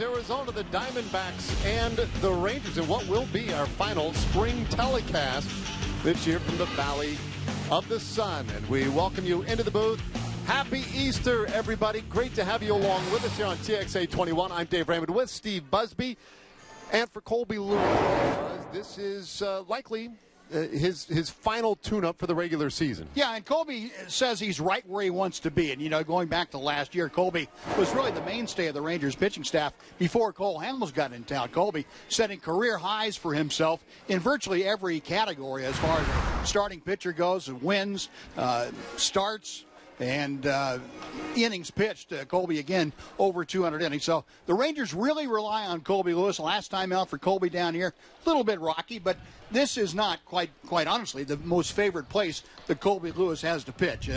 Arizona, the Diamondbacks, and the Rangers in what will be our final spring telecast this year from the Valley of the Sun. And we welcome you into the booth. Happy Easter, everybody. Great to have you along with us here on TXA 21. I'm Dave Raymond with Steve Busby. And for Colby Lewis, this is likely his final tune-up for the regular season. Yeah, and Colby says he's right where he wants to be. And, you know, going back to last year, Colby was really the mainstay of the Rangers pitching staff before Cole Hamels got in town. Colby setting career highs for himself in virtually every category as far as a starting pitcher goes, wins, starts, and innings pitched. Colby again over 200 innings. So the Rangers really rely on Colby Lewis. Last time out for Colby down here, a little bit rocky, but this is not quite honestly the most favorite place that Colby Lewis has to pitch.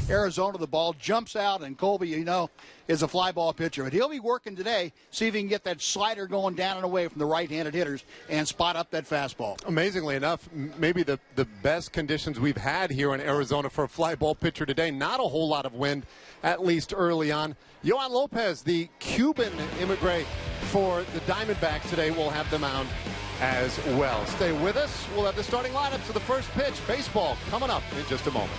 Arizona, the ball jumps out, and Colby, you know, is a fly ball pitcher. But he'll be working today, see if he can get that slider going down and away from the right-handed hitters and spot up that fastball. Amazingly enough, maybe the best conditions we've had here in Arizona for a fly ball pitcher today. Not a whole lot of wind, at least early on. Yohan Lopez, the Cuban immigrant for the Diamondbacks today, will have the mound as well. Stay with us. We'll have the starting lineups for the first pitch. Baseball coming up in just a moment.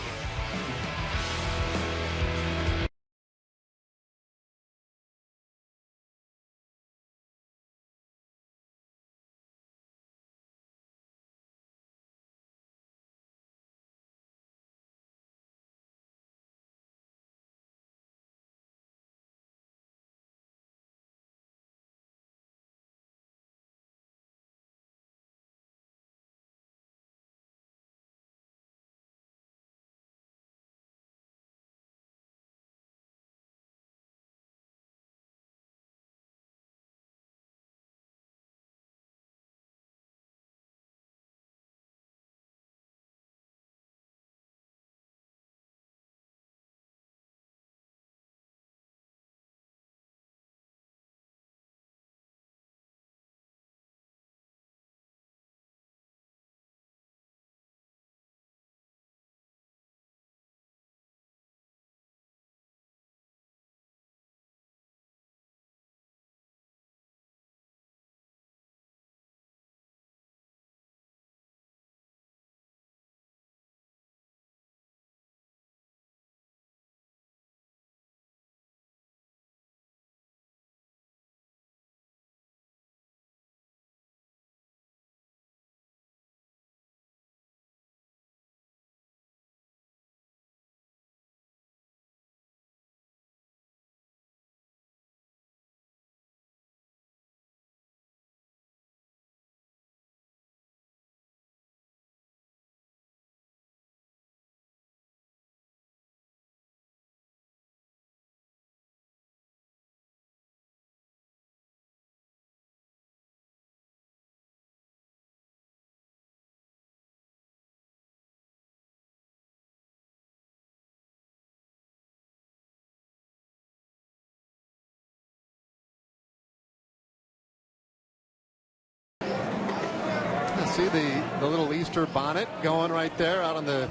See the little Easter bonnet going right there out on the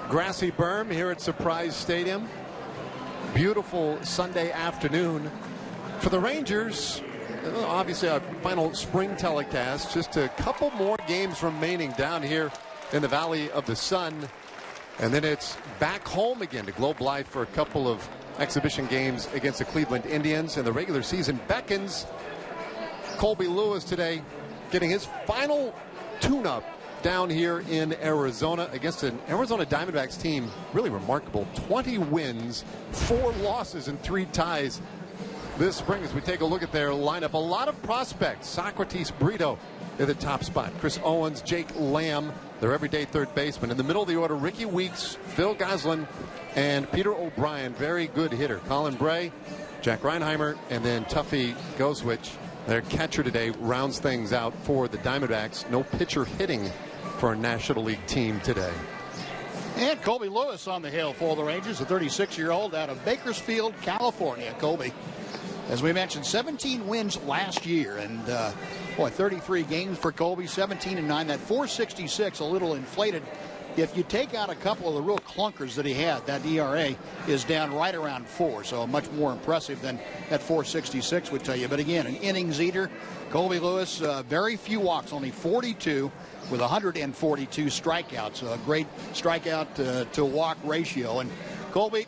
grassy berm here at Surprise Stadium. Beautiful Sunday afternoon for the Rangers. Obviously, our final spring telecast. Just a couple more games remaining down here in the Valley of the Sun. And then it's back home again to Globe Life for a couple of exhibition games against the Cleveland Indians. And the regular season beckons. Colby Lewis today getting his final tune-up down here in Arizona against an Arizona Diamondbacks team. Really remarkable. 20 wins, 4 losses, and 3 ties this spring as we take a look at their lineup. A lot of prospects. Socrates Brito at the top spot. Chris Owens, Jake Lamb, their everyday third baseman. In the middle of the order, Ricky Weeks, Phil Goslin, and Peter O'Brien. Very good hitter. Colin Bray, Jack Reinheimer, and then Tuffy Goswich. Their catcher today rounds things out for the Diamondbacks. No pitcher hitting for a National League team today. And Colby Lewis on the hill for the Rangers, a 36-year-old out of Bakersfield, California. Colby, as we mentioned, 17 wins last year, and 33 games for Colby, 17-9. That .466 a little inflated If you take out a couple of the real clunkers that he had, that ERA is down right around 4, so much more impressive than that 4.66 would tell you. But again, an innings eater. Colby Lewis, very few walks, only 42 with 142 strikeouts. A great strikeout to walk ratio. And Colby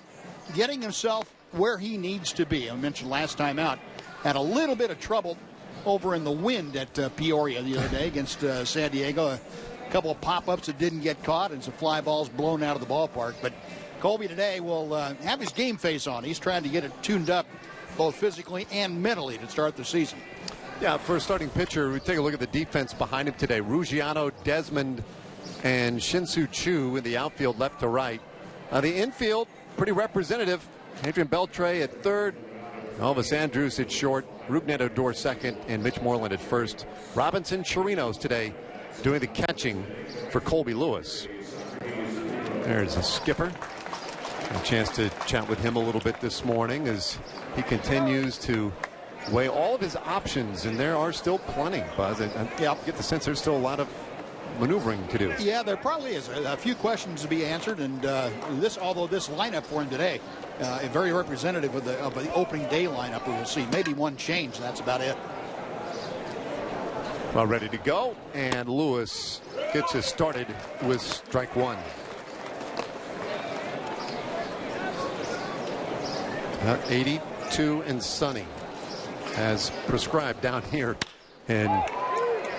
getting himself where he needs to be. I mentioned last time out, had a little bit of trouble over in the wind at Peoria the other day against San Diego. A couple of pop-ups that didn't get caught and some fly balls blown out of the ballpark. But Colby today will have his game face on. He's trying to get it tuned up both physically and mentally to start the season. Yeah, for a starting pitcher, we take a look at the defense behind him today. Ruggiano, Desmond, and Shin-Soo Choo in the outfield left to right. The infield, pretty representative. Adrian Beltre at third. Elvis Andrus at short. Rougned Odor second. And Mitch Moreland at first. Robinson Chirinos today doing the catching for Colby Lewis. There's a skipper. A chance to chat with him a little bit this morning as he continues to weigh all of his options, and there are still plenty, Buzz. And I get the sense there's still a lot of maneuvering to do. Yeah, there probably is a few questions to be answered, and although this lineup for him today is very representative of the opening day lineup, we will see maybe one change. That's about it. Well, ready to go, and Lewis gets us started with strike one. 82 and sunny, as prescribed down here in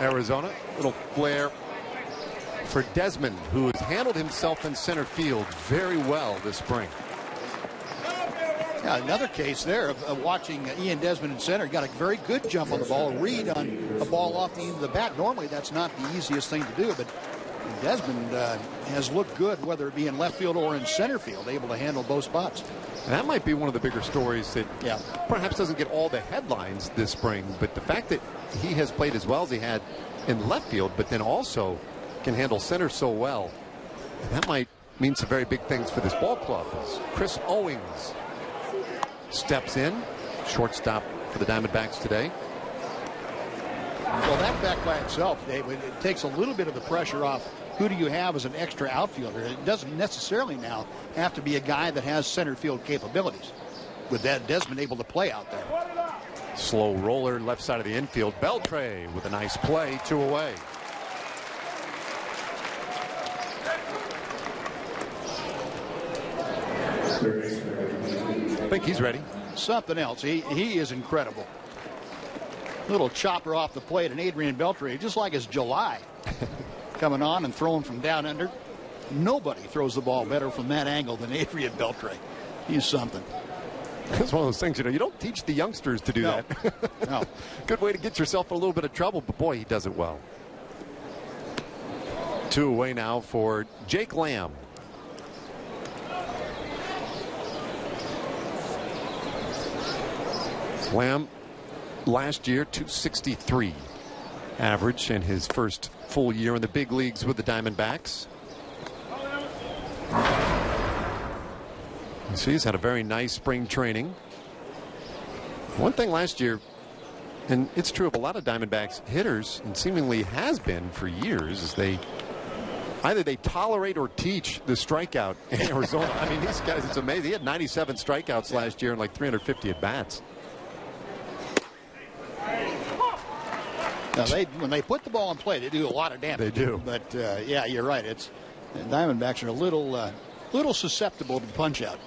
Arizona. Little flare for Desmond, who has handled himself in center field very well this spring. Yeah, another case there of watching Ian Desmond in center. Got a very good jump on the ball, read on a ball off the end of the bat. Normally that's not the easiest thing to do, but Desmond has looked good, whether it be in left field or in center field, able to handle both spots. And that might be one of the bigger stories that perhaps doesn't get all the headlines this spring, but the fact that he has played as well as he had in left field, but then also can handle center so well, that might mean some very big things for this ball club. As Chris Owings steps in, shortstop for the Diamondbacks today. Well, that fact by itself, Dave, it takes a little bit of the pressure off. Who do you have as an extra outfielder? It doesn't necessarily now have to be a guy that has center field capabilities. With that, Desmond able to play out there. Slow roller left side of the infield. Beltre with a nice play, 2 away. I think he's ready. Something else. He is incredible. Little chopper off the plate, and Adrian Beltre, just like his July, coming on and throwing from down under. Nobody throws the ball better from that angle than Adrian Beltre. He's something. It's one of those things, you don't teach the youngsters to do that. No. Good way to get yourself in a little bit of trouble, but boy, he does it well. 2 away now for Jake Lamb. Lamb last year, 263 average in his first full year in the big leagues with the Diamondbacks. You see, he's had a very nice spring training. One thing last year, and it's true of a lot of Diamondbacks hitters, and seemingly has been for years, is either they tolerate or teach the strikeout in Arizona. I mean, these guys, it's amazing. He had 97 strikeouts last year and like 350 at bats. Now when they put the ball in play, they do a lot of damage. They do. But yeah, you're right. The Diamondbacks are a little susceptible to punch out.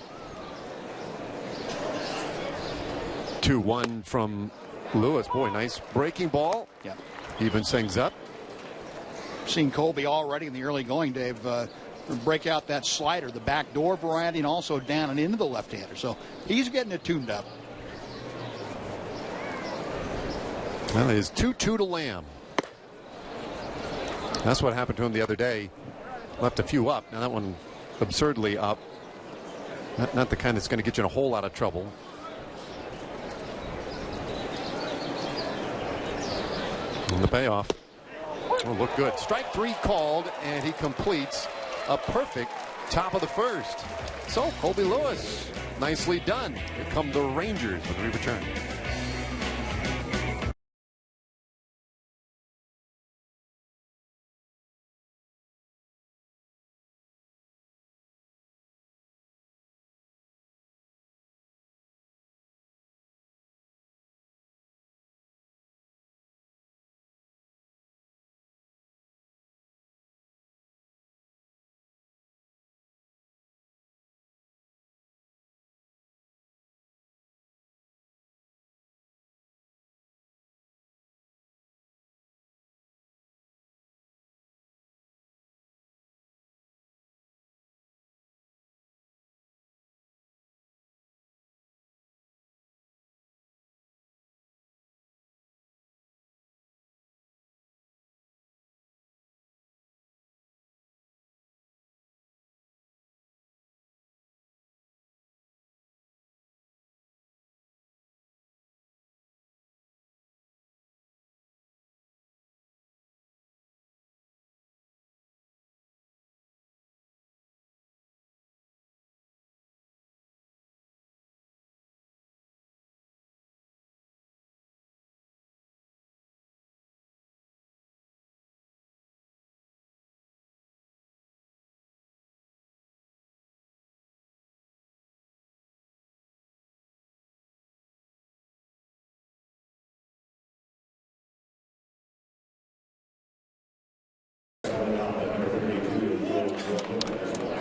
2-1 from Lewis. Boy, nice breaking ball. Yeah. Evens things up. Seen Colby already in the early going, Dave, break out that slider, the backdoor variety, and also down and into the left-hander. So he's getting it tuned up. Well, it is 2-2 to Lamb. That's what happened to him the other day. Left a few up. Now that one absurdly up. Not the kind that's going to get you in a whole lot of trouble. And the payoff. Oh, look good. Strike 3 called, and he completes a perfect top of the first. So Colby Lewis, nicely done. Here come the Rangers when we return.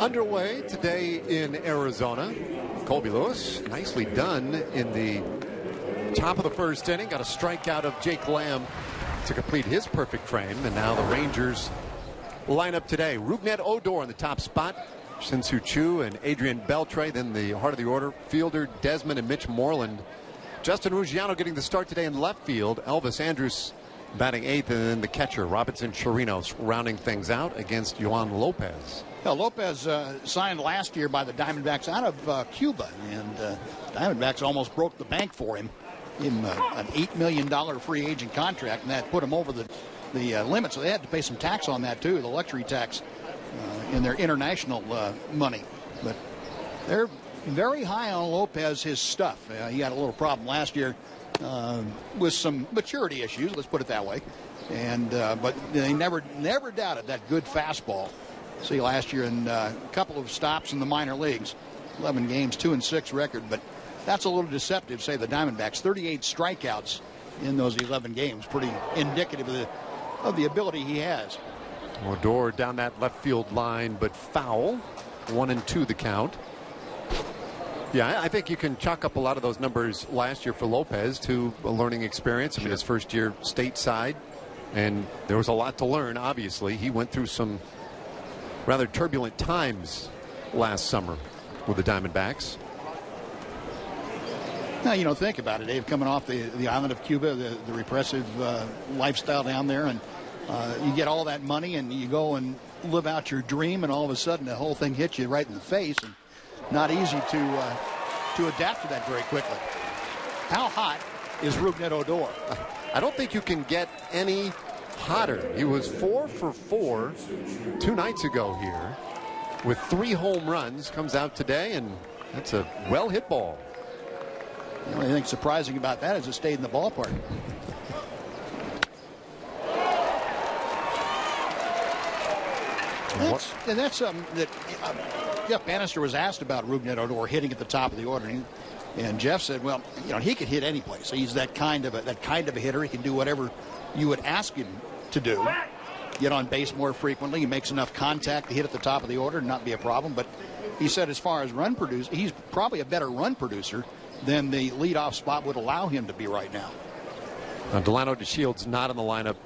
Underway today in Arizona. Colby Lewis, nicely done in the top of the first inning. Got a strikeout of Jake Lamb to complete his perfect frame. And now the Rangers line up today. Rougned Odor in the top spot. Shin-Soo Choo and Adrian Beltre. Then the heart of the order, Fielder, Desmond, and Mitch Moreland. Justin Ruggiano getting the start today in left field. Elvis Andrus batting eighth, and then the catcher, Robinson Chirinos, rounding things out against Yohan Lopez. Well, Lopez signed last year by the Diamondbacks out of Cuba, and Diamondbacks almost broke the bank for him. Gave him an $8 million free agent contract, and that put him over the limit, so they had to pay some tax on that, too, the luxury tax in their international money. But they're very high on Lopez, his stuff. He had a little problem last year with some maturity issues, let's put it that way. And but they never doubted that good fastball. See, last year in a couple of stops in the minor leagues, 11 games, 2-6 record, but that's a little deceptive. Say the Diamondbacks, 38 strikeouts in those 11 games, pretty indicative of the ability he has. Odor down that left field line, but foul. 1-2 the count. Yeah, I think you can chalk up a lot of those numbers last year for Lopez to a learning experience. I mean, his first year stateside, and there was a lot to learn, obviously. He went through some rather turbulent times last summer with the Diamondbacks. Now, think about it, Dave, coming off the island of Cuba, the repressive lifestyle down there, and you get all that money and you go and live out your dream, and all of a sudden the whole thing hits you right in the face. And not easy to adapt to that very quickly. How hot is Rougned Odor? I don't think you can get any hotter. He was 4 for 4 2 nights ago here with 3 home runs. Comes out today, and that's a well-hit ball. The only thing surprising about that is it stayed in the ballpark. That's something that Jeff Bannister was asked about Rougned Odor hitting at the top of the order, and Jeff said, well, he could hit any place. He's that kind of a hitter. He can do whatever you would ask him to do. Get on base more frequently. He makes enough contact to hit at the top of the order and not be a problem. But he said as far as run produce, he's probably a better run producer than the leadoff spot would allow him to be right now. Delano DeShields not in the lineup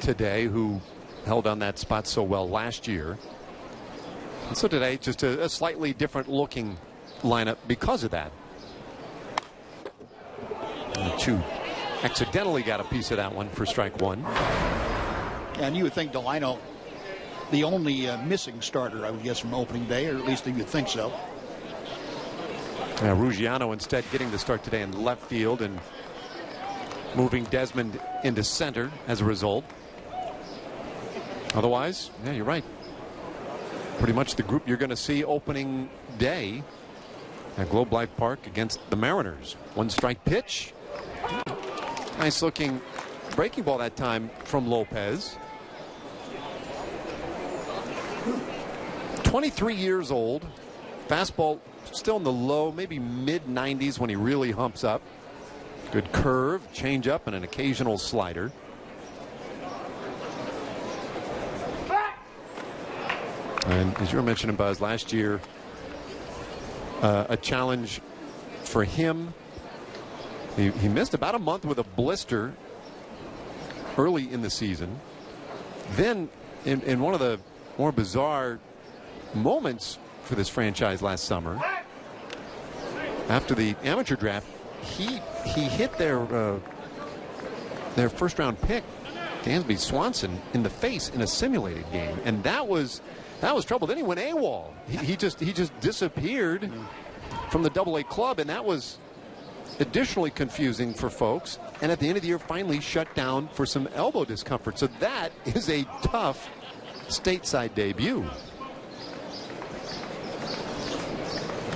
today, who held on that spot so well last year. And so today, just a slightly different looking lineup because of that. And Chu accidentally got a piece of that one for strike one. And you would think Delano, the only missing starter, I would guess, from opening day, or at least you'd think so. Ruggiano instead getting the start today in left field and moving Desmond into center as a result. Otherwise, yeah, you're right. Pretty much the group you're going to see opening day at Globe Life Park against the Mariners. 1 strike pitch. Nice looking breaking ball that time from Lopez. 23 years old. Fastball still in the low, maybe mid-90s when he really humps up. Good curve, changeup, and an occasional slider. And as you were mentioning, Buzz, last year, a challenge for him. He missed about a month with a blister early in the season. Then, in one of the more bizarre moments for this franchise last summer, after the amateur draft, he hit their first-round pick, Dansby Swanson, in the face in a simulated game, and that was trouble. Then he went AWOL. He just disappeared from the Double-A club, and that was additionally confusing for folks. And at the end of the year, finally shut down for some elbow discomfort. So that is a tough stateside debut.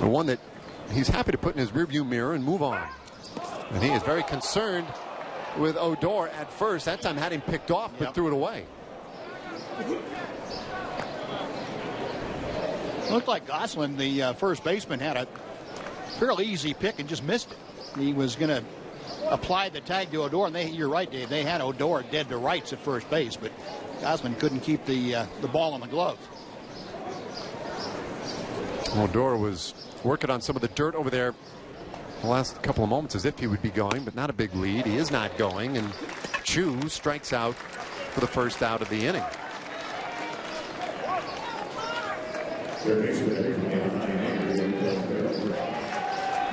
One that he's happy to put in his rearview mirror and move on. And he is very concerned with Odor at first. That time had him picked off, but threw it away. Looked like Gosselin, the first baseman, had a fairly easy pick and just missed it. He was going to apply the tag to Odor, and you're right, Dave. They had Odor dead to rights at first base, but Gosselin couldn't keep the ball in the glove. Odor was working on some of the dirt over there the last couple of moments as if he would be going, but not a big lead. He is not going, and Chu strikes out for the first out of the inning.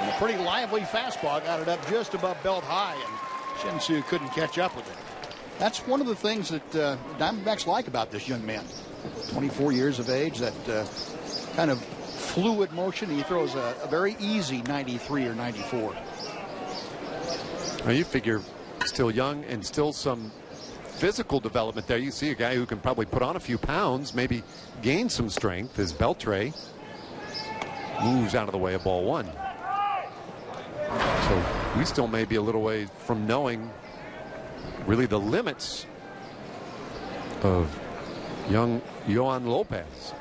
A pretty lively fastball, got it up just above belt high, and Shin-Soo couldn't catch up with it. That's one of the things that Diamondbacks like about this young man. 24 years of age, that kind of fluid motion. He throws a very easy 93 or 94. Well, you figure still young and still some physical development there. You see a guy who can probably put on a few pounds, maybe gain some strength, as Beltre moves out of the way of ball one. So we still may be a little way from knowing really the limits of young Yoan Lopez.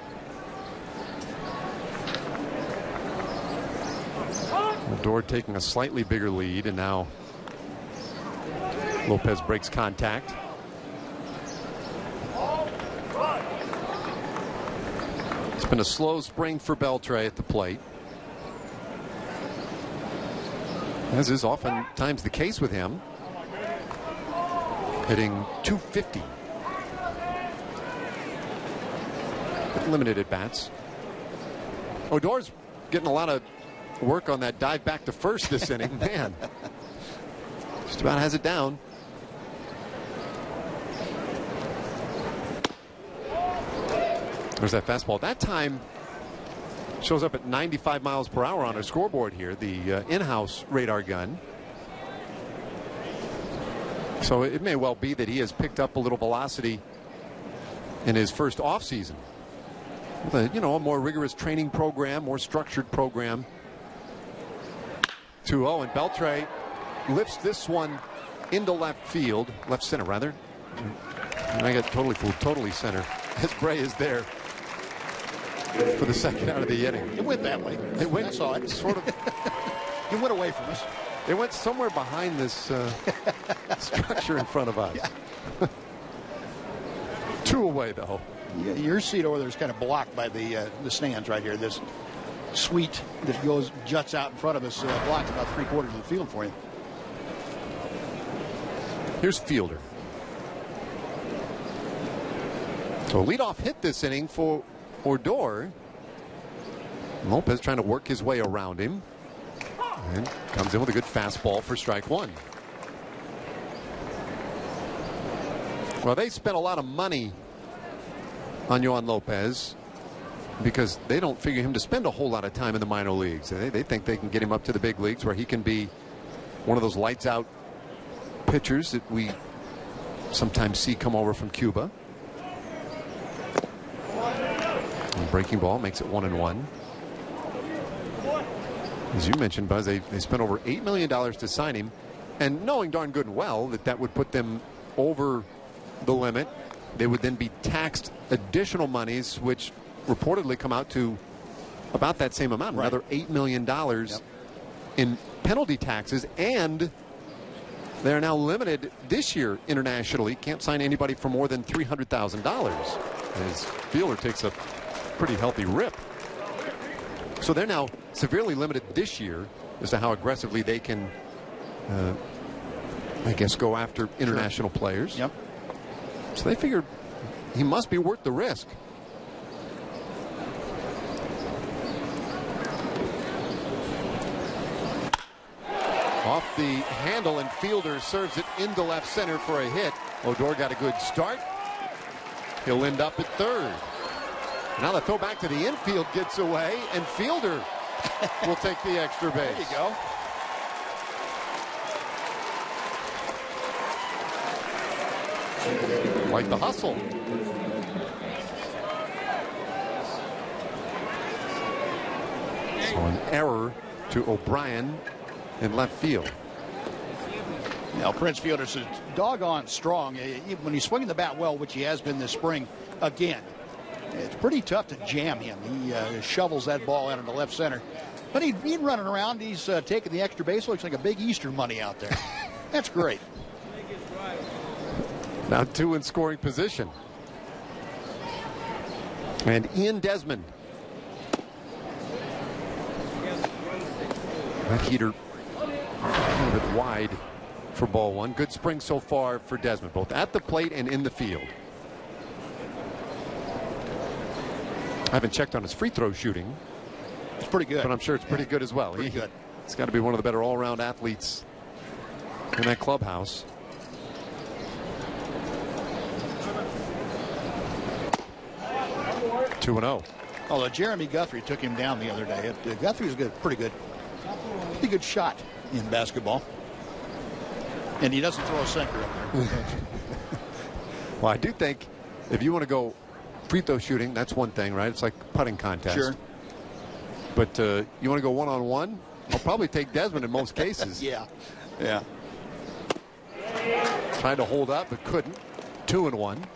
Odor taking a slightly bigger lead, and now Lopez breaks contact. It's been a slow spring for Beltre at the plate, as is oftentimes the case with him. Hitting .250. With limited at bats. Odor's getting a lot of work on that dive back to first this inning. Man, just about has it down. There's that fastball. That time shows up at 95 miles per hour on our scoreboard here, the in-house radar gun. So it may well be that he has picked up a little velocity in his first offseason. With a more rigorous training program, more structured program. 2-0, and Beltre lifts this one into left field, left center rather. And I got totally fooled, totally center, as Bray is there for the second out of the inning. It went that way. It went, I saw it. Sort of. It went away from us. It went somewhere behind this structure in front of us. Yeah. 2 away, though. Yeah, your seat over there is kind of blocked by the stands right here. This suite that juts out in front of us blocks about 3/4 of the field for you. Here's Fielder. So a leadoff hit this inning for Odor. Lopez trying to work his way around him. And comes in with a good fastball for strike one. Well, they spent a lot of money on Yoan Lopez because they don't figure him to spend a whole lot of time in the minor leagues. They think they can get him up to the big leagues where he can be one of those lights out pitchers that we sometimes see come over from Cuba. And breaking ball makes it 1-1. As you mentioned, Buzz, they spent over $8 million to sign him, and knowing darn good and well that that would put them over the limit. They would then be taxed additional monies, which reportedly come out to about that same amount, right. Another $8 million in penalty taxes, and they're now limited this year internationally. Can't sign anybody for more than $300,000. As Fielder takes a pretty healthy rip. So they're now severely limited this year as to how aggressively they can, I guess, go after international players. Yep. So they figured he must be worth the risk. Off the handle, and Fielder serves it into left center for a hit. Odor got a good start. He'll end up at third. Now the throw back to the infield gets away, and Fielder will take the extra base. There you go. Like the hustle. So an error to O'Brien in left field. Now Prince Fielder's doggone strong. When he's swinging the bat well, which he has been this spring, again, it's pretty tough to jam him. He shovels that ball out into left center. But he's running around. He's taking the extra base. Looks like a big Easter bunny out there. That's great. Now 2 in scoring position. And Ian Desmond That heater a little bit wide for ball one. Good spring so far for Desmond, both at the plate and in the field. I haven't checked on his free throw shooting. It's pretty good. But I'm sure it's pretty good as well. Pretty good. He's got to be one of the better all-around athletes in that clubhouse. Two and 0. Although Jeremy Guthrie took him down the other day. Guthrie's good, pretty good shot in basketball. And he doesn't throw a sinker up there. Well, I do think if you want to go free throw shooting, that's one thing, right? It's like putting contest. Sure. But you want to go one-on-one? I'll probably take Desmond in most cases. Yeah. Tried to hold up, but couldn't. 2 and 1.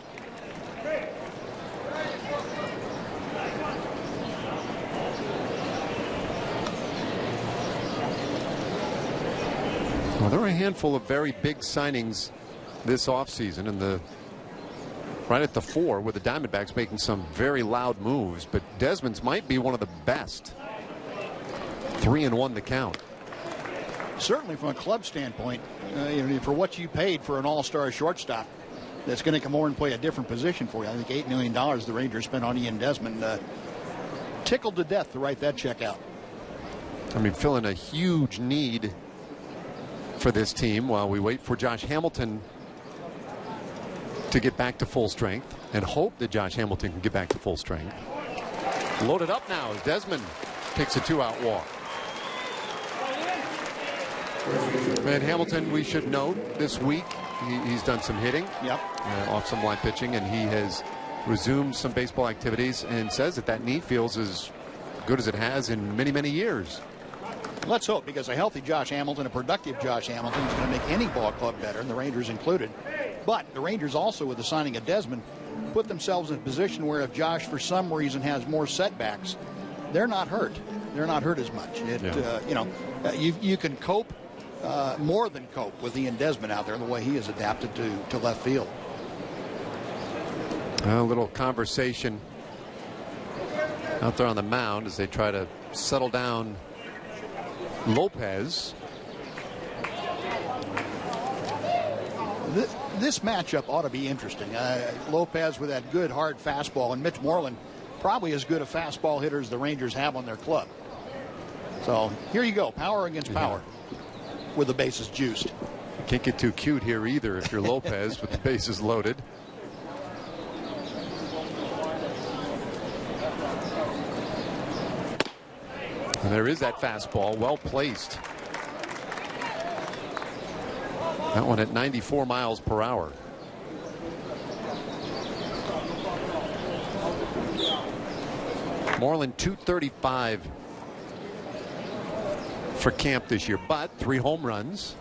Well, there are a handful of very big signings this offseason, and right at the fore with the Diamondbacks making some very loud moves, but Desmond's might be one of the best. 3 and 1 the count. Certainly from a club standpoint, for what you paid for an all-star shortstop that's going to come over and play a different position for you. I think $8 million the Rangers spent on Ian Desmond. Tickled to death to write that check out. I mean, filling a huge need for this team while we wait for Josh Hamilton to get back to full strength, and hope that Josh Hamilton can get back to full strength. Loaded up now as Desmond takes a 2-out walk. And Hamilton, we should note, this week he's done some hitting. Yep. Off some line pitching, and he has resumed some baseball activities and says that knee feels as good as it has in many, many years. Let's hope, because a healthy Josh Hamilton, a productive Josh Hamilton, is going to make any ball club better, and the Rangers included. But the Rangers also, with the signing of Desmond, put themselves in a position where if Josh, for some reason, has more setbacks, they're not hurt. They're not hurt as much. You can cope, more than cope, with Ian Desmond out there and the way he has adapted to left field. A little conversation out there on the mound as they try to settle down Lopez. This matchup ought to be interesting. Lopez with that good hard fastball, and Mitch Moreland probably as good a fastball hitter as the Rangers have on their club. So here you go, power against power, with the bases juiced. Can't get too cute here either if you're Lopez with the bases loaded. And there is that fastball, well placed. That one at 94 miles per hour. Moreland 235 for camp this year, but 3 home runs.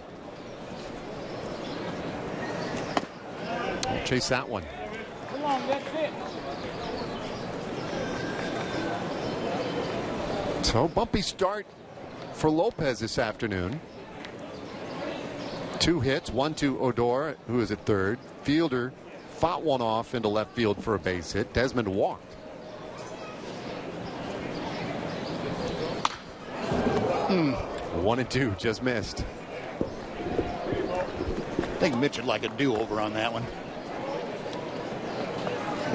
I'll chase that one. Come on, that's it. So bumpy start for Lopez this afternoon. 2 hits, 1 to Odor, who is at third. Fielder fought one off into left field for a base hit. Desmond walked. One and 2, just missed. I think Mitch would like a do-over on that one.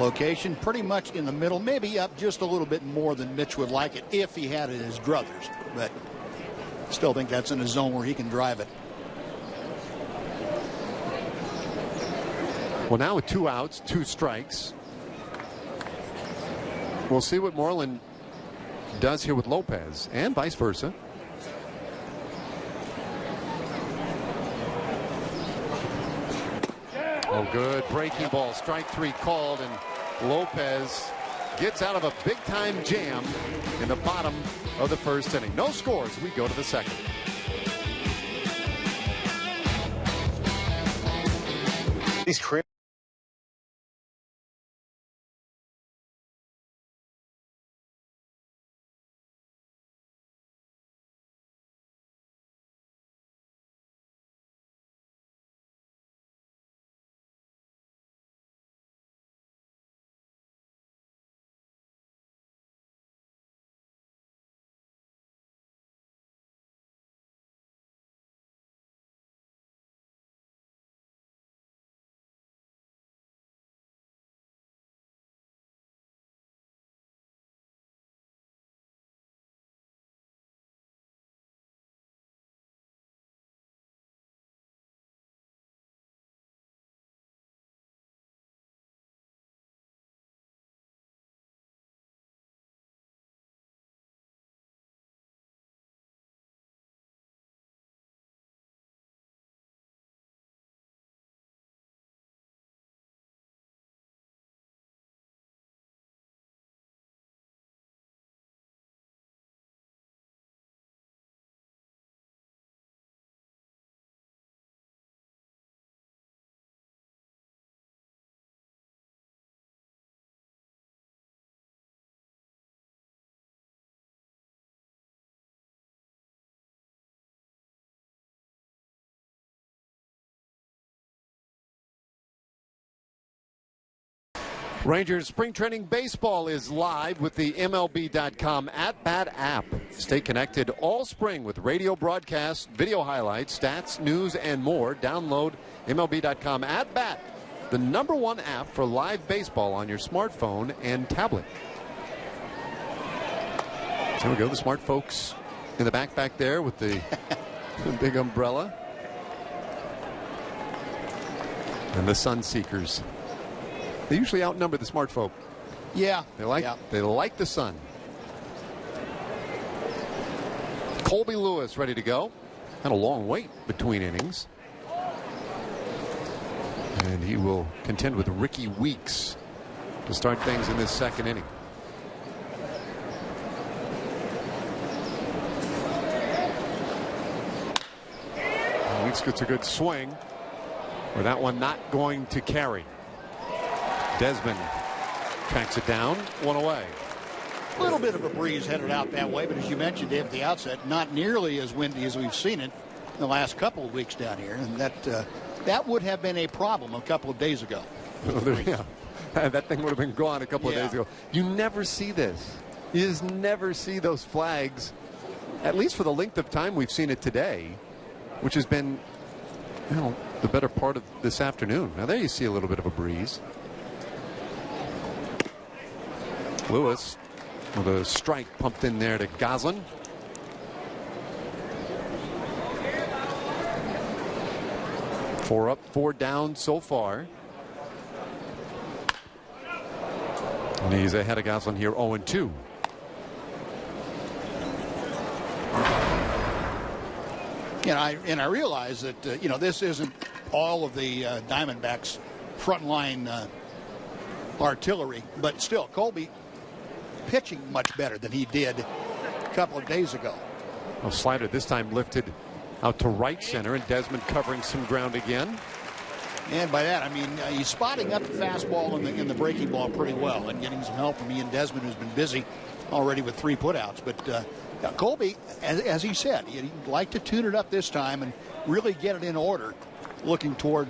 Location pretty much in the middle, maybe up just a little bit more than Mitch would like it if he had it his druthers, but still think that's in a zone where he can drive it. Well, now with 2 outs, 2 strikes. We'll see what Moreland does here with Lopez, and vice versa. Oh, good breaking ball. Strike 3 called, and Lopez gets out of a big-time jam in the bottom of the first inning. No scores. We go to the second. These Rangers Spring Training Baseball is live with the MLB.com at-bat app. Stay connected all spring with radio broadcasts, video highlights, stats, news, and more. Download MLB.com at-bat, the #1 app for live baseball on your smartphone and tablet. There we go, the smart folks in the back there with the big umbrella. And the sun seekers. They usually outnumber the smart folk. Yeah. They like the sun. Colby Lewis ready to go. Had a long wait between innings. And he will contend with Ricky Weeks to start things in this second inning. And Weeks gets a good swing. Or that one not going to carry. Desmond tracks it down, one away. A little bit of a breeze headed out that way, but as you mentioned, Dave, at the outset, not nearly as windy as we've seen it in the last couple of weeks down here, and that would have been a problem a couple of days ago. Yeah, that thing would have been gone a couple of days ago. You never see this. You just never see those flags, at least for the length of time we've seen it today, which has been, you know, the better part of this afternoon. Now there you see a little bit of a breeze. Lewis with a strike pumped in there to Goslin. Four up, four down so far. And he's ahead of Goslin here, 0-2. And I realize that this isn't all of the Diamondbacks frontline artillery, but still, Colby pitching much better than he did a couple of days ago. A slider this time lifted out to right center, and Desmond covering some ground again. And by that, I mean he's spotting up the fastball in the breaking ball pretty well, and getting some help from Ian Desmond, who's been busy already with 3 putouts. But Colby, as he said, he'd like to tune it up this time and really get it in order, looking toward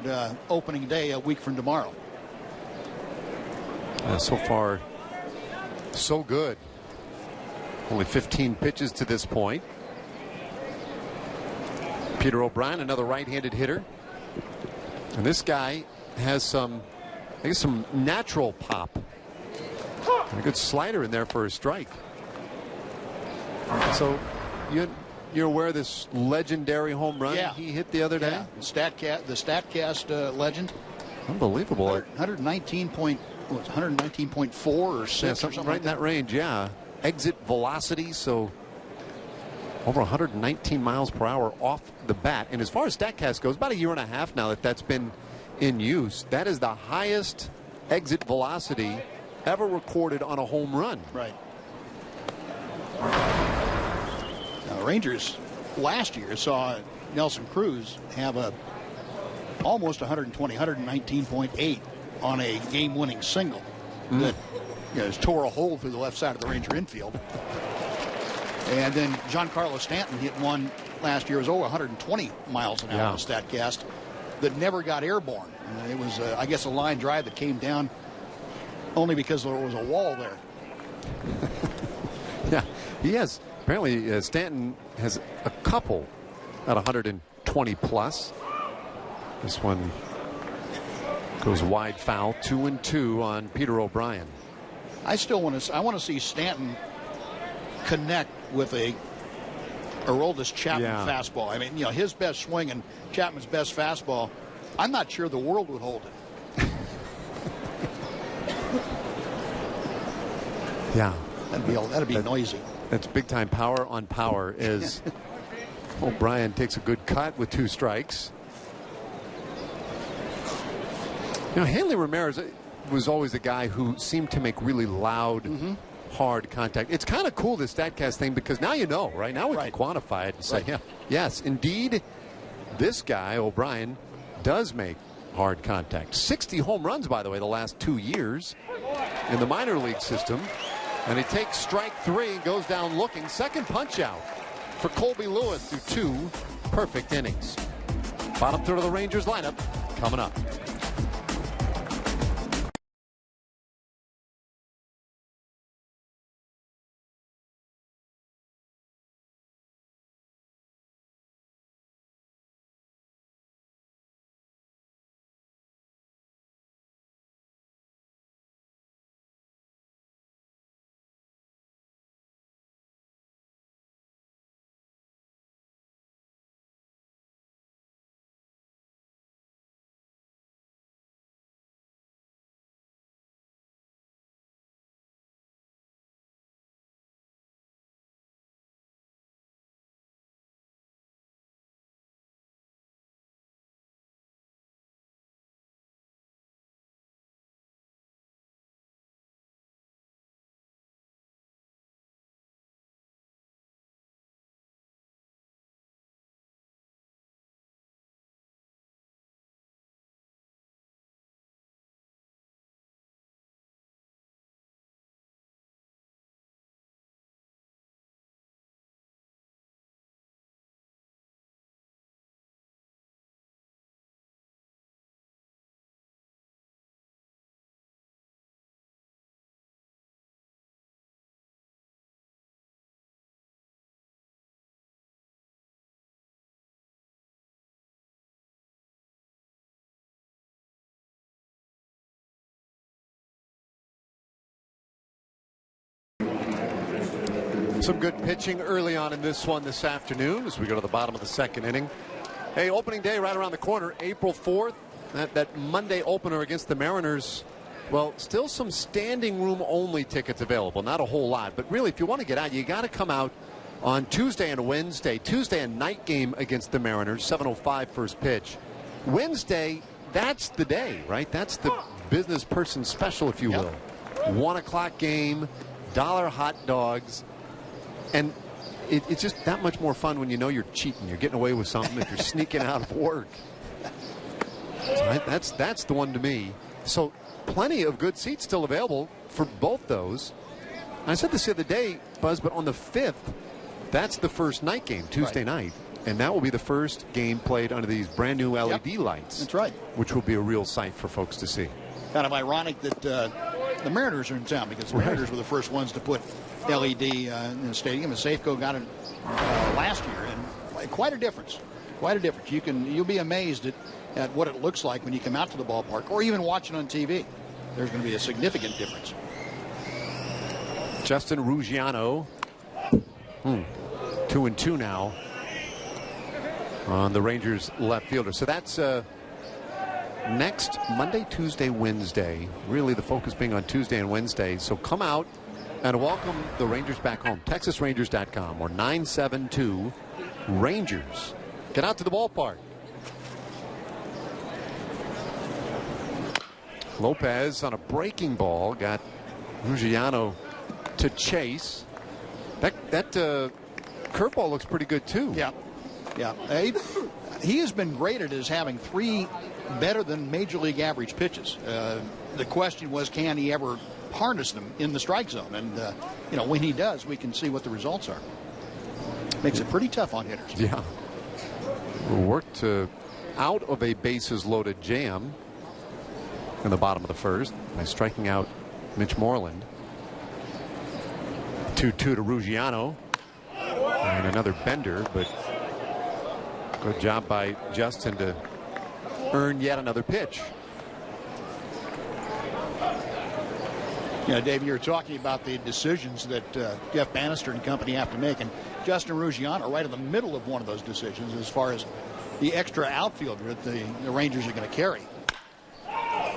opening day a week from tomorrow. So far, so good. Only 15 pitches to this point. Peter O'Brien, another right-handed hitter. And this guy has some natural pop. And a good slider in there for a strike. So you're aware of this legendary home run he hit the other day? Yeah, the StatCast legend. Unbelievable. 119.4 or 6 or something right in that range, yeah. Exit velocity, so over 119 miles per hour off the bat. And as far as StatCast goes, about a year and a half now that's been in use. That is the highest exit velocity ever recorded on a home run. Right. Now, Rangers last year saw Nelson Cruz have almost 119.8 on a game-winning single that just tore a hole through the left side of the Ranger infield. And then Giancarlo Stanton hit one last year. It was over 120 miles an hour on StatCast that never got airborne. It was, I guess, a line drive that came down only because there was a wall there. Yeah, he has. Apparently, Stanton has a couple at 120 plus. This one goes wide foul, 2-2 on Peter O'Brien. I want to see Stanton connect with a Aroldis Chapman fastball. I mean, his best swing and Chapman's best fastball, I'm not sure the world would hold it. Yeah. That'd be noisy. That's big time power on power as O'Brien takes a good cut with 2 strikes. Hanley Ramirez was always a guy who seemed to make really loud, hard contact. It's kind of cool, this StatCast thing, because now you know, right? Now we can quantify it and say, yes, indeed, this guy, O'Brien, does make hard contact. 60 home runs, by the way, the last 2 years in the minor league system. And he takes strike 3 and goes down looking. Second punch out for Colby Lewis through 2 perfect innings. Bottom third of the Rangers lineup coming up. Some good pitching early on in this one this afternoon as we go to the bottom of the second inning. Hey, opening day right around the corner, April 4th. That Monday opener against the Mariners. Well, still some standing room only tickets available. Not a whole lot. But really, if you want to get out, you got to come out on Tuesday and Wednesday. Tuesday, a night game against the Mariners, 7:05 first pitch. Wednesday, that's the day, right? That's the business person special, if you will. 1 o'clock game, dollar hot dogs. And it's just that much more fun when you know you're cheating. You're getting away with something if you're sneaking out of work. So that's the one to me. So plenty of good seats still available for both those. I said this the other day, Buzz, but on the 5th, that's the first night game, Tuesday night. And that will be the first game played under these brand new LED lights. That's right. Which will be a real sight for folks to see. Kind of ironic that the Mariners are in town, because the Mariners were the first ones to put LED in the stadium. And Safeco got it last year, and quite a difference. Quite a difference. You'll be amazed at what it looks like when you come out to the ballpark, or even watch it on TV. There's going to be a significant difference. Justin Ruggiano, 2-2 now on the Rangers left fielder. So that's next Monday, Tuesday, Wednesday. Really the focus being on Tuesday and Wednesday. So come out and welcome the Rangers back home. TexasRangers.com or 972 Rangers. Get out to the ballpark. Lopez on a breaking ball got Ruggiano to chase. That curveball looks pretty good too. Yeah. He has been graded as having 3 better than major league average pitches. The question was, can he ever harness them in the strike zone? And when he does, we can see what the results are. Makes it pretty tough on hitters. Yeah. Worked out of a bases loaded jam in the bottom of the first by striking out Mitch Moreland. 2-2 to Ruggiano. And another bender, but good job by Justin to earn yet another pitch. Dave, you were talking about the decisions that Jeff Bannister and company have to make, and Justin Ruggiano right in the middle of one of those decisions as far as the extra outfielder that the Rangers are going to carry.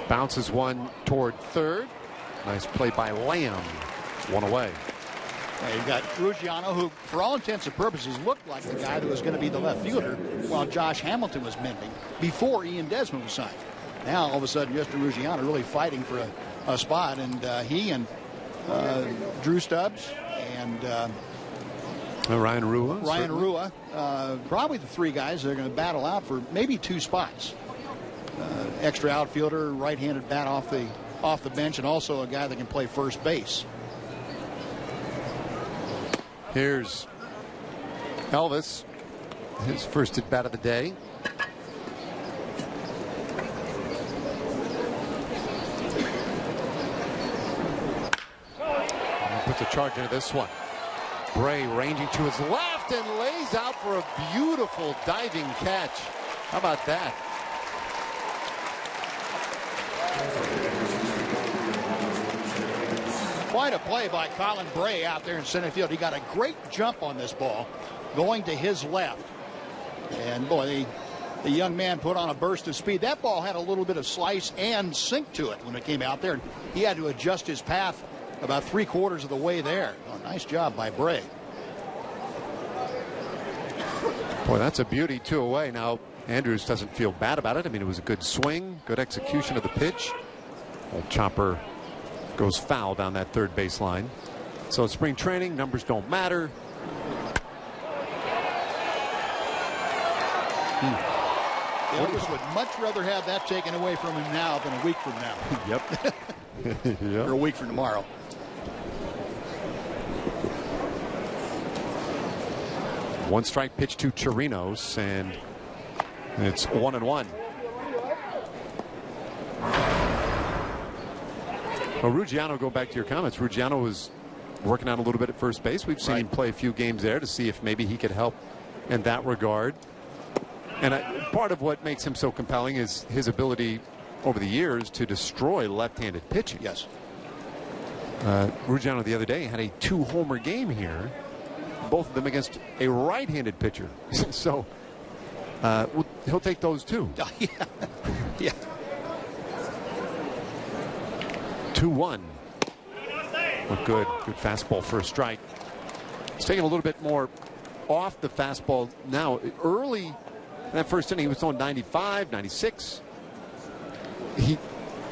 Bounces one toward third. Nice play by Lamb. One away. You've got Ruggiano, who, for all intents and purposes, looked like the guy that was going to be the left fielder while Josh Hamilton was mending before Ian Desmond was signed. Now, all of a sudden, Justin Ruggiano really fighting for a spot, and he and Drew Stubbs and Ryan Rua. Probably the 3 guys that are going to battle out for maybe 2 spots. Extra outfielder, right-handed bat off the bench, and also a guy that can play first base. Here's Elvis, his first at bat of the day. And puts a charge into this one. Bray ranging to his left and lays out for a beautiful diving catch. How about that? Quite a play by Colin Bray out there in center field. He got a great jump on this ball going to his left. And boy, the young man put on a burst of speed. That ball had a little bit of slice and sink to it when it came out there. He had to adjust his path about 3/4 of the way there. Oh, nice job by Bray. Boy, that's a beauty. 2 away. Now, Andrews doesn't feel bad about it. I mean, it was a good swing, good execution of the pitch. Old chopper goes foul down that third baseline. So it's spring training, numbers don't matter. Elvis would much rather have that taken away from him now than a week from now. Yep. Yep. Or a week from tomorrow. One strike pitch to Chirinos, and it's 1-1. Well, Ruggiano, go back to your comments. Ruggiano was working out a little bit at first base. We've seen him play a few games there to see if maybe he could help in that regard. And part of what makes him so compelling is his ability over the years to destroy left-handed pitching. Yes. Ruggiano the other day had a 2-homer game here both of them against a right-handed pitcher. So he'll take those too. Yeah. Yeah. 2-1. Look good. Good fastball for a strike. He's taking a little bit more off the fastball now. Early in that first inning, he was throwing 95, 96. He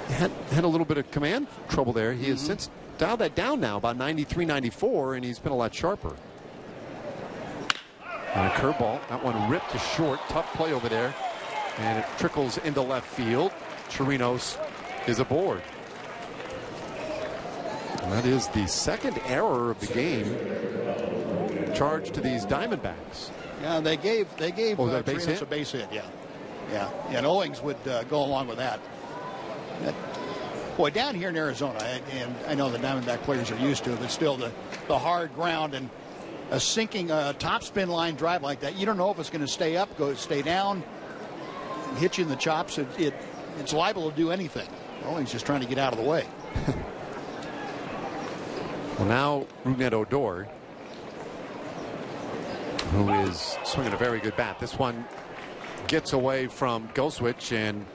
had a little bit of command trouble there. He has since dialed that down now, about 93, 94, and he's been a lot sharper. And a curveball. That one ripped to short. Tough play over there. And it trickles into left field. Chirinos is aboard. And that is the second error of the game charged to these Diamondbacks. Yeah, they gave Chirinos a base hit. Yeah. And Owings would go along with that. Boy, down here in Arizona, and I know the Diamondback players are used to it, but still the hard ground and a sinking top spin line drive like that, you don't know if it's going to stay up, stay down, hit you in the chops. It's liable to do anything. Owings just trying to get out of the way. Well, now Rougned Odor, who is swinging a very good bat. This one gets away from Goswitch, and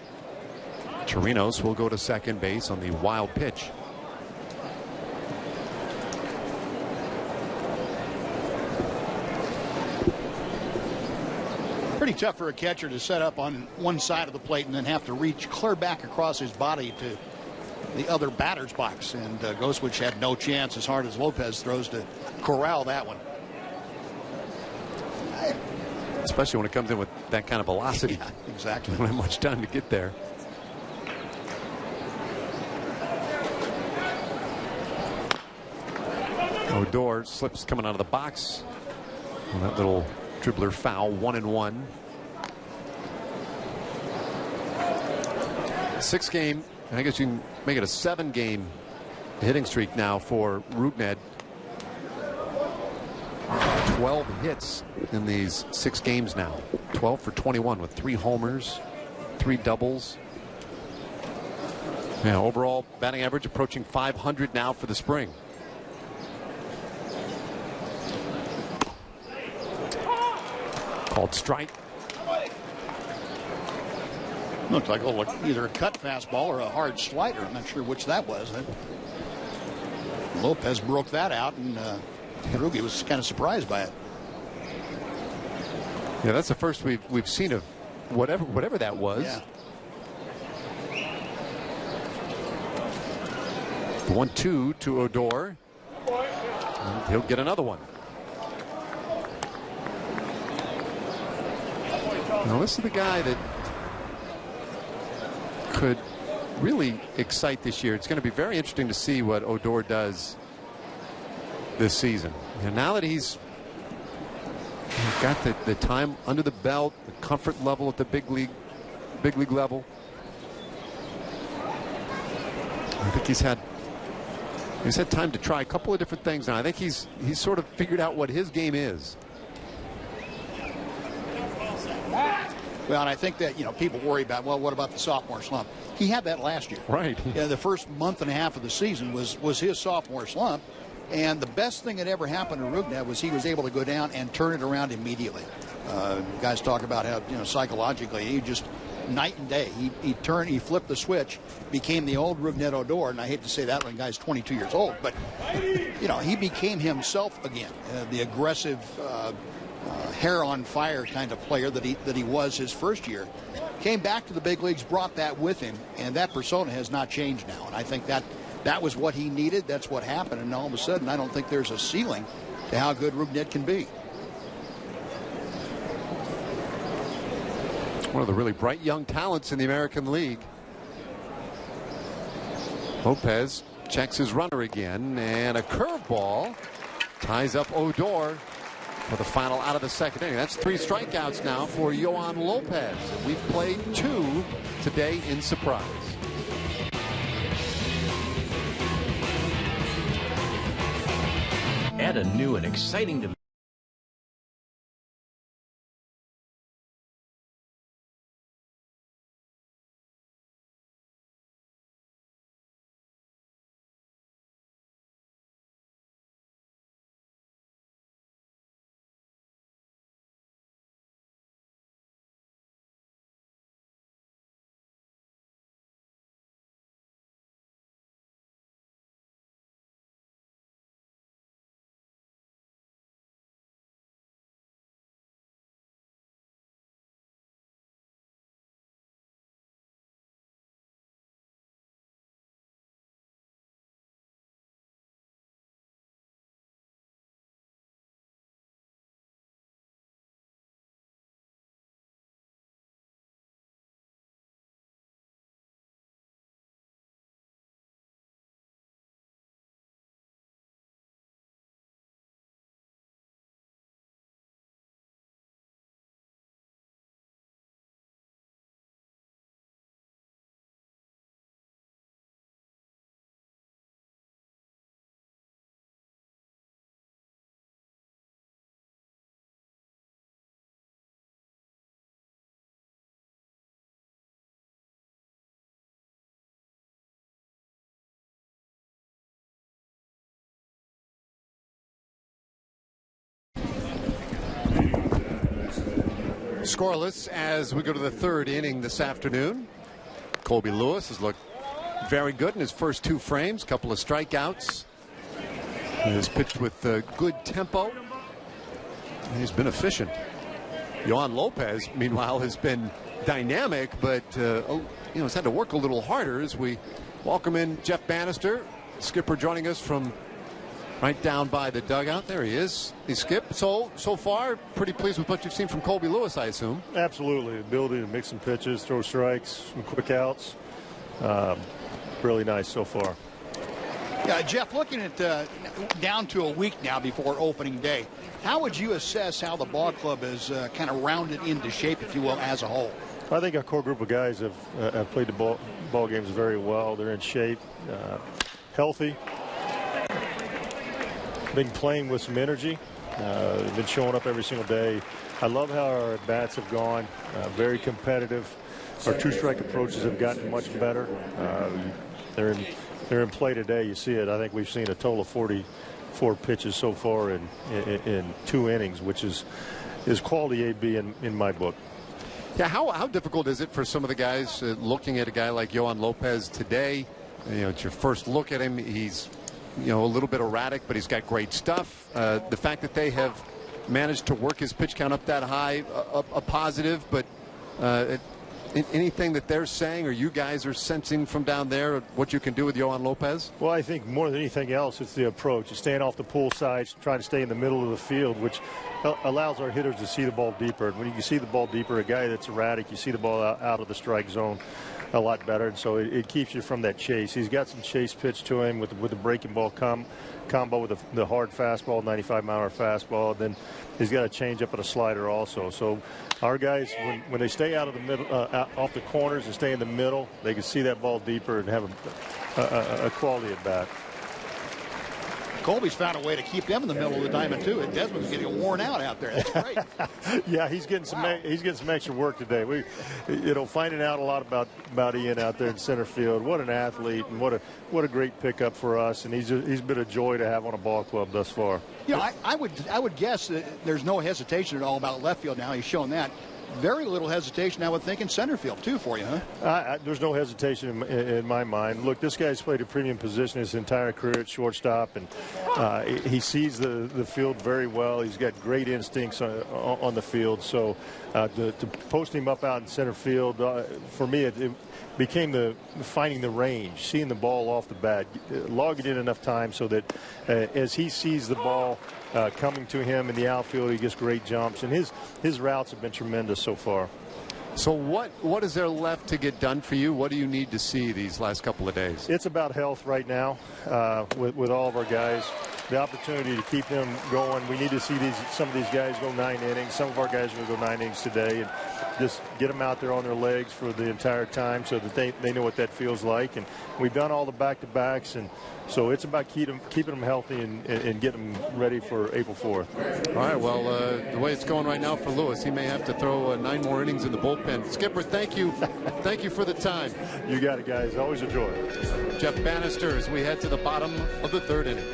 Chirinos will go to second base on the wild pitch. Pretty tough for a catcher to set up on one side of the plate and then have to reach clear back across his body to the other batter's box. And Goswitch had no chance, as hard as Lopez throws, to corral that one. Especially when it comes in with that kind of velocity. Yeah, exactly. Don't have much time to get there. Odor slips coming out of the box. And that little dribbler foul, 1-1. 6-game, I guess you can make it a 7-game hitting streak now for Rougned. 12 hits in these 6 games now. 12 for 21 with 3 homers, 3 doubles. Yeah, overall batting average approaching 500 now for the spring. Called strike. Looked like either a cut fastball or a hard slider. I'm not sure which that was. Lopez broke that out, and Rugi was kind of surprised by it. Yeah, that's the first we've seen of whatever that was. Yeah. The 1-2 to Odor. And he'll get another one. Now this is the guy that could really excite this year. It's going to be very interesting to see what Odor does this season. And now that he's got the time under the belt, the comfort level at the big league level, I think he's had time to try a couple of different things now. I think he's sort of figured out what his game is. Well, and I think that, people worry about, well, what about the sophomore slump? He had that last year. Right. Yeah, the first month and a half of the season was his sophomore slump. And the best thing that ever happened to Rougned was he was able to go down and turn it around immediately. Guys talk about how, psychologically, he just night and day. He flipped the switch, became the old Rougned Odor, and I hate to say that when a guy's 22 years old, but, he became himself again, the aggressive, hair on fire kind of player that he was his first year. Came back to the big leagues, brought that with him, and that persona has not changed now. And I think that was what he needed. That's what happened. And all of a sudden, I don't think there's a ceiling to how good Rougned can be. One of the really bright young talents in the American League. Lopez checks his runner again, and a curveball ties up Odor for the final out of the second inning. That's 3 strikeouts now for Yoan Lopez. We've played 2 today in Surprise. Add a new and exciting Scoreless as we go to the third inning this afternoon. Colby Lewis has looked very good in his first 2 frames, couple of strikeouts. He has pitched with good tempo. He's been efficient. Yohan Lopez, meanwhile, has been dynamic, but has had to work a little harder as we welcome in Jeff Bannister, skipper, joining us from right down by the dugout. There he is. He skipped. So far, pretty pleased with what you've seen from Colby Lewis, I assume. Absolutely. The ability to mix some pitches, throw strikes, some quick outs. Really nice so far. Yeah, Jeff, looking at down to a week now before opening day, how would you assess how the ball club is kind of rounded into shape, if you will, as a whole? I think our core group of guys have played the ball games very well. They're in shape, healthy. Been playing with some energy. Been showing up every single day. I love how our at-bats have gone. Very competitive. Our 2-strike approaches have gotten much better. They're in play today. You see it. I think we've seen a total of 44 pitches so far in 2 innings, which is quality AB in my book. Yeah, how difficult is it for some of the guys looking at a guy like Yohan Lopez today? It's your first look at him. He's a little bit erratic, but he's got great stuff. The fact that they have managed to work his pitch count up that high, a positive, but anything that they're saying or you guys are sensing from down there, what you can do with Yohan Lopez? Well, I think more than anything else, it's the approach. It's staying off the pull side, trying to stay in the middle of the field, which allows our hitters to see the ball deeper. And when you see the ball deeper, a guy that's erratic, you see the ball out of the strike zone a lot better, and so it keeps you from that chase. He's got some chase pitch to him with the breaking ball combo with the hard fastball, 95-mile-an-hour fastball. Then he's got a changeup and a slider also. So our guys, when they stay out of the middle, off the corners and stay in the middle, they can see that ball deeper and have a quality at bat. Colby's found a way to keep them in the middle of the diamond too, and Desmond's getting worn out there. That's great. Yeah, he's getting some extra work today. We, finding out a lot about Ian out there in center field. What an athlete, and what a great pickup for us. And he's been a joy to have on a ball club thus far. I would guess that there's no hesitation at all about left field now. He's shown that. Very little hesitation, I would think, in center field, too, for you, huh? There's no hesitation in my mind. Look, this guy's played a premium position his entire career at shortstop, and he sees the field very well. He's got great instincts on the field. So to post him up out in center field, for me, it became finding the range, seeing the ball off the bat, logging in enough time so that as he sees the ball coming to him in the outfield, he gets great jumps, and his routes have been tremendous so far. So what is there left to get done for you? What do you need to see these last couple of days? It's about health right now with all of our guys. The opportunity to keep them going. We need to see some of these guys go 9 innings. Some of our guys are going to go 9 innings today, and just get them out there on their legs for the entire time so that they know what that feels like. And we've done all the back-to-backs, and so it's about keeping them healthy and getting them ready for April 4th. All right, well, the way it's going right now for Lewis, he may have to throw 9 more innings in the bullpen. Skipper, thank you. Thank you for the time. You got it, guys. Always a joy. Jeff Bannister as we head to the bottom of the 3rd inning.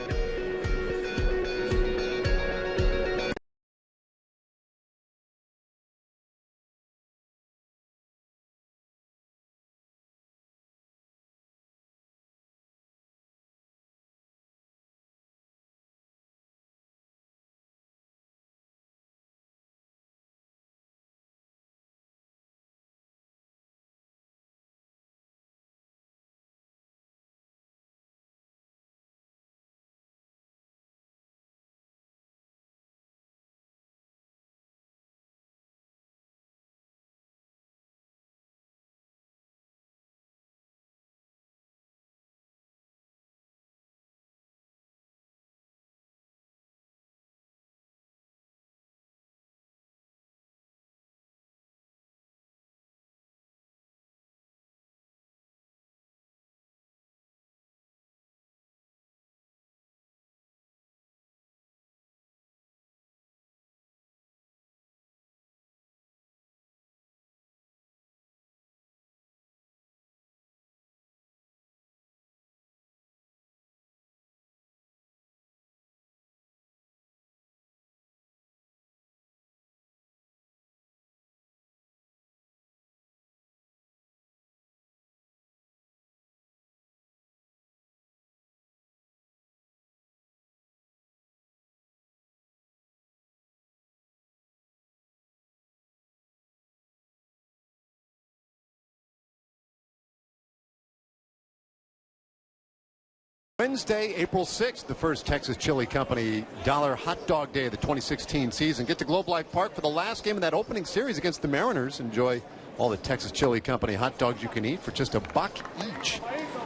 Wednesday, April 6th, the first Texas Chili Company Dollar Hot Dog Day of the 2016 season. Get to Globe Life Park for the last game of that opening series against the Mariners. Enjoy all the Texas Chili Company hot dogs you can eat for just $1 each.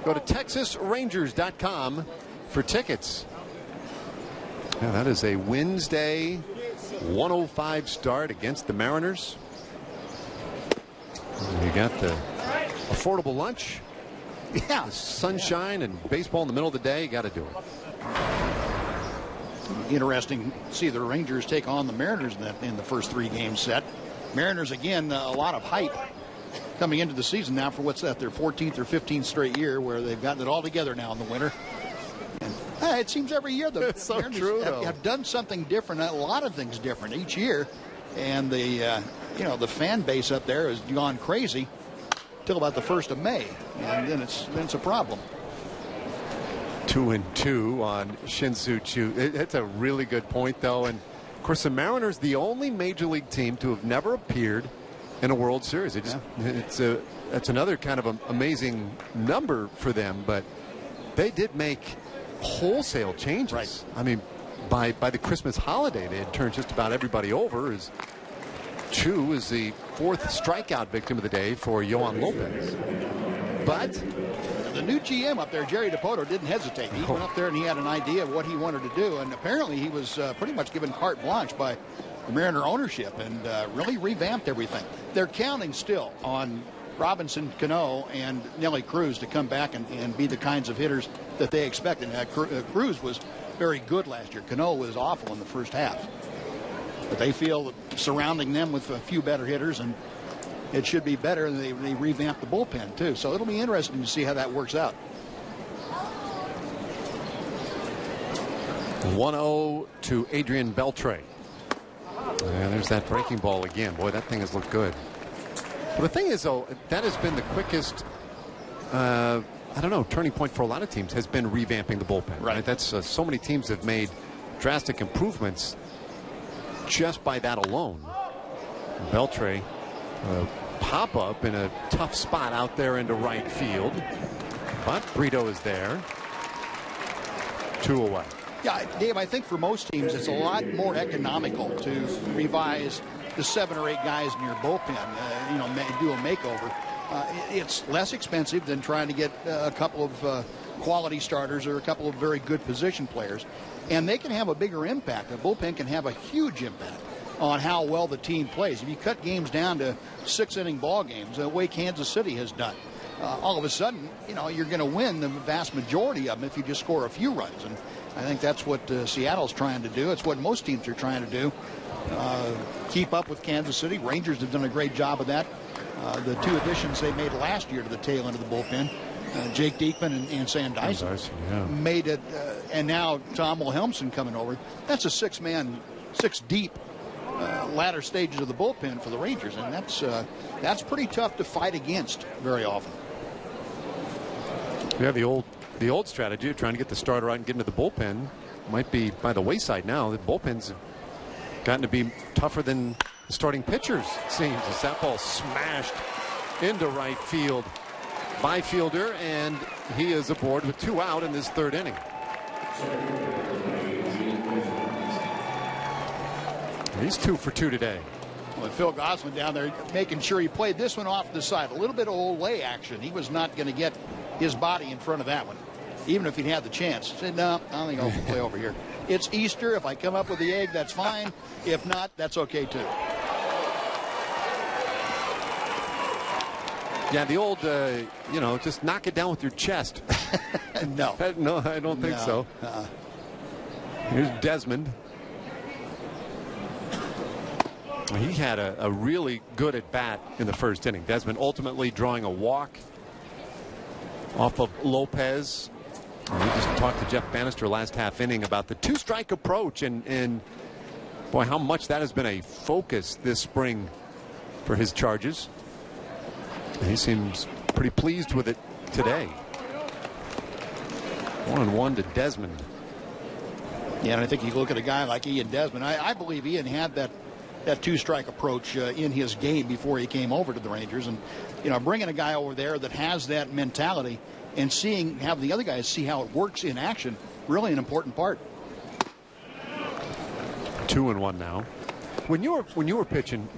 Go to TexasRangers.com for tickets. Yeah, that is a Wednesday 1:05 start against the Mariners. You got the affordable lunch. Yeah. Sunshine and baseball in the middle of the day. You got to do it. Interesting to see the Rangers take on the Mariners in the first 3 game set. Mariners, again, a lot of hype coming into the season now for what's that, their 14th or 15th straight year where they've gotten it all together now in the winter. And it seems every year the so Mariners true, have done something different, a lot of things different each year. And the fan base up there has gone crazy till about the 1st of May, and then it's a problem. 2-2 on Shin-Soo Choo. It's a really good point, though. And of course, the Mariners, the only major league team to have never appeared in a World Series. That's another kind of amazing number for them. But they did make wholesale changes. Right. I mean, by the Christmas holiday, they had turned just about everybody over. As Chu is the 4th strikeout victim of the day for Yohan Lopez. But the new GM up there, Jerry DiPoto, didn't hesitate. He went up there and he had an idea of what he wanted to do. And apparently he was pretty much given carte blanche by the Mariner ownership and really revamped everything. They're counting still on Robinson Cano and Nelly Cruz to come back and be the kinds of hitters that they expected. Cruz was very good last year. Cano was awful in the first half. But they feel that surrounding them with a few better hitters, and it should be better. They revamped the bullpen, too. So it'll be interesting to see how that works out. 1-0 to Adrian Beltre. And there's that breaking ball again. Boy, that thing has looked good. But the thing is, though, that has been the quickest, turning point for a lot of teams has been revamping the bullpen. Right. That's so many teams have made drastic improvements just by that alone. Beltre pop up in a tough spot out there into right field, but Brito is there. 2 away. Yeah, Dave, I think for most teams it's a lot more economical to revise the 7 or 8 guys in your bullpen, do a makeover. It's less expensive than trying to get a couple of quality starters or a couple of very good position players. And they can have a bigger impact. A bullpen can have a huge impact on how well the team plays. If you cut games down to 6-inning ball games, the way Kansas City has done, all of a sudden, you're going to win the vast majority of them if you just score a few runs. And I think that's what Seattle's trying to do. It's what most teams are trying to do. Keep up with Kansas City. Rangers have done a great job of that. The 2 additions they made last year to the tail end of the bullpen, Jake Diekman and Sam Dyson, made it, and now Tom Wilhelmsen coming over. That's a 6-man, 6 deep latter stages of the bullpen for the Rangers, and that's pretty tough to fight against very often. Yeah, the old strategy of trying to get the starter out and get into the bullpen might be by the wayside now. The bullpens have gotten to be tougher than the starting pitchers, it seems, as that ball smashed into right field by Fielder, and he is aboard with 2 out in this 3rd inning. He's 2 for 2 today. Well, Phil Gosselin down there making sure he played this one off the side. A little bit of old way action. He was not going to get his body in front of that one, even if he'd had the chance. He said, no, I don't think I'll play over here. It's Easter. If I come up with the egg, that's fine. If not, that's okay, too. Yeah, the old, just knock it down with your chest. No. No, I don't think so. Here's Desmond. He had a really good at-bat in the 1st inning. Desmond ultimately drawing a walk off of Lopez. We just talked to Jeff Bannister last half inning about the 2-strike approach, and boy, how much that has been a focus this spring for his Chargers. He seems pretty pleased with it today. 1-1 to Desmond. Yeah, and I think you look at a guy like Ian Desmond. I believe Ian had that 2-strike approach in his game before he came over to the Rangers. And, bringing a guy over there that has that mentality and have the other guys see how it works in action, really an important part. 2-1 now. When you were pitching,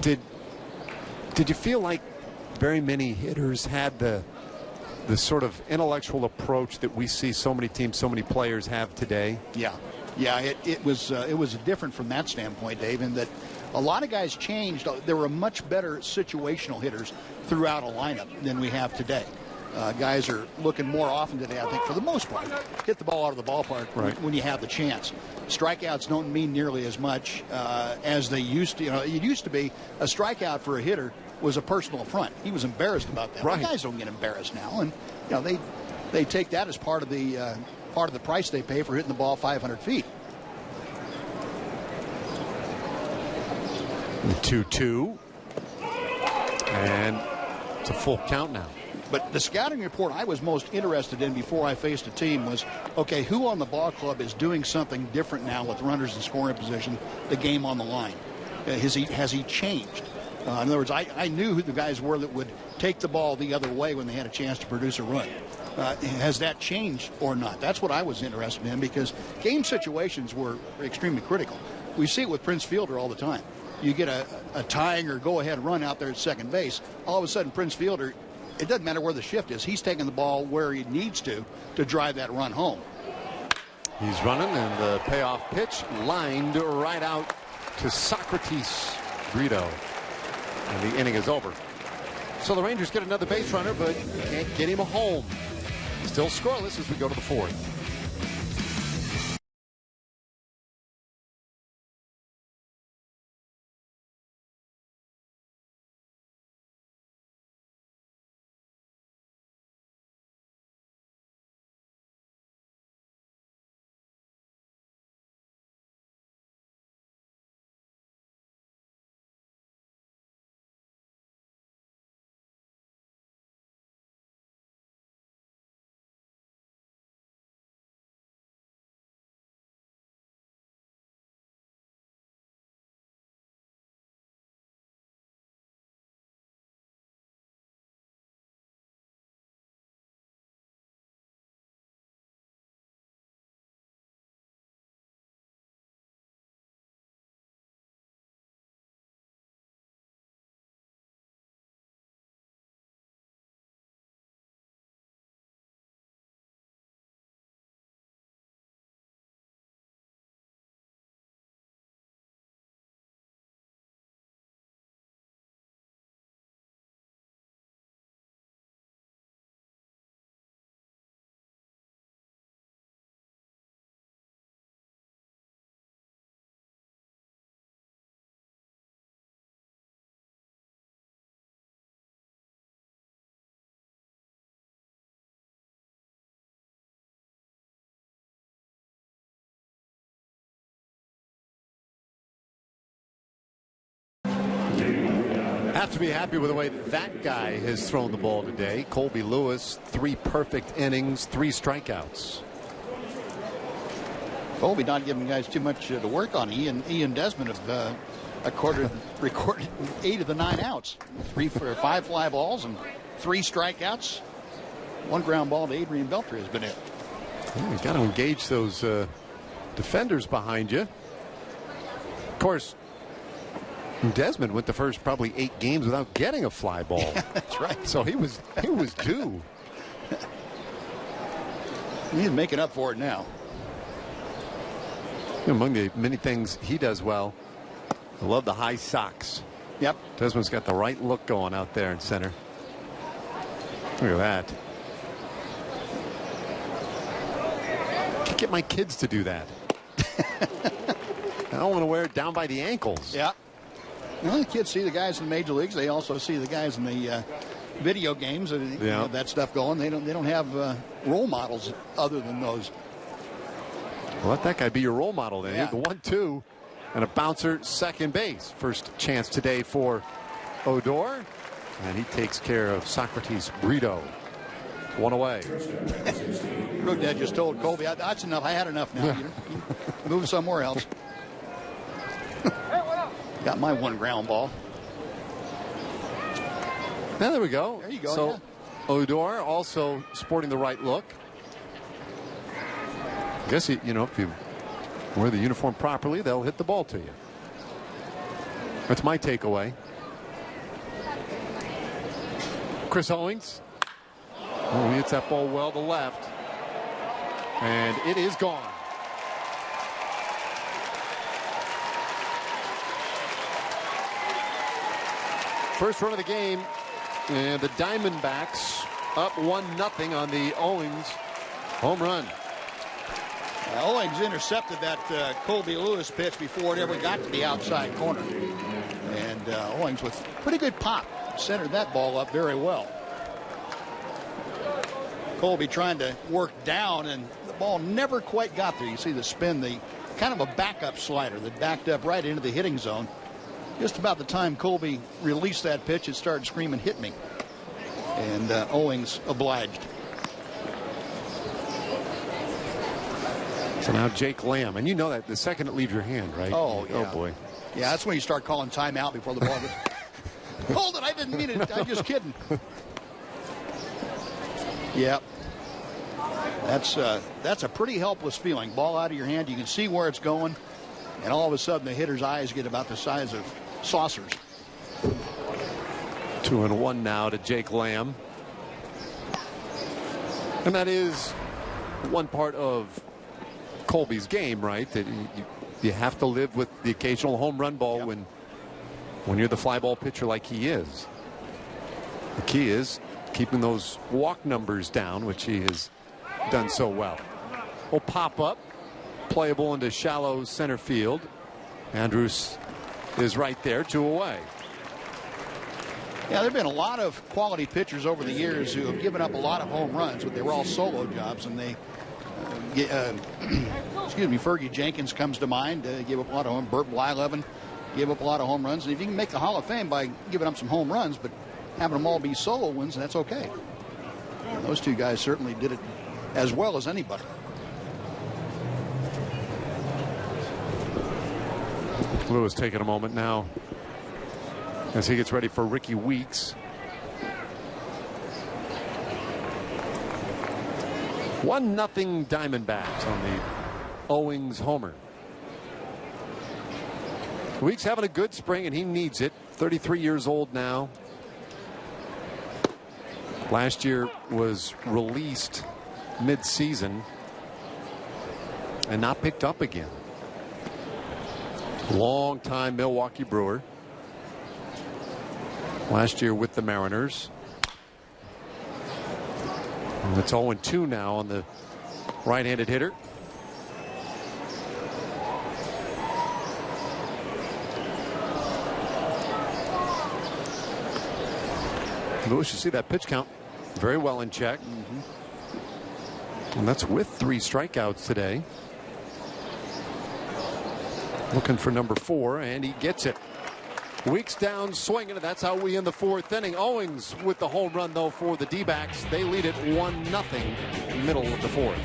did you feel like very many hitters had the sort of intellectual approach that we see so many teams, so many players have today? Yeah, it was different from that standpoint, Dave, in that a lot of guys changed. There were much better situational hitters throughout a lineup than we have today. Guys are looking more often today, I think, for the most part, hit the ball out of the ballpark when you have the chance. Strikeouts don't mean nearly as much as they used to. It used to be a strikeout for a hitter was a personal affront. He was embarrassed about that. Right. Well, guys don't get embarrassed now, and they take that as part of the price they pay for hitting the ball 500 feet. 2-2, and it's a full count now. But the scouting report I was most interested in before I faced a team was, okay, who on the ball club is doing something different now with runners in scoring position, the game on the line? Has he changed? In other words, I knew who the guys were that would take the ball the other way when they had a chance to produce a run. Has that changed or not? That's what I was interested in, because game situations were extremely critical. We see it with Prince Fielder all the time. You get a tying or go-ahead run out there at second base. All of a sudden, Prince Fielder, it doesn't matter where the shift is. He's taking the ball where he needs to drive that run home. He's running, and the payoff pitch lined right out to Socrates Brito. And the inning is over. So the Rangers get another base runner, but can't get him home. Still scoreless as we go to the fourth. Have to be happy with the way that guy has thrown the ball today. Colby Lewis, 3 perfect innings, 3 strikeouts. Colby not giving guys too much to work on. Ian Desmond have recorded 8 of the 9 outs. 5 fly balls and 3 strikeouts. 1 ground ball to Adrian Beltre has been it. Well, you got to engage those defenders behind you. Of course, Desmond went the first probably 8 games without getting a fly ball. Yeah, that's right. So he was due. He's making up for it now. Among the many things he does well, I love the high socks. Yep. Desmond's got the right look going out there in center. Look at that. Can't get my kids to do that. I don't want to wear it down by the ankles. Yeah. Well, the kids see the guys in the major leagues. They also see the guys in the video games and that stuff going. They don't have role models other than those. Well, let that guy be your role model then. Yeah. The 1-2 and a bouncer second base. First chance today for Odor, and he takes care of Socrates Brito. 1 away. Road Dad just told Colby, that's enough. I had enough now. You move somewhere else. Got my 1 ground ball. Now there we go. There you go. So yeah. Odor also sporting the right look. I guess, if you wear the uniform properly, they'll hit the ball to you. That's my takeaway. Chris Owings. Oh, he hits that ball well to left. And it is gone. First run of the game, and the Diamondbacks up 1-0 on the Owings home run. Owings intercepted that Colby Lewis pitch before it ever got to the outside corner. And Owings with pretty good pop centered that ball up very well. Colby trying to work down, and the ball never quite got there. You see the spin, the kind of a backup slider that backed up right into the hitting zone. Just about the time Colby released that pitch, it started screaming, "Hit me." And Owings obliged. So now Jake Lamb, and you know that the second it leaves your hand, right? Oh, yeah. Oh, boy. Yeah, that's when you start calling timeout before the ball goes. Hold it, I didn't mean it. I'm just kidding. Yep. That's a pretty helpless feeling. Ball out of your hand, you can see where it's going, and all of a sudden the hitter's eyes get about the size of saucers. 2-1 now to Jake Lamb. And that is one part of Colby's game, right? That you have to live with the occasional home run ball. Yep. when you're the fly ball pitcher like he is. The key is keeping those walk numbers down, which he has done so well. Will pop up, playable into shallow center field. Andrus is right there, 2 away. Yeah, there have been a lot of quality pitchers over the years who have given up a lot of home runs, but they were all solo jobs, and they excuse me, Fergie Jenkins comes to mind. Gave up a lot of home. Burt Blyleven gave up a lot of home runs. And if you can make the Hall of Fame by giving up some home runs, but having them all be solo wins, that's okay. And those two guys certainly did it as well as anybody. Lewis taking a moment now as he gets ready for Ricky Weeks. 1-0 Diamondbacks on the Owings homer. Weeks having a good spring, and he needs it. 33 years old now. Last year was released mid-season and not picked up again. Long-time Milwaukee Brewer. Last year with the Mariners. And it's 0-2 now on the right-handed hitter. Lewis, you see that pitch count very well in check. And that's with 3 strikeouts today. Looking for number 4, and he gets it. Weeks down swinging, and that's how we end the 4th inning. Owings with the home run, though, for the D-backs. They lead it 1-0 middle of the 4th.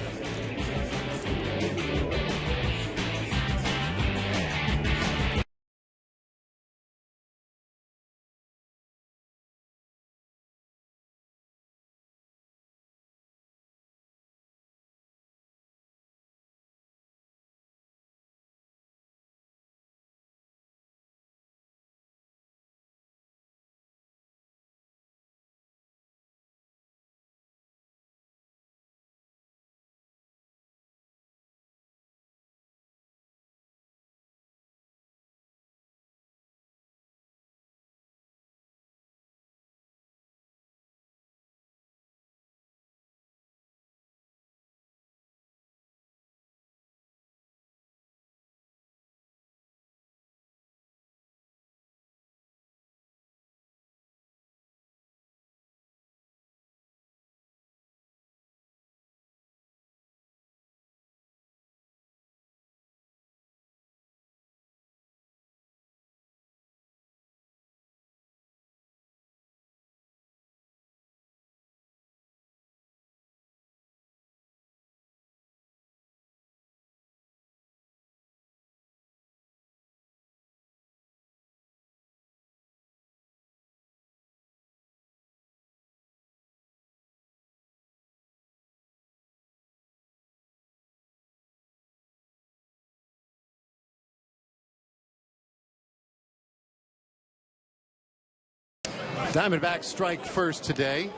Diamondbacks strike first today.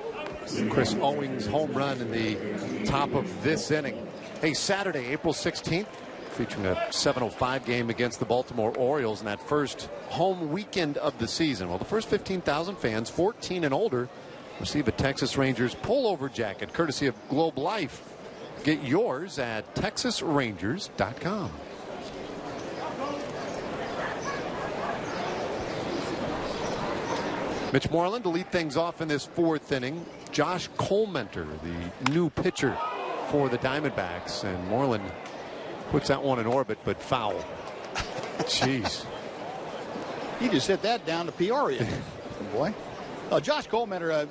Chris Owings' home run in the top of this inning. Hey, Saturday, April 16th, featuring a 7:05 game against the Baltimore Orioles in that first home weekend of the season. Well, the first 15,000 fans, 14 and older, receive a Texas Rangers pullover jacket, courtesy of Globe Life. Get yours at TexasRangers.com. Mitch Moreland to lead things off in this fourth inning. Josh Colmenter, the new pitcher for the Diamondbacks, and Moreland puts that one in orbit, but foul. Jeez. He just hit that down to Peoria. Boy. Josh Colmenter,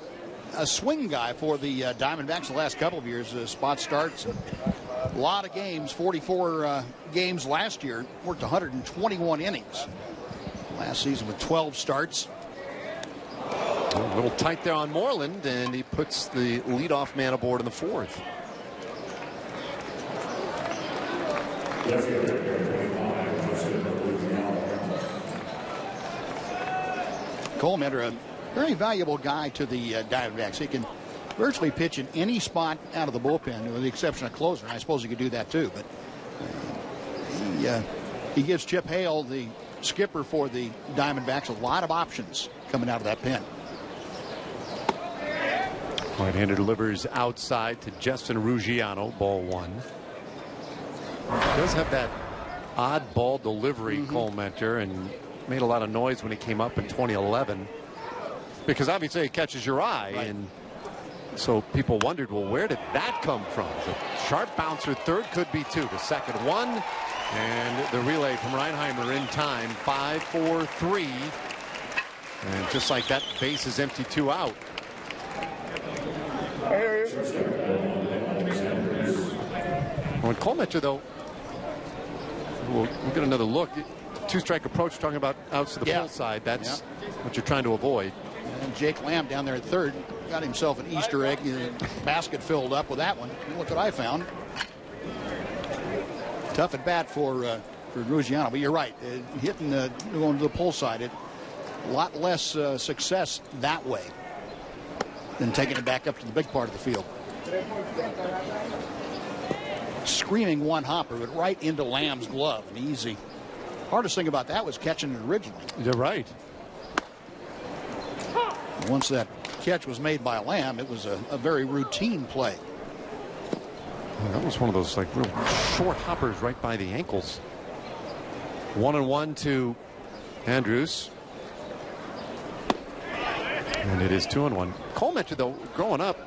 a swing guy for the Diamondbacks the last couple of years. Spot starts. A lot of games, 44 games last year. Worked 121 innings last season with 12 starts. A little tight there on Moreland, and he puts the leadoff man aboard in the fourth. Colmenter, a very valuable guy to the Diamondbacks. He can virtually pitch in any spot out of the bullpen, with the exception of closer. I suppose he could do that too, but he gives Chip Hale, the skipper for the Diamondbacks, a lot of options coming out of that pen. Right-hander delivers outside to Justin Ruggiano, ball one. He does have that odd ball delivery, Colmenter, and made a lot of noise when he came up in 2011, because obviously it catches your eye, right. And so people wondered, well, where did that come from? The sharp bouncer, third could be two. The second one, and the relay from Reinheimer in time, 5-4-3, and just like that, base is empty, two out. When Colmenter, though, we'll get another look. Two-strike approach, talking about outs to the pull side. That's what you're trying to avoid. And Jake Lamb down there at third got himself an Easter egg basket filled up with that one. Look what I found. Tough at bat for Ruggiano, but you're right. Hitting going to the pull side, a lot less success that way than taking it back up to the big part of the field. Screaming one hopper, but right into Lamb's glove, and easy. Hardest thing about that was catching it originally. You're right. Once that catch was made by Lamb, it was a very routine play. Well, that was one of those like real short hoppers right by the ankles. 1-1 to Andrews. And it is 2-1. Colmenter, though, growing up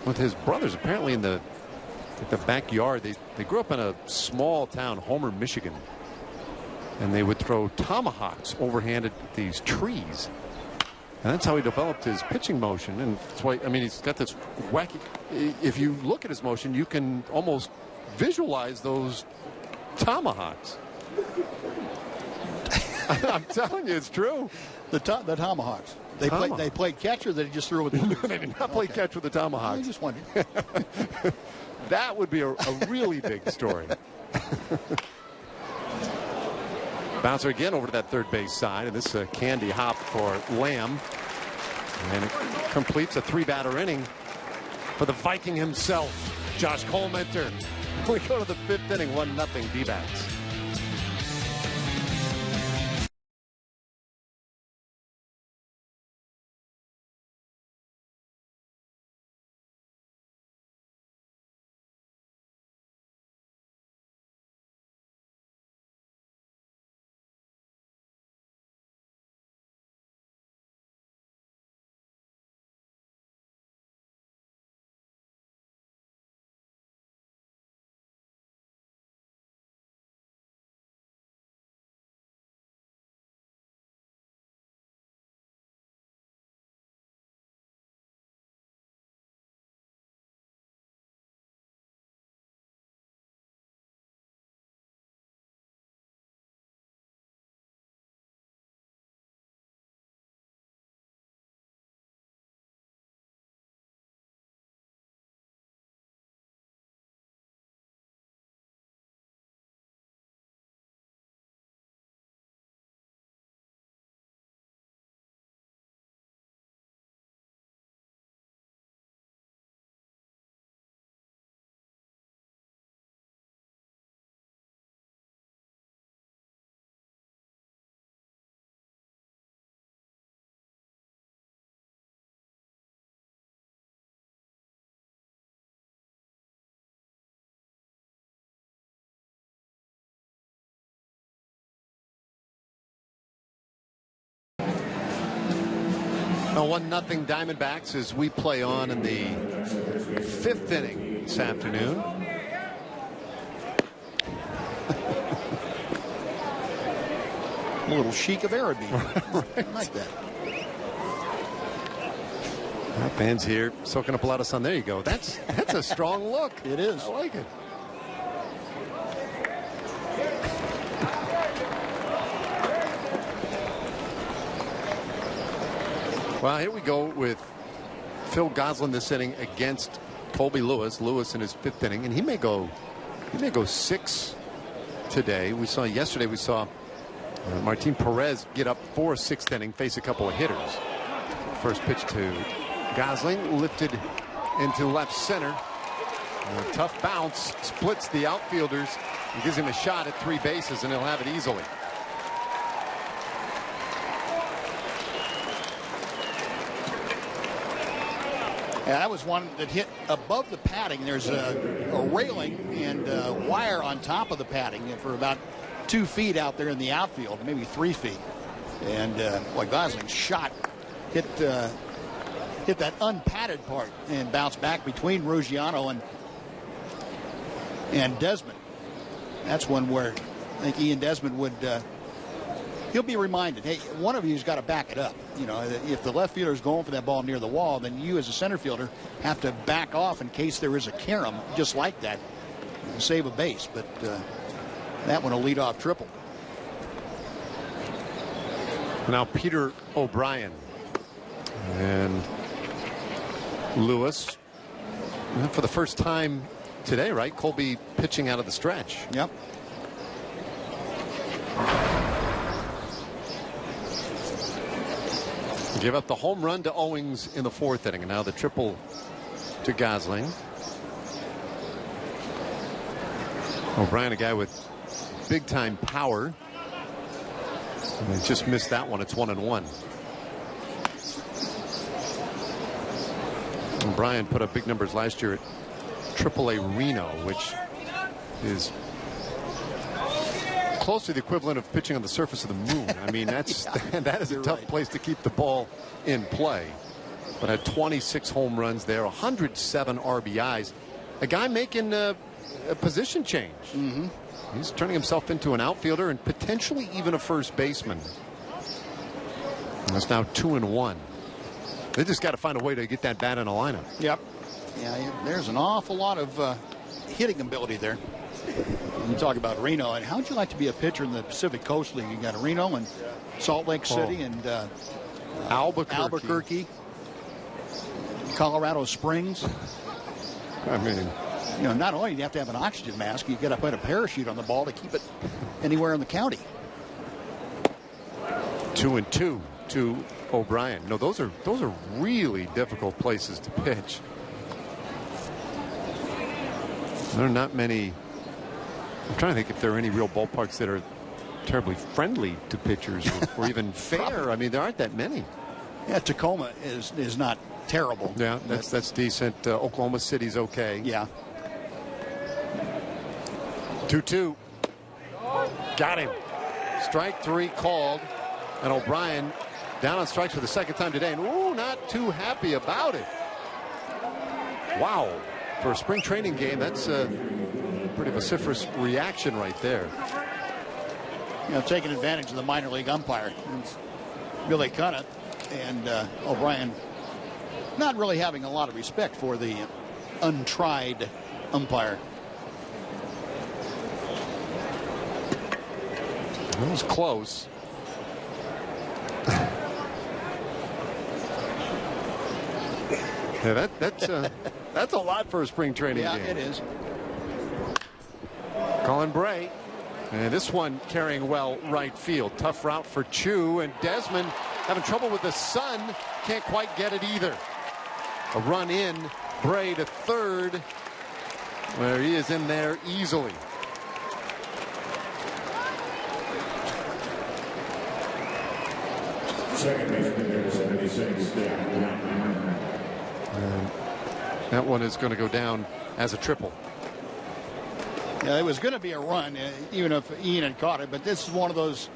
with his brothers, apparently in the backyard, they grew up in a small town, Homer, Michigan, and they would throw tomahawks overhand at these trees, and that's how he developed his pitching motion. And that's why, I mean, he's got this wacky, if you look at his motion, you can almost visualize those tomahawks. I'm telling you, it's true. The tomahawks. They played catch, or they just threw with the They did not play catch with the tomahawks. I just wondered. That would be a really big story. Bouncer again over to that third base side, and this candy hop for Lamb, and it completes a three-batter inning for the Viking himself, Josh Colmenter. We go to the fifth inning, 1-0 D-backs. Now 1-0 Diamondbacks as we play on in the 5th inning this afternoon. A little chic of Araby. I like that. Fans here soaking up a lot of sun. There you go. That's a strong look. It is. I like it. Well, here we go with Phil Gosselin this inning against Colby Lewis. Lewis in his 5th inning, and he may go 6 today. We saw yesterday. We saw Martin Perez get up for a 6th inning, face a couple of hitters. First pitch to Gosling, lifted into left center. A tough bounce, splits the outfielders, and gives him a shot at 3 bases, and he'll have it easily. Yeah, that was one that hit above the padding. There's a railing and a wire on top of the padding for about 2 feet out there in the outfield, maybe 3 feet. And Gosling's shot hit that unpadded part and bounced back between Ruggiano and Desmond. That's one where I think Ian Desmond would he'll be reminded, hey, one of you's got to back it up. You know, if the left fielder is going for that ball near the wall, then you as a center fielder have to back off in case there is a carom just like that and save a base. But that one will lead off triple. Now Peter O'Brien and Lewis for the first time today, right? Colby pitching out of the stretch. Yep. Give up the home run to Owings in the 4th inning, and now the triple to Gosling. O'Brien, a guy with big time power, and he just missed that one. It's 1-1. O'Brien put up big numbers last year at AAA Reno, which is close to the equivalent of pitching on the surface of the moon. I mean, that is a tough place to keep the ball in play. But had 26 home runs there, 107 RBIs. A guy making a position change. Mm-hmm. He's turning himself into an outfielder and potentially even a first baseman. That's now 2-1. They just got to find a way to get that bat in a lineup. Yep. Yeah, there's an awful lot of hitting ability there. You talk about Reno, and how would you like to be a pitcher in the Pacific Coast League? You got Reno and Salt Lake City and Albuquerque, Colorado Springs. I mean, you know, not only do you have to have an oxygen mask, you got to put a parachute on the ball to keep it anywhere in the county. 2-2 to O'Brien. No, those are really difficult places to pitch. There are not many. I'm trying to think if there are any real ballparks that are terribly friendly to pitchers or even fair. I mean, there aren't that many. Yeah, Tacoma is not terrible. Yeah, that's decent. Oklahoma City's okay. Yeah. 2-2. Got him. Strike 3 called, and O'Brien down on strikes for the 2nd time today, and not too happy about it. Wow. For a spring training game, that's a pretty vociferous reaction right there. You know, taking advantage of the minor league umpire. It's Billy Cunnett and O'Brien not really having a lot of respect for the untried umpire. That was close. Yeah, that's a lot for a spring training game. Yeah, it is. Colin Bray. And this one carrying well right field. Tough route for Chu, and Desmond having trouble with the sun. Can't quite get it either. A run in. Bray to 3rd, where he is in there easily. Second baseman, 76. And that one is going to go down as a triple. Yeah, it was going to be a run, even if Ian had caught it. But this is one of those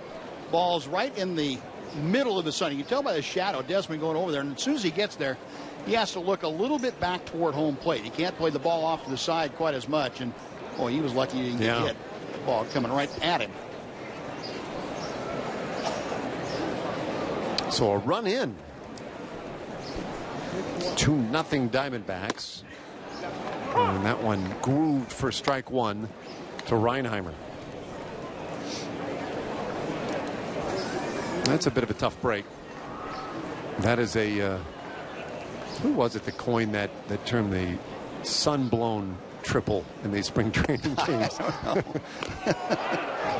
balls right in the middle of the sun. You can tell by the shadow, Desmond going over there. And as soon as he gets there, he has to look a little bit back toward home plate. He can't play the ball off to the side quite as much. And, boy, he was lucky he didn't get hit. The ball coming right at him. So a run in. 2-0 Diamondbacks. And that one grooved for strike one to Reinheimer. That's a bit of a tough break. That is a who was it that coined that term, the sun-blown triple in these spring training games? But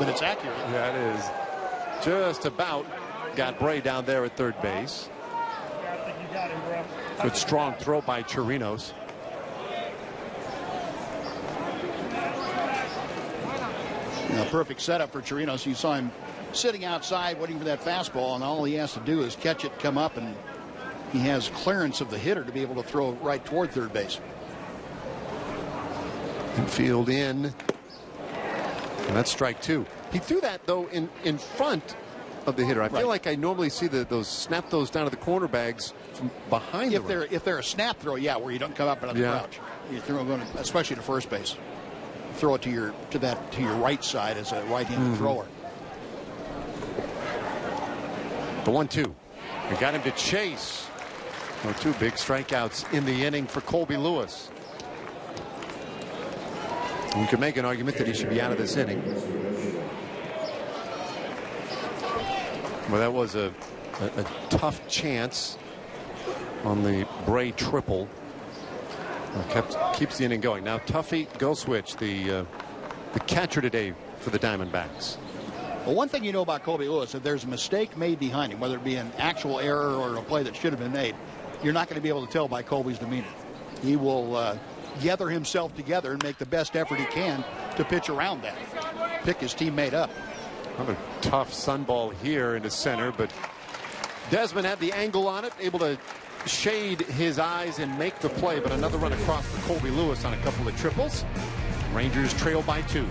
it's accurate. That is just about got Bray down there at third base. Good strong throw by Chirinos. Perfect setup for Chirinos. You saw him sitting outside waiting for that fastball, and all he has to do is catch it, come up, and he has clearance of the hitter to be able to throw it right toward third base. Infield in. And that's strike two. He threw that, though, in front of the hitter. I feel like I normally see those snap those down to the corner bags from behind if they're a snap throw, where you don't come up out of the crouch. You throw going, especially to first base. Throw it to your right side as a right-handed thrower. The 1-2. We got him to chase. Two big strikeouts in the inning for Colby Lewis. You could make an argument that he should be out of this inning. Well, that was a tough chance on the Bray triple. Keeps the inning going. Now Tuffy Goswitch, the catcher today for the Diamondbacks. Well, one thing you know about Colby Lewis, if there's a mistake made behind him, whether it be an actual error or a play that should have been made, you're not going to be able to tell by Colby's demeanor. He will gather himself together and make the best effort he can to pitch around that. Pick his teammate up. Another tough sunball here into center, but Desmond had the angle on it, able to shade his eyes and make the play, but another run across for Colby Lewis on a couple of triples. Rangers trail by 2.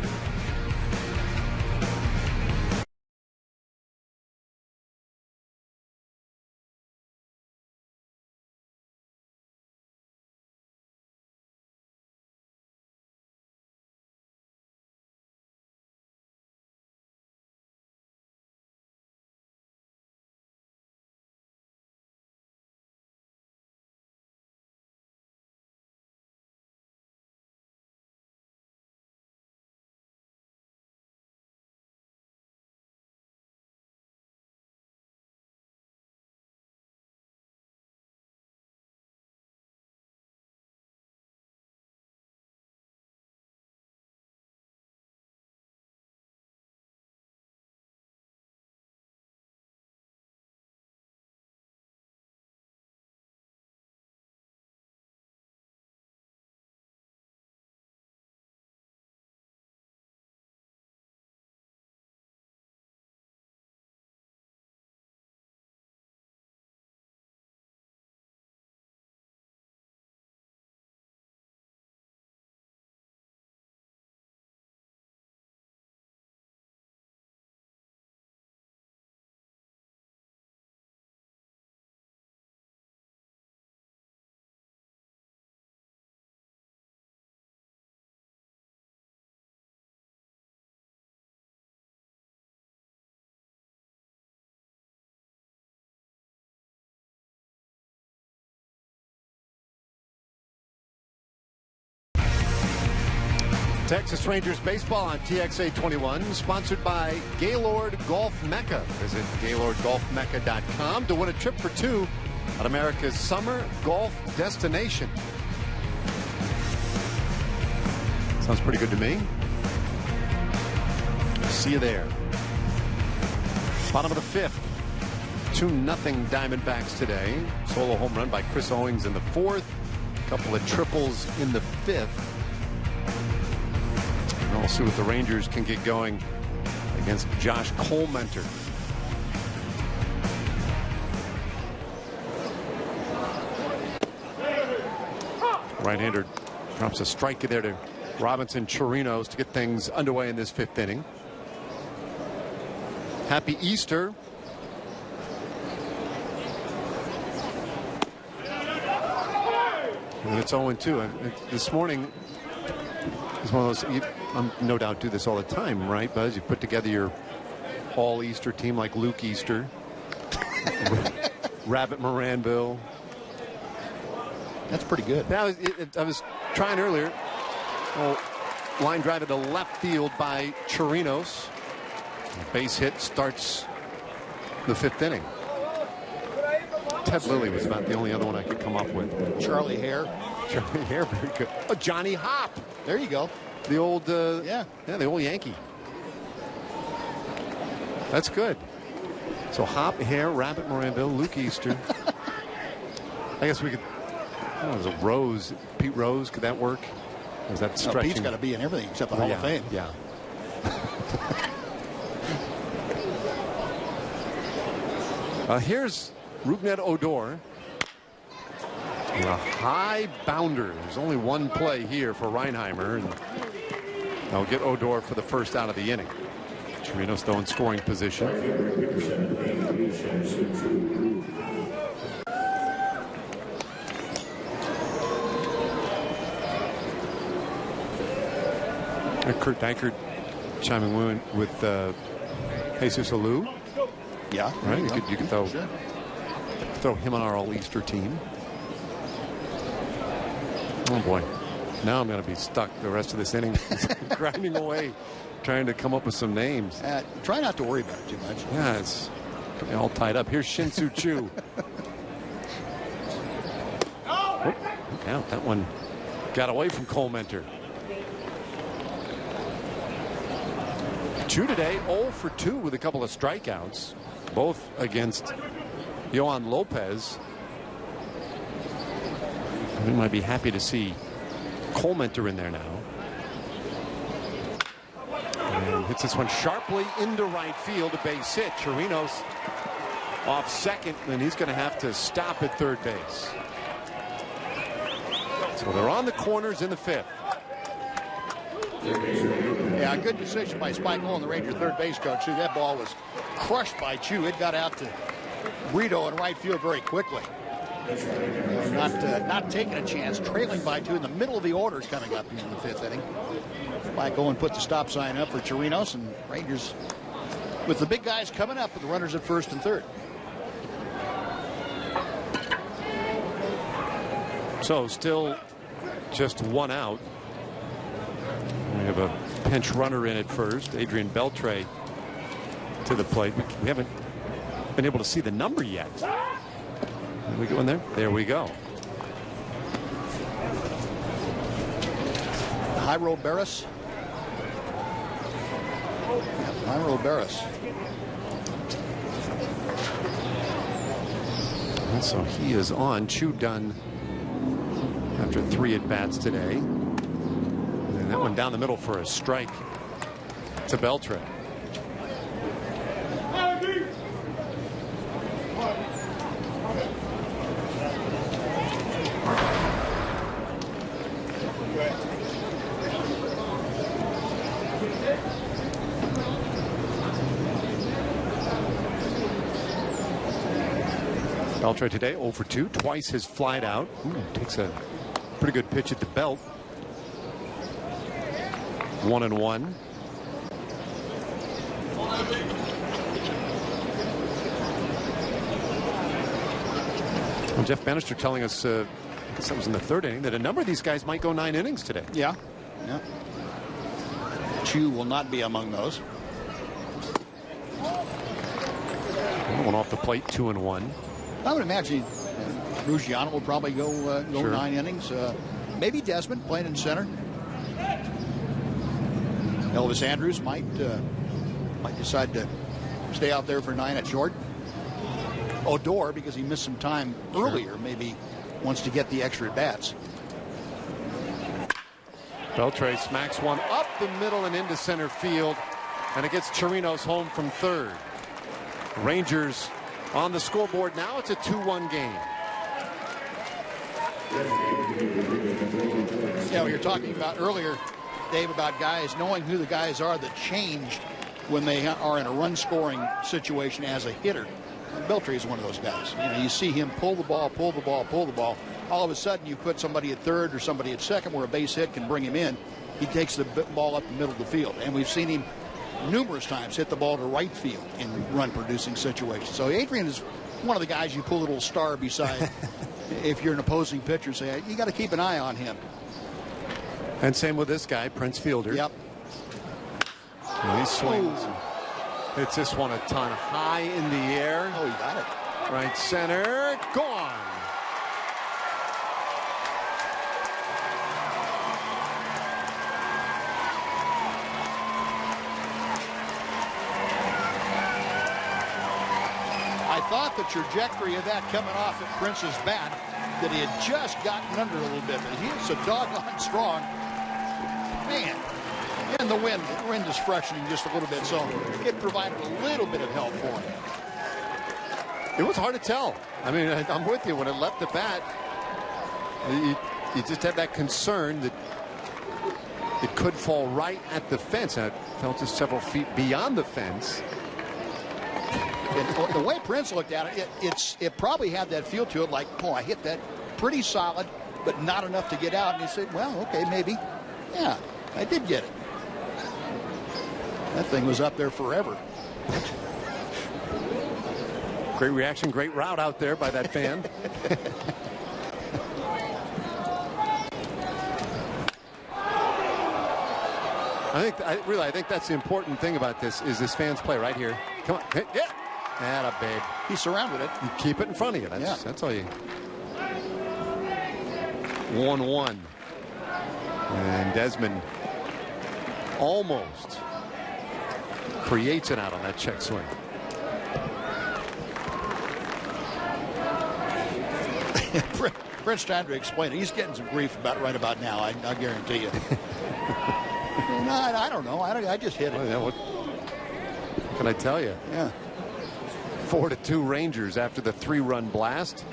Texas Rangers baseball on TXA 21, sponsored by Gaylord Golf Mecca. Visit GaylordGolfMecca.com to win a trip for 2 on America's summer golf destination. Sounds pretty good to me. See you there. Bottom of the 5th. 2-0 Diamondbacks today. Solo home run by Chris Owings in the 4th. A couple of triples in the 5th. We'll see what the Rangers can get going against Josh Colementor. Right-hander drops a strike there to Robinson Chirinos to get things underway in this 5th inning. Happy Easter And it's 0-2. This morning is one of those, no doubt do this all the time, right, Buzz? You put together your all-Easter team like Luke Easter, Rabbit Moranville. That's pretty good. I was trying earlier. Line drive to left field by Chirinos. Base hit starts the 5th inning. Ted Lilly was about the only other one I could come up with. Charlie Hare. Charlie Hare, very good. Oh, Johnny Hopp. There you go. The old, the old Yankee. That's good. So Hop, Hare, Rabbit, Moranville, Luke Easter. I guess we could. Oh, it was a Rose, Pete Rose. Could that work? Or was that stretching? Pete's got to be in everything except the Hall of Fame. Yeah. Here's Rougned Odor. A high bounder. There's only one play here for Reinheimer. And they'll get Odor for the first out of the inning. Chirinos still in scoring position. Kurt Dankert chiming in with Jesus Alou. Yeah. Right? You could throw him on our all-Easter team. Oh, boy. Now I'm going to be stuck the rest of this inning grinding away, trying to come up with some names. Try not to worry about it too much. Yeah, it's all tied up. Here's Shin-Soo Choo. Look out. That one got away from Cole Mentor. Choo today 0 for 2 with a couple of strikeouts, both against Yohan Lopez. We might be happy to see Cole Mentor in there now. And hits this one sharply into right field, a base hit. Chirinos off second, and he's going to have to stop at third base. So they're on the corners in the 5th. Yeah, a good decision by Spike Nolan, the Ranger third base coach. That ball was crushed by Choo. It got out to Brito in right field very quickly. Not taking a chance, trailing by 2 in the middle of the orders coming up in the 5th inning. Spike Nolan put the stop sign up for Chirinos, and Rangers with the big guys coming up with the runners at first and third. So still just one out. We have a pinch runner in at first. Adrian Beltre to the plate. We haven't been able to see the number yet. Did we go in there? There we go. Jairo Barris. Jairo Barris. And so he is on. Choo done after 3 at-bats today. And that one down the middle for a strike to Beltre. Beltre today 0 for 2, twice his flied out. Takes a pretty good pitch at the belt. 1-1. Well, Jeff Bannister telling us, I guess that was in the 3rd inning, that a number of these guys might go 9 innings today. Yeah. Choo will not be among those. One off the plate, 2-1. I would imagine Ruggiano will probably go Sure. 9 innings. Maybe Desmond playing in center. Elvis Andrews might decide to stay out there for 9 at short. Odor, because he missed some time earlier, maybe wants to get the extra at bats. Beltre smacks one up the middle and into center field, and it gets Chirinos home from third. Rangers on the scoreboard now. It's a 2-1 game. Yeah, we were talking about earlier, Dave, about guys knowing who the guys are that change when they are in a run-scoring situation as a hitter. Beltre is one of those guys. You know, you see him pull the ball. All of a sudden, you put somebody at third or somebody at second where a base hit can bring him in. He takes the ball up the middle of the field. And we've seen him numerous times hit the ball to right field in run-producing situations. So Adrian is one of the guys you pull a little star beside if you're an opposing pitcher. Say, you got to keep an eye on him. And same with this guy, Prince Fielder. Yep. And he swings. Hits this one a ton high in the air. Oh, he got it. Right center. Gone. I thought the trajectory of that coming off at Prince's bat, that he had just gotten under a little bit, but he is so doggone strong. Man, and the wind is freshening just a little bit, so it provided a little bit of help for him. It was hard to tell. I mean, I'm with you. When it left the bat, you just had that concern that it could fall right at the fence. And it fell just several feet beyond the fence. And the way Prince looked at it, it probably had that feel to it, like, oh, I hit that pretty solid, but not enough to get out. And he said, well, okay, maybe. Yeah, I did get it. That thing was up there forever. Great reaction, great route out there by that fan. I think that's the important thing about this is this fans play right here. Come on, yeah. Atta babe. He surrounded it. You keep it in front of you. That's all you. 1-1. And Desmond almost creates it out on that check swing. Prince trying to explain it. He's getting some grief right about now. I guarantee you. No, I don't know. I just hit it. Well, yeah, what can I tell you? Yeah. 4-2 Rangers after the 3-run blast.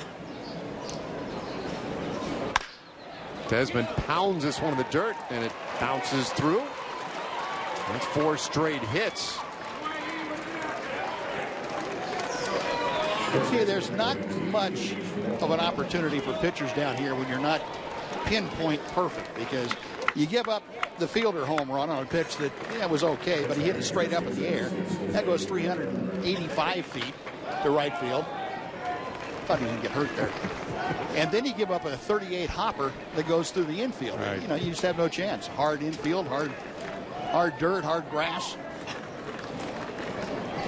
Desmond pounds this one in the dirt, and it bounces through. That's 4 straight hits. See, there's not much of an opportunity for pitchers down here when you're not pinpoint perfect, because you give up the fielder home run on a pitch that was okay, but he hit it straight up in the air. That goes 385 feet to right field. Thought he didn't get hurt there. And then you give up a 38 hopper that goes through the infield. Right. You know, you just have no chance. Hard infield, hard dirt, hard grass.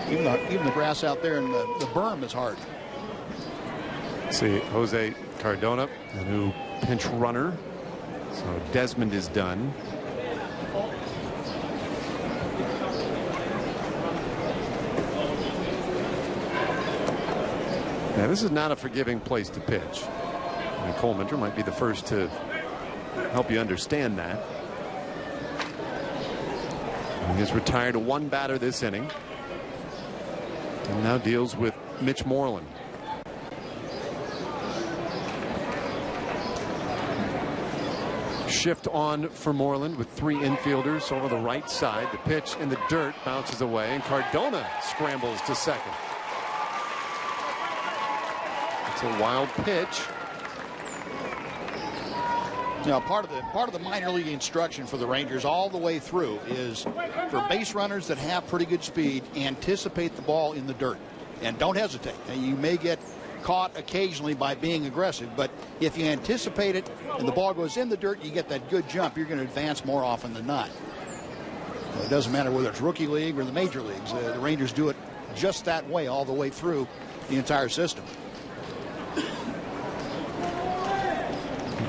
Even the grass out there in the berm is hard. See, Jose Cardona, the new pinch runner. So Desmond is done. Now, this is not a forgiving place to pitch. And Cole Minter might be the first to help you understand that. He has retired a 1 batter this inning. And now deals with Mitch Moreland. Shift on for Moreland with 3 infielders over the right side. The pitch in the dirt bounces away, and Cardona scrambles to second. It's a wild pitch. Now, part of the minor league instruction for the Rangers all the way through is for base runners that have pretty good speed, anticipate the ball in the dirt and don't hesitate. And you may get caught occasionally by being aggressive, but if you anticipate it and the ball goes in the dirt, you get that good jump. You're going to advance more often than not. It doesn't matter whether it's rookie league or the major leagues. The Rangers do it just that way all the way through the entire system.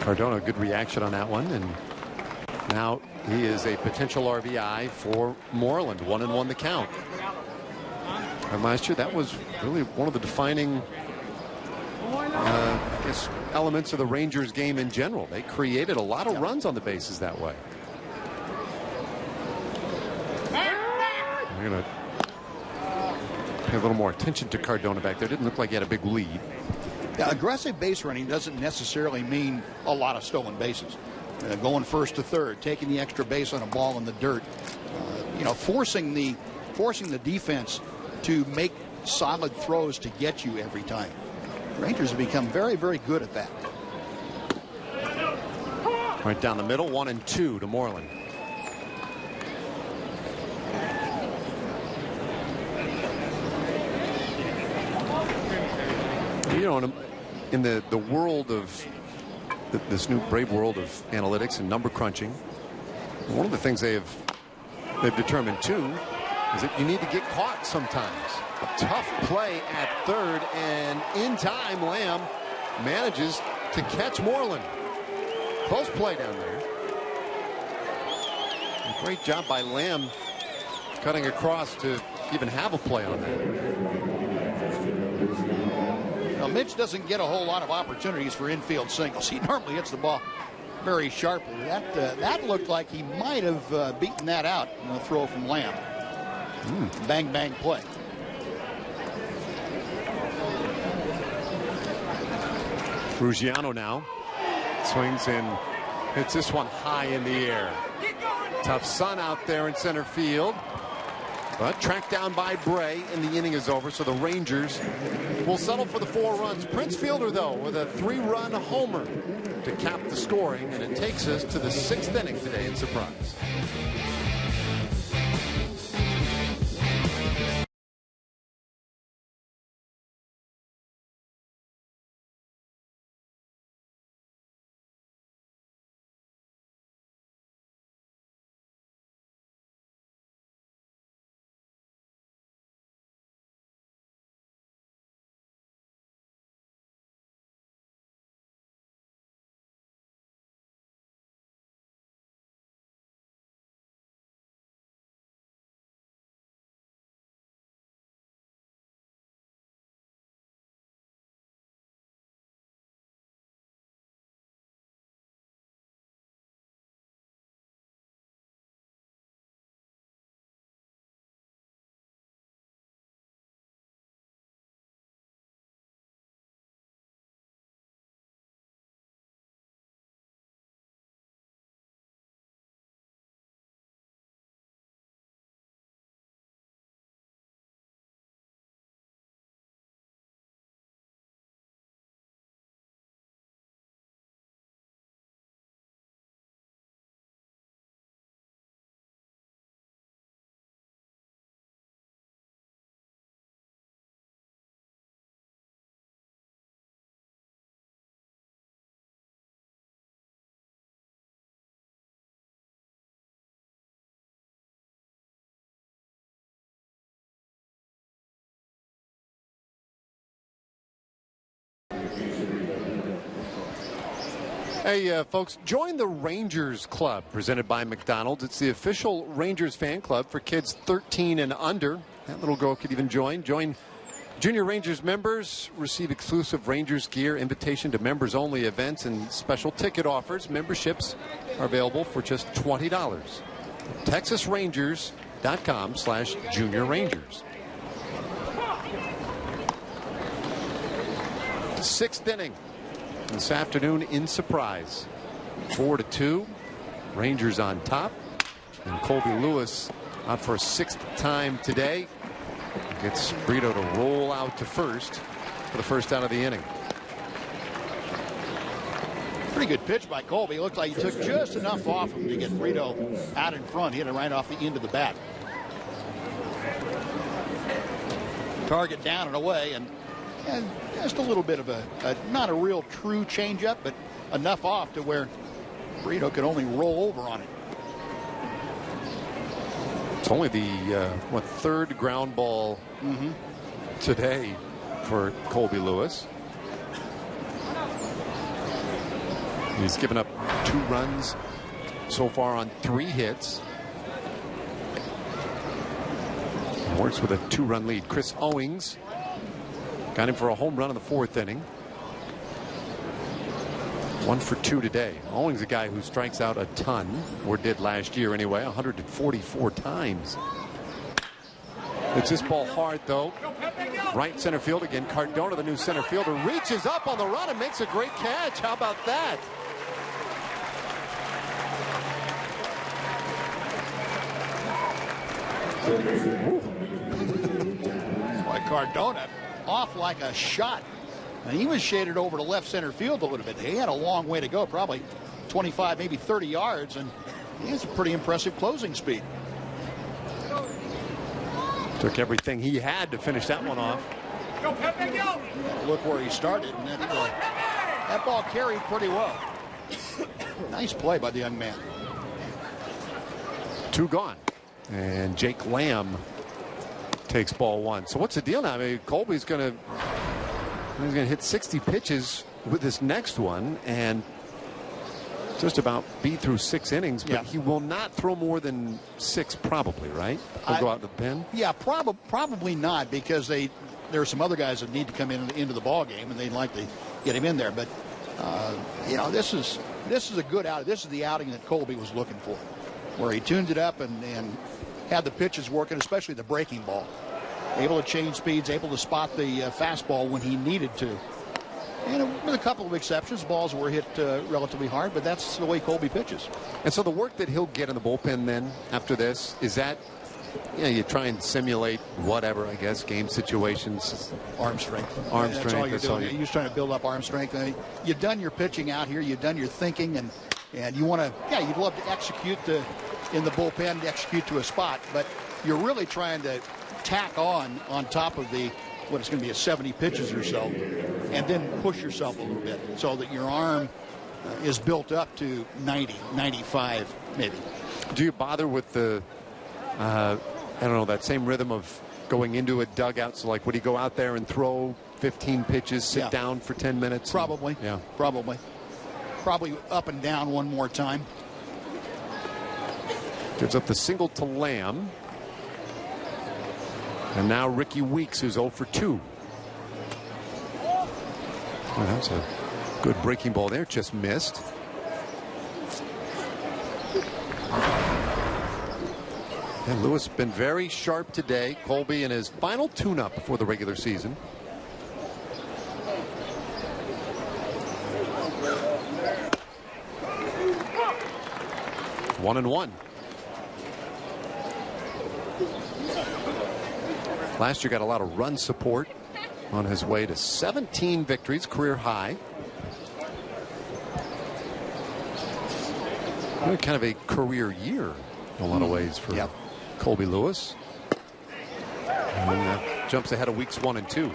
Cardona, good reaction on that one, and now he is a potential RBI for Moreland. 1-1 the count. And last year, that was really one of the defining elements of the Rangers game in general. They created a lot of runs on the bases that way. We're going to pay a little more attention to Cardona back there. Didn't look like he had a big lead. Yeah, aggressive base running doesn't necessarily mean a lot of stolen bases. Going first to third, taking the extra base on a ball in the dirt, forcing the defense to make solid throws to get you every time. Rangers have become very, very good at that. Right down the middle, 1-2 to Moreland. You know, in the world of this new brave world of analytics and number crunching, one of the things they've determined too is that you need to get caught sometimes. A tough play at third, and in time Lamb manages to catch Moreland. Close play down there. A great job by Lamb cutting across to even have a play on that. Now, Mitch doesn't get a whole lot of opportunities for infield singles. He normally hits the ball very sharply. That looked like he might have beaten that out in a throw from Lamb. Bang, bang play. Ruggiano now swings and hits this one high in the air. Tough sun out there in center field, but tracked down by Bray, and the inning is over, so the Rangers will settle for the 4 runs. Prince Fielder, though, with a 3-run homer to cap the scoring, and it takes us to the 6th inning today in Surprise. Hey, folks, join the Rangers Club presented by McDonald's. It's the official Rangers fan club for kids 13 and under. That little girl could even join. Join Junior Rangers members, receive exclusive Rangers gear, invitation to members-only events, and special ticket offers. Memberships are available for just $20. TexasRangers.com/Junior Rangers. 6th inning this afternoon in Surprise. 4-2. Rangers on top. And Colby Lewis out for a 6th time today. Gets Brito to roll out to first for the first out of the inning. Pretty good pitch by Colby. Looked like he took just enough off him to get Brito out in front. Hit it right off the end of the bat. Target down and away, and just a little bit of a not a real true changeup, but enough off to where Brito could only roll over on it. It's only the 3rd ground ball today for Colby Lewis. He's given up 2 runs so far on 3 hits. He works with a 2-run lead. Chris Owings got him for a home run in the 4th inning. 1 for 2 today. Owings, a guy who strikes out a ton, or did last year anyway, 144 times. It's this ball hard, though. Right center field again. Cardona, the new center fielder, reaches up on the run and makes a great catch. How about that? Cardona off like a shot. And he was shaded over to left center field a little bit. He had a long way to go, probably 25, maybe 30 yards, and he has a pretty impressive closing speed. Took everything he had to finish that one off. Look where he started, and that ball carried pretty well. Nice play by the young man. 2 gone. And Jake Lamb takes ball 1. So what's the deal now? I mean, Colby's going to hit 60 pitches with this next one and just about be through 6 innings, but he will not throw more than 6 probably, right? He'll go out to the pen? Yeah, probably not, because there are some other guys that need to come into the ball game, and they'd like to get him in there. But this is a good outing. This is the outing that Colby was looking for, where he tuned it up and had the pitches working, especially the breaking ball. Able to change speeds, able to spot the fastball when he needed to. And with a couple of exceptions, balls were hit relatively hard, but that's the way Colby pitches. And so the work that he'll get in the bullpen then after this, is that, you try and simulate whatever, I guess, game situations. Arm strength. That's all you're doing. You're just trying to build up arm strength. You've done your pitching out here. You've done your thinking, and you want to, you'd love to execute in the bullpen, to execute to a spot, but you're really trying to tack on top of what it's going to be 70 pitches or so, and then push yourself a little bit so that your arm is built up to 90, 95 maybe. Do you bother with the, that same rhythm of going into a dugout? So like, would he go out there and throw 15 pitches, sit down for 10 minutes? Probably. Probably up and down one more time. Gives up the single to Lamb. And now Ricky Weeks, who's 0 for 2. Well, that's a good breaking ball there, just missed. And Lewis been very sharp today. Colby in his final tune-up before the regular season. One and one. Last year got a lot of run support on his way to 17 victories, career high. Really kind of a career year in a lot of ways for Colby Lewis. And jumps ahead of weeks 1 and 2.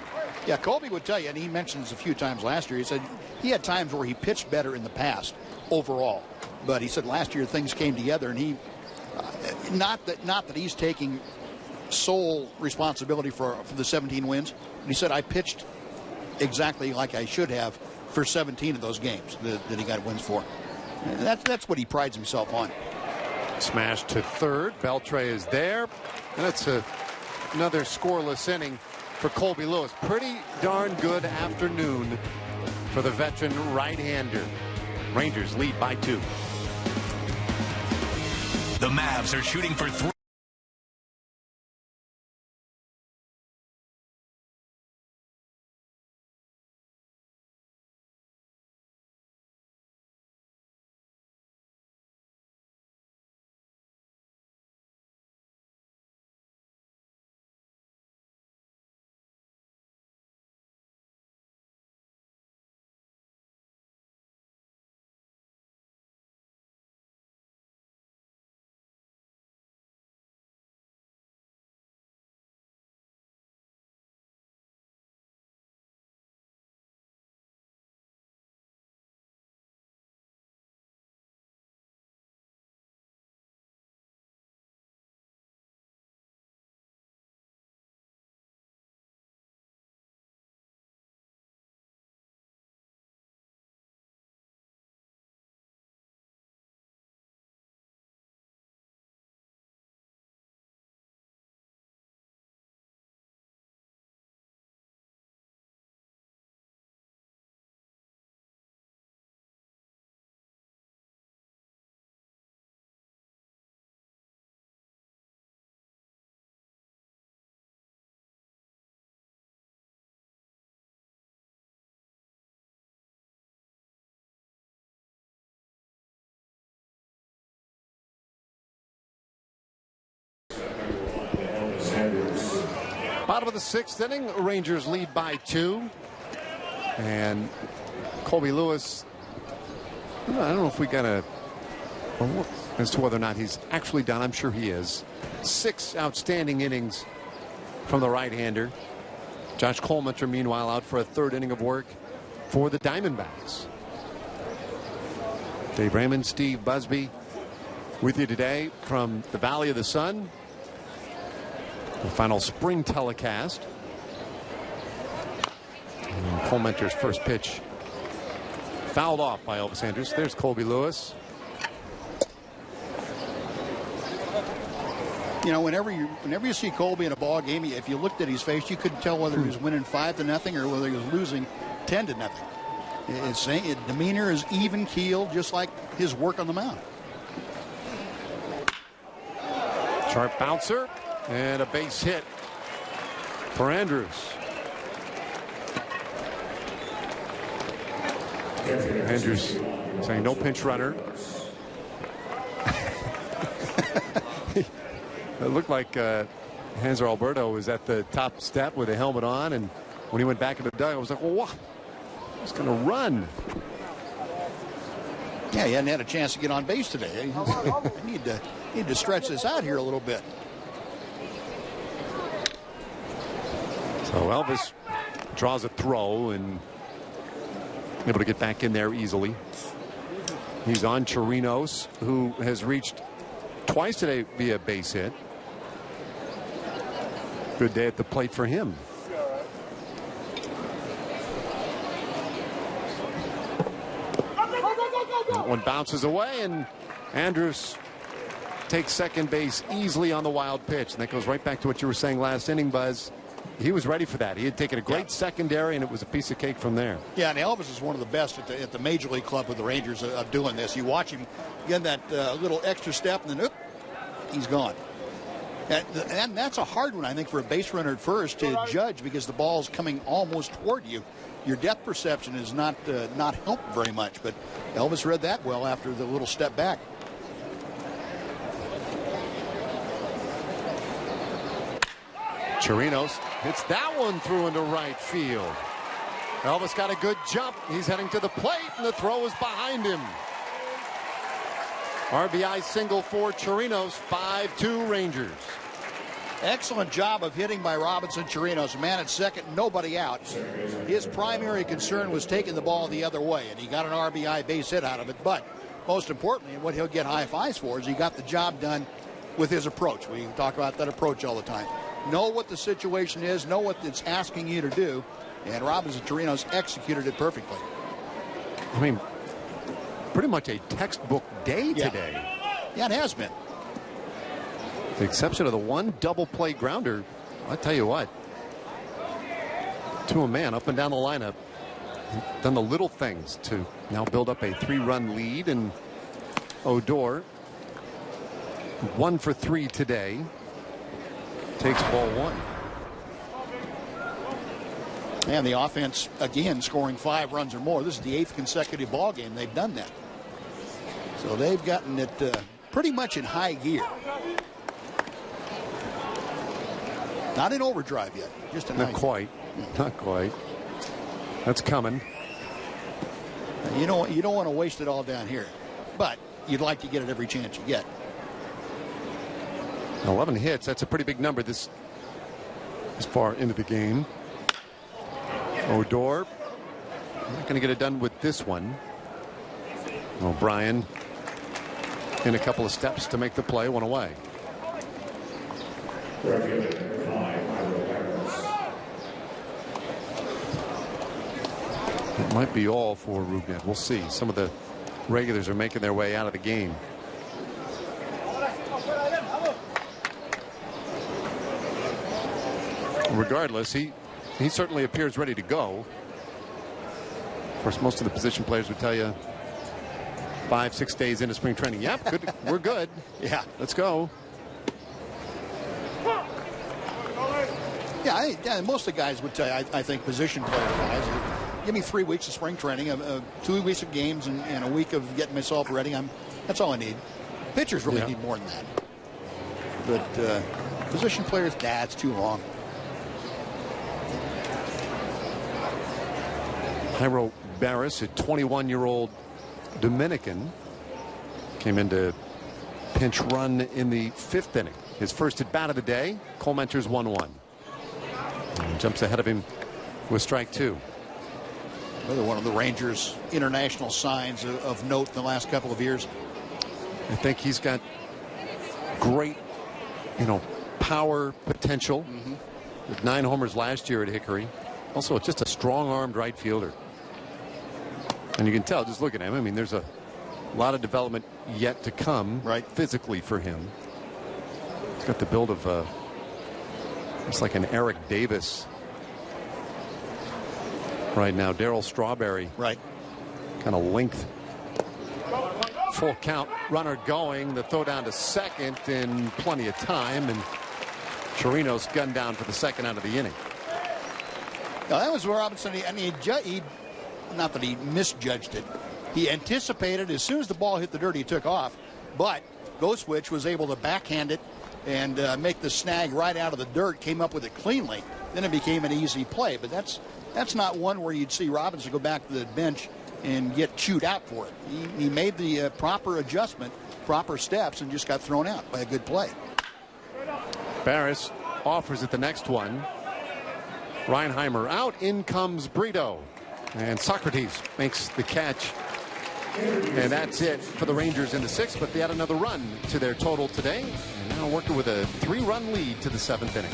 Yeah, Colby would tell you, and he mentioned this a few times last year, he said he had times where he pitched better in the past overall. But he said last year things came together, and he, not that he's taking sole responsibility for the 17 wins. He said, I pitched exactly like I should have for 17 of those games that he got wins for. And that's what he prides himself on. Smash to third. Beltre is there. And that's another scoreless inning for Colby Lewis. Pretty darn good afternoon for the veteran right-hander. Rangers lead by 2. The Mavs are shooting for 3. Bottom of the 6th inning, Rangers lead by 2. And Colby Lewis, I don't know if we got a, as to whether or not he's actually done. I'm sure he is. 6 outstanding innings from the right-hander. Josh Colemanter, meanwhile, out for a 3rd inning of work for the Diamondbacks. Dave Raymond, Steve Busby with you today from the Valley of the Sun. The final spring telecast. And Colemanter's first pitch fouled off by Elvis Andrus. There's Colby Lewis. You know, whenever you see Colby in a ball game, if you looked at his face, you couldn't tell whether he was winning 5-0 or whether he was losing 10-0. His demeanor is even keeled, just like his work on the mound. Sharp bouncer and a base hit for Andrus. Andrus saying no pinch runner. It looked like Hanser Alberto was at the top step with a helmet on, and when he went back in the dugout, I was like, well, what? He's going to run. Yeah, he hadn't had a chance to get on base today. I need to stretch this out here a little bit. So Elvis draws a throw and able to get back in there easily. He's on Chirinos, who has reached twice today via base hit. Good day at the plate for him. One bounces away, and Andrus takes second base easily on the wild pitch. And that goes right back to what you were saying last inning, Buzz. He was ready for that. He had taken a great secondary, and it was a piece of cake from there. Yeah, and Elvis is one of the best at the Major League club with the Rangers of doing this. You watch him get that little extra step, and then he's gone. And that's a hard one, I think, for a base runner at first to judge, because the ball's coming almost toward you. Your depth perception is not helped very much, but Elvis read that well after the little step back. Chirinos hits that one through into right field. Elvis got a good jump. He's heading to the plate, and the throw is behind him. RBI single for Chirinos, 5-2 Rangers. Excellent job of hitting by Robinson Chirinos. Man at second, nobody out. His primary concern was taking the ball the other way, and he got an RBI base hit out of it. But most importantly, and what he'll get high fives for, is he got the job done with his approach. We talk about that approach all the time. Know what the situation is, know what it's asking you to do, and Robinson Chirinos executed it perfectly. I mean, pretty much a textbook day today. Yeah, it has been. With the exception of the one double play grounder, I'll tell you what, to a man up and down the lineup, done the little things to now build up a 3-run lead. And Odor, 1 for 3 today, takes ball 1. And the offense, again, scoring 5 runs or more. This is the 8th consecutive ball game they've done that. So they've gotten it pretty much in high gear. Not in overdrive yet, just in high gear. Not quite. That's coming. You don't want to waste it all down here, but you'd like to get it every chance you get. 11 hits, that's a pretty big number this far into the game. Odor, not going to get it done with this one. O'Brien in a couple of steps to make the play, one away. It might be all for Rubnet. We'll see. Some of the regulars are making their way out of the game. Regardless, he certainly appears ready to go. Of course, most of the position players would tell you 5-6 days into spring training. Yep, good. We're good. Yeah, let's go. Yeah, most of the guys would tell you, I think, position player guys, give me 3 weeks of spring training, 2 weeks of games, and a week of getting myself ready. That's all I need. Pitchers really need more than that. But position players, it's too long. Jairo Barris, a 21-year-old Dominican, came in to pinch run in the 5th inning. His first at bat of the day. Cole Mentor's 1-1. Jumps ahead of him with strike 2. Another one of the Rangers' international signs of note in the last couple of years. I think he's got great, power potential. With 9 homers last year at Hickory. Also, just a strong-armed right fielder. And you can tell, just look at him. I mean, there's a lot of development yet to come, right, physically for him. He's got the build of it's like an Eric Davis right now. Darryl Strawberry, right, kind of length. Full count, runner going. The throw down to second in plenty of time, and Chirinos gunned down for the second out of the inning. Now, that was where Robinson, he not that he misjudged it. He anticipated as soon as the ball hit the dirt, he took off. But Ghostwich was able to backhand it and make the snag right out of the dirt, came up with it cleanly. Then it became an easy play. But that's not one where you'd see Robinson go back to the bench and get chewed out for it. He made the proper adjustment, proper steps, and just got thrown out by a good play. Barris offers it the next one. Reinheimer out. In comes Brito. And Socrates makes the catch. And that's it for the Rangers in the 6th. But they had another run to their total today. And now working with a 3-run lead to the 7th inning.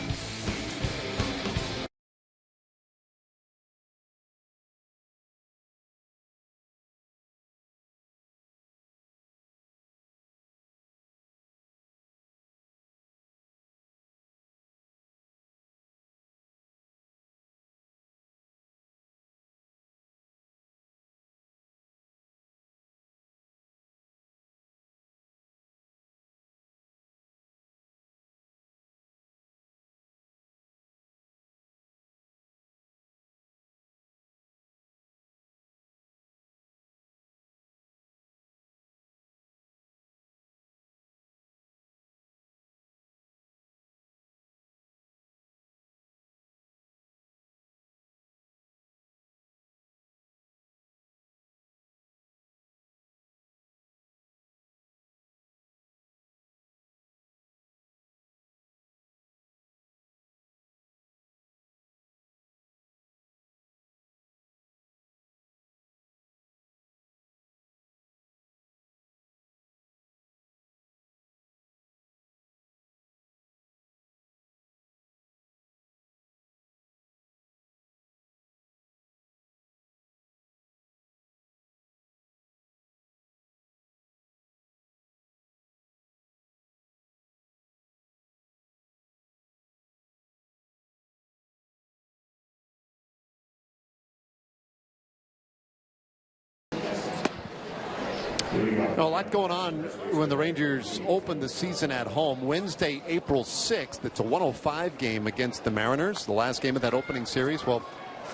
A lot going on when the Rangers opened the season at home. Wednesday, April 6th, it's a 105 game against the Mariners, the last game of that opening series. Well,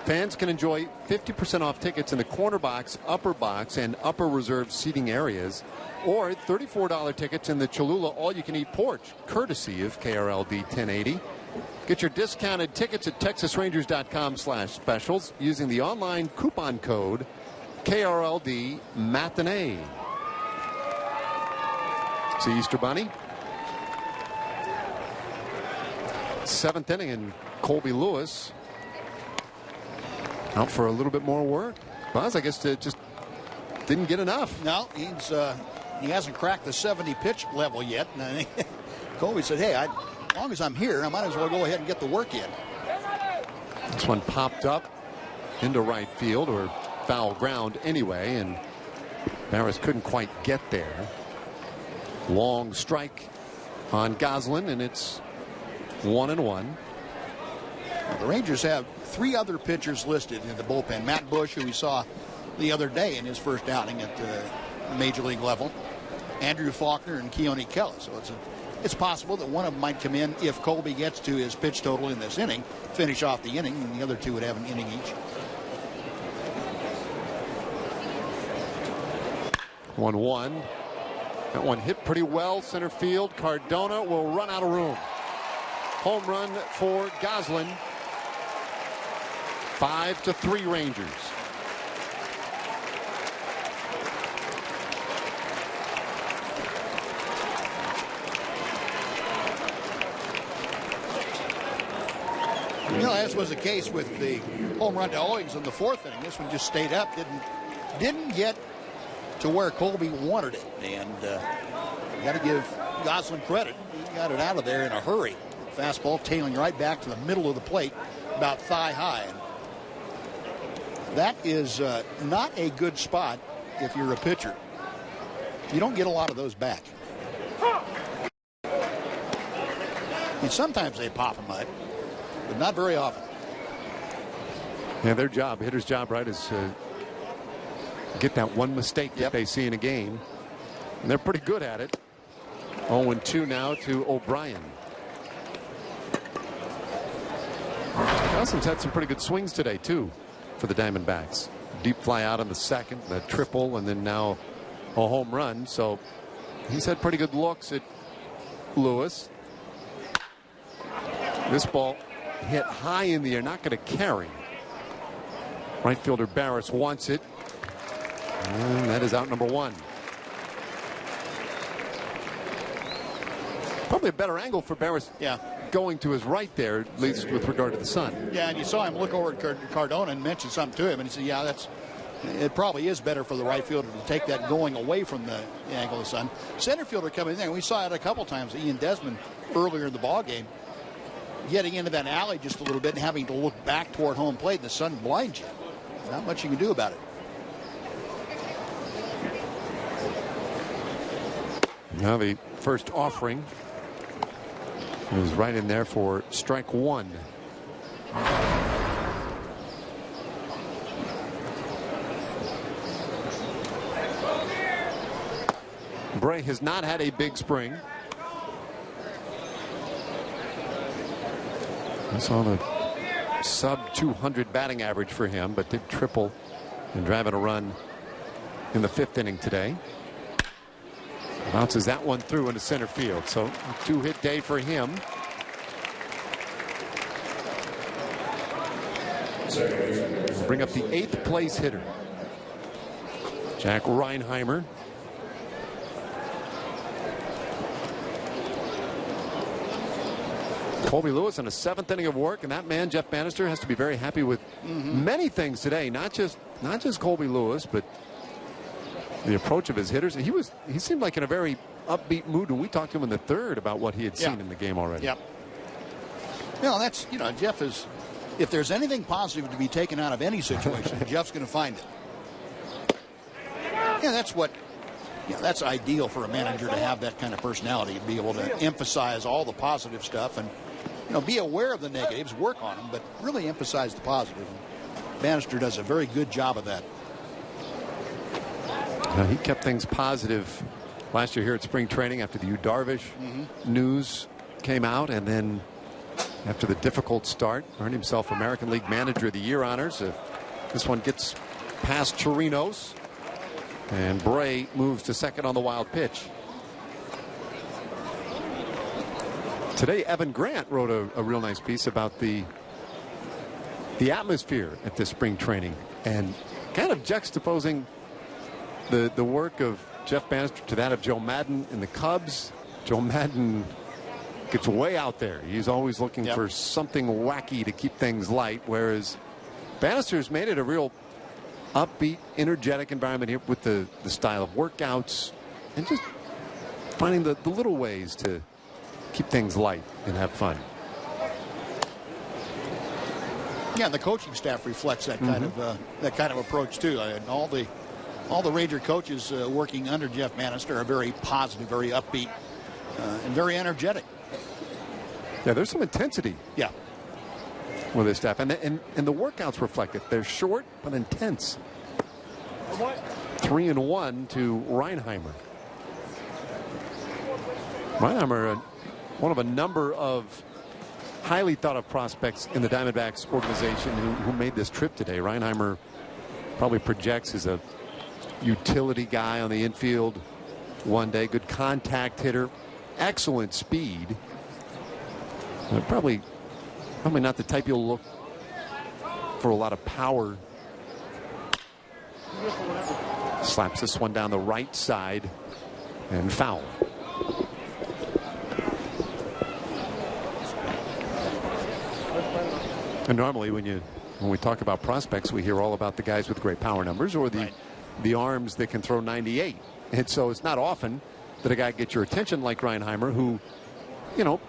fans can enjoy 50% off tickets in the corner box, upper box, and upper reserve seating areas, or $34 tickets in the Cholula all-you-can-eat porch, courtesy of KRLD 1080. Get your discounted tickets at TexasRangers.com/specials using the online coupon code KRLD Matinee. See Easter Bunny. 7th inning, and Colby Lewis out for a little bit more work. Buzz, I guess, just didn't get enough. No, he hasn't cracked the 70 pitch level yet. And I think Colby said, hey, as long as I'm here, I might as well go ahead and get the work in. This one popped up into right field, or foul ground anyway, and Barris couldn't quite get there. Long strike on Goslin, and it's 1-1. The Rangers have 3 other pitchers listed in the bullpen. Matt Bush, who we saw the other day in his first outing at the major league level. Andrew Faulkner and Keone Kelly. So it's possible that one of them might come in if Colby gets to his pitch total in this inning, finish off the inning, and the other 2 would have an inning each. 1-1. That one hit pretty well center field. Cardona will run out of room. Home run for Goslin. 5-3 Rangers. As was the case with the home run to Owings in the fourth inning. This one just stayed up, didn't get to where Colby wanted it. And you got to give Goslin credit. He got it out of there in a hurry. Fastball tailing right back to the middle of the plate, about thigh high. And that is not a good spot if you're a pitcher. You don't get a lot of those back. And sometimes they pop them up, but not very often. Yeah, their job, hitter's job, right, is get that one mistake that they see in a game. And they're pretty good at it. 0-2 now to O'Brien. Nelson's had some pretty good swings today, too, for the Diamondbacks. Deep fly out on the second, the triple, and then now a home run. So he's had pretty good looks at Lewis. This ball hit high in the air, not going to carry. Right fielder Barris wants it. And that is out number one. Probably a better angle for Barris. Yeah. Going to his right there, at least with regard to the sun. Yeah, and you saw him look over at Cardona and mention something to him, and he said, yeah, it probably is better for the right fielder to take that going away from the angle of the sun. Center fielder coming in there. We saw it a couple times. Ian Desmond earlier in the ball game, getting into that alley just a little bit and having to look back toward home plate, and the sun blinds you. Not much you can do about it. Now the first offering is right in there for strike one. Bray has not had a big spring. I saw the sub 200 batting average for him, but did triple and driving a run in the fifth inning today. Bounces that one through into center field. So a two-hit day for him. We'll bring up the 8th place hitter, Jack Reinheimer. Colby Lewis in a 7th inning of work, and that man, Jeff Bannister, has to be very happy with many things today. Not just Colby Lewis, but the approach of his hitters. He seemed like in a very upbeat mood when we talked to him in the third about what he had seen in the game already. Yep. That's, Jeff is, if there's anything positive to be taken out of any situation, Jeff's going to find it. Yeah, that's ideal for a manager to have that kind of personality, to be able to emphasize all the positive stuff and, be aware of the negatives, work on them, but really emphasize the positive. Bannister does a very good job of that. He kept things positive last year here at spring training after the Yu Darvish news came out, and then after the difficult start, earned himself American League Manager of the Year honors. This one gets past Chirinos, and Bray moves to second on the wild pitch. Today, Evan Grant wrote a real nice piece about the atmosphere at this spring training, and kind of juxtaposing the work of Jeff Bannister to that of Joe Madden in the Cubs. Joe Madden gets way out there. He's always looking for something wacky to keep things light, whereas Bannister's made it a real upbeat, energetic environment here with the style of workouts and just finding the little ways to keep things light and have fun. Yeah, and the coaching staff reflects that kind of approach too. And all the Ranger coaches working under Jeff Bannister are very positive, very upbeat, and very energetic. Yeah, there's some intensity. Yeah. With this staff, and the workouts reflect it. They're short but intense. 3-1 to Reinheimer. Reinheimer, one of a number of highly thought of prospects in the Diamondbacks organization who made this trip today. Reinheimer probably projects as a utility guy on the infield one day. Good contact hitter, excellent speed. Probably not the type you'll look for a lot of power. Slaps this one down the right side and foul. And normally when we talk about prospects, we hear all about the guys with great power numbers or the arms that can throw 98. And so it's not often that a guy gets your attention like Reinheimer, who,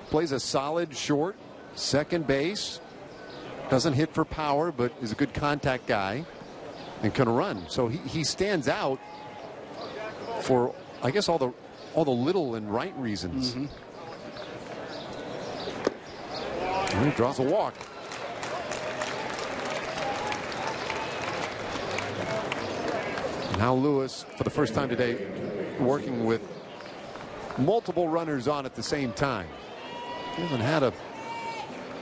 plays a solid short second base, doesn't hit for power, but is a good contact guy and can run. So he stands out for, I guess, all the little and right reasons. Mm-hmm. And he draws a walk. Now Lewis, for the first time today, working with multiple runners on at the same time. He hasn't had a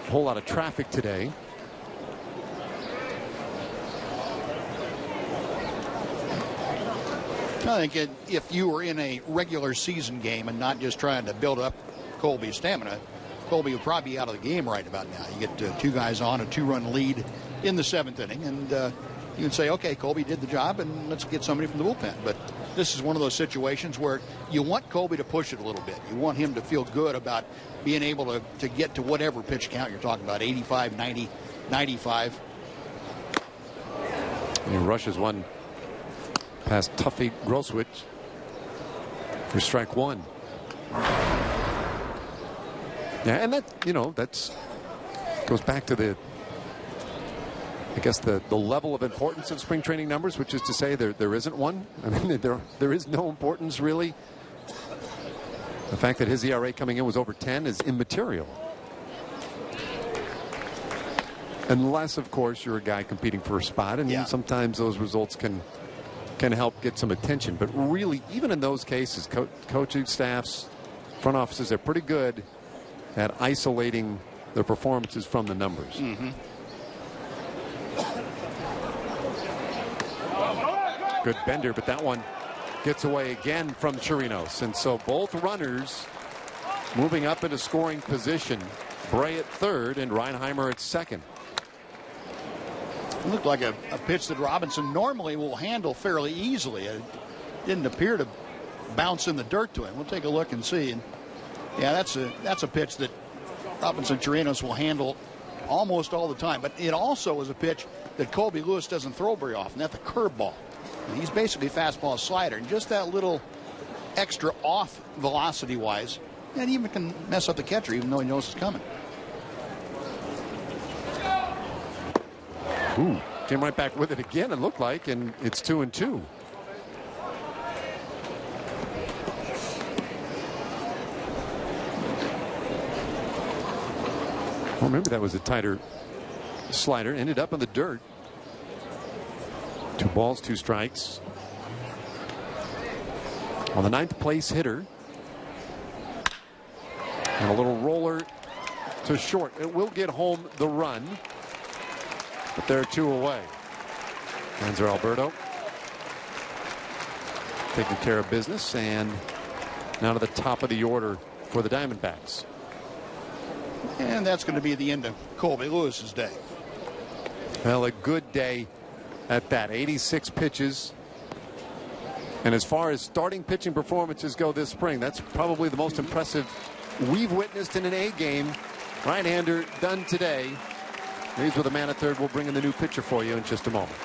whole lot of traffic today. I think if you were in a regular season game and not just trying to build up Colby's stamina, Colby would probably be out of the game right about now. You get two guys on a 2-run lead in the 7th inning, and you can say, okay, Colby did the job, and let's get somebody from the bullpen. But this is one of those situations where you want Colby to push it a little bit. You want him to feel good about being able to get to whatever pitch count you're talking about, 85, 90, 95. And he rushes one past Tuffy Grosswich for strike 1. Yeah, and that's goes back to the level of importance of spring training numbers, which is to say there isn't one. I mean, there is no importance really. The fact that his ERA coming in was over 10 is immaterial. Unless, of course, you're a guy competing for a spot, and sometimes those results can help get some attention. But really, even in those cases, coaching staffs, front offices, they're pretty good at isolating their performances from the numbers. Mm-hmm. Good bender, but that one gets away again from Chirinos. And so both runners moving up into scoring position. Bray at third and Reinheimer at second. It looked like a pitch that Robinson normally will handle fairly easily. It didn't appear to bounce in the dirt to him. We'll take a look and see. And yeah, that's a pitch that Robinson Chirinos will handle almost all the time. But it also is a pitch that Colby Lewis doesn't throw very often. That's a curveball. And he's basically fastball slider, and just that little extra off velocity wise, and even can mess up the catcher even though he knows it's coming. Ooh, came right back with it again, it looked like, and it's 2-2. Well, maybe that was a tighter slider. Ended up in the dirt. 2 balls, 2 strikes. On the 9th place hitter. And a little roller to short. It will get home the run. But they're 2 away. Hanser Alberto taking care of business. And now to the top of the order for the Diamondbacks. And that's going to be the end of Colby Lewis's day. Well, a good day at that. 86 pitches. And as far as starting pitching performances go this spring, that's probably the most impressive we've witnessed in an A game. Right-hander done today. He's with a man at third. We'll bring in the new pitcher for you in just a moment.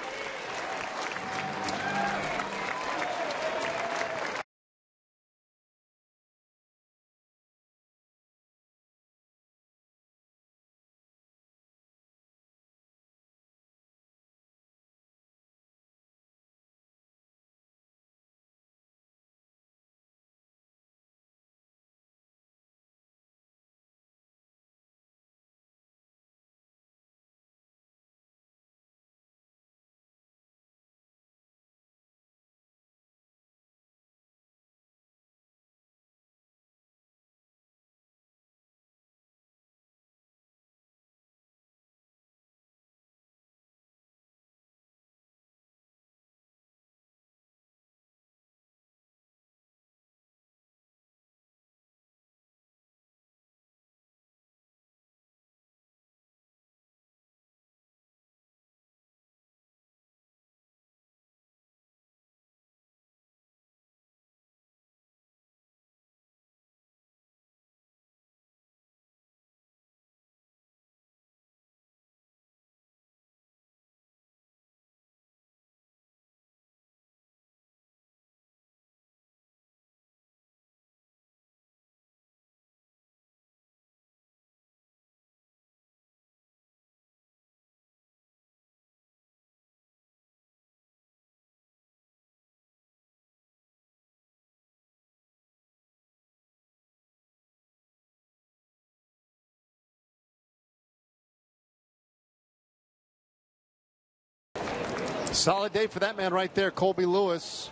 Solid day for that man right there, Colby Lewis.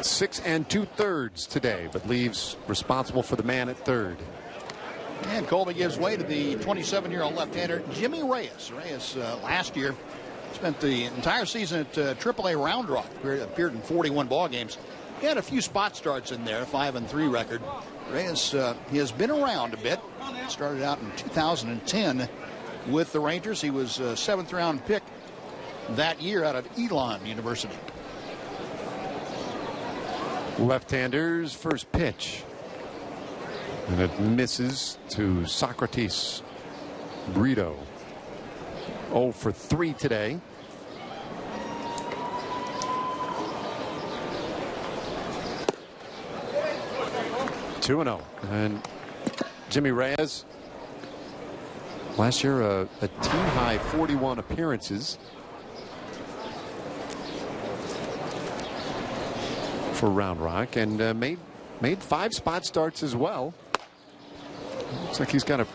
6 2/3 today, but leaves responsible for the man at third. And Colby gives way to the 27-year-old left-hander, Jimmy Reyes. Reyes last year spent the entire season at AAA Round Rock, appeared in 41 ball games. He had a few spot starts in there, 5-3 record. Reyes he has been around a bit. Started out in 2010 with the Rangers. He was a 7th-round pick that year out of Elon University. Left-hander's first pitch. And it misses to Socrates Brito. 0 for 3 today. Two and 0. And Jimmy Reyes, last year a team high 41 appearances for Round Rock, and made 5 spot starts as well. Looks like he's got a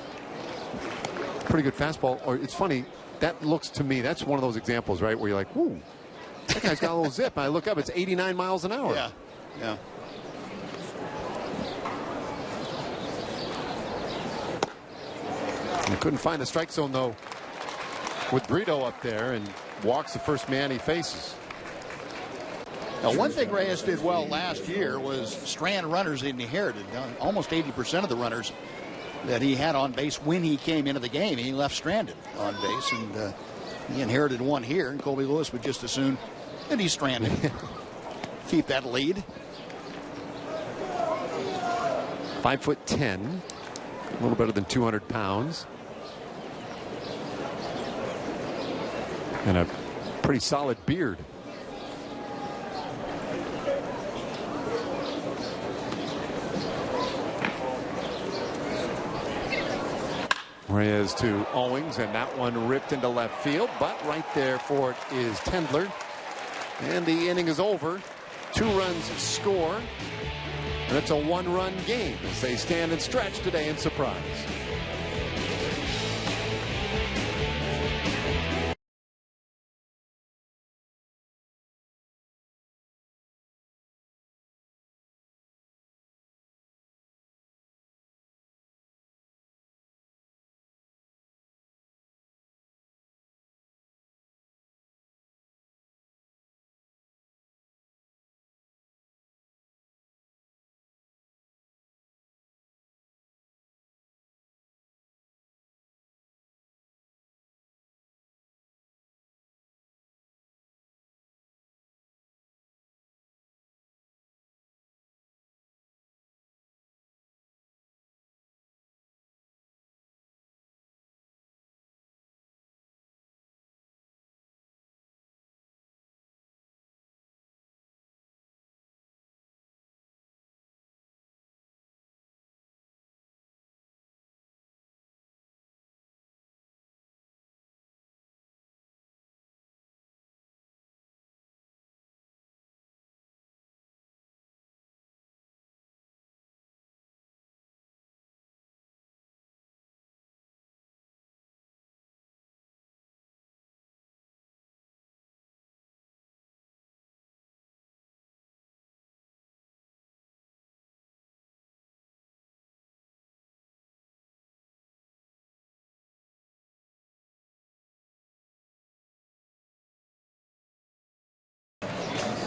pretty good fastball. Or it's funny, that looks to me, that's one of those examples, right, where you're like, whoo, that guy's got a little zip. And I look up, it's 89 miles an hour. Yeah, yeah. He couldn't find the strike zone, though, with Brito up there, and walks the first man he faces. Now, one thing Reyes did well last year was strand runners he inherited. Almost 80% of the runners that he had on base when he came into the game, he left stranded on base, and he inherited one here, and Colby Lewis would just as soon that he's stranded. Keep that lead. 5'10", a little better than 200 pounds. And a pretty solid beard. Reyes to Owings, and that one ripped into left field, but right there for it is Tendler. And the inning is over. 2 runs score, and it's a 1-run game as they stand and stretch today in Surprise.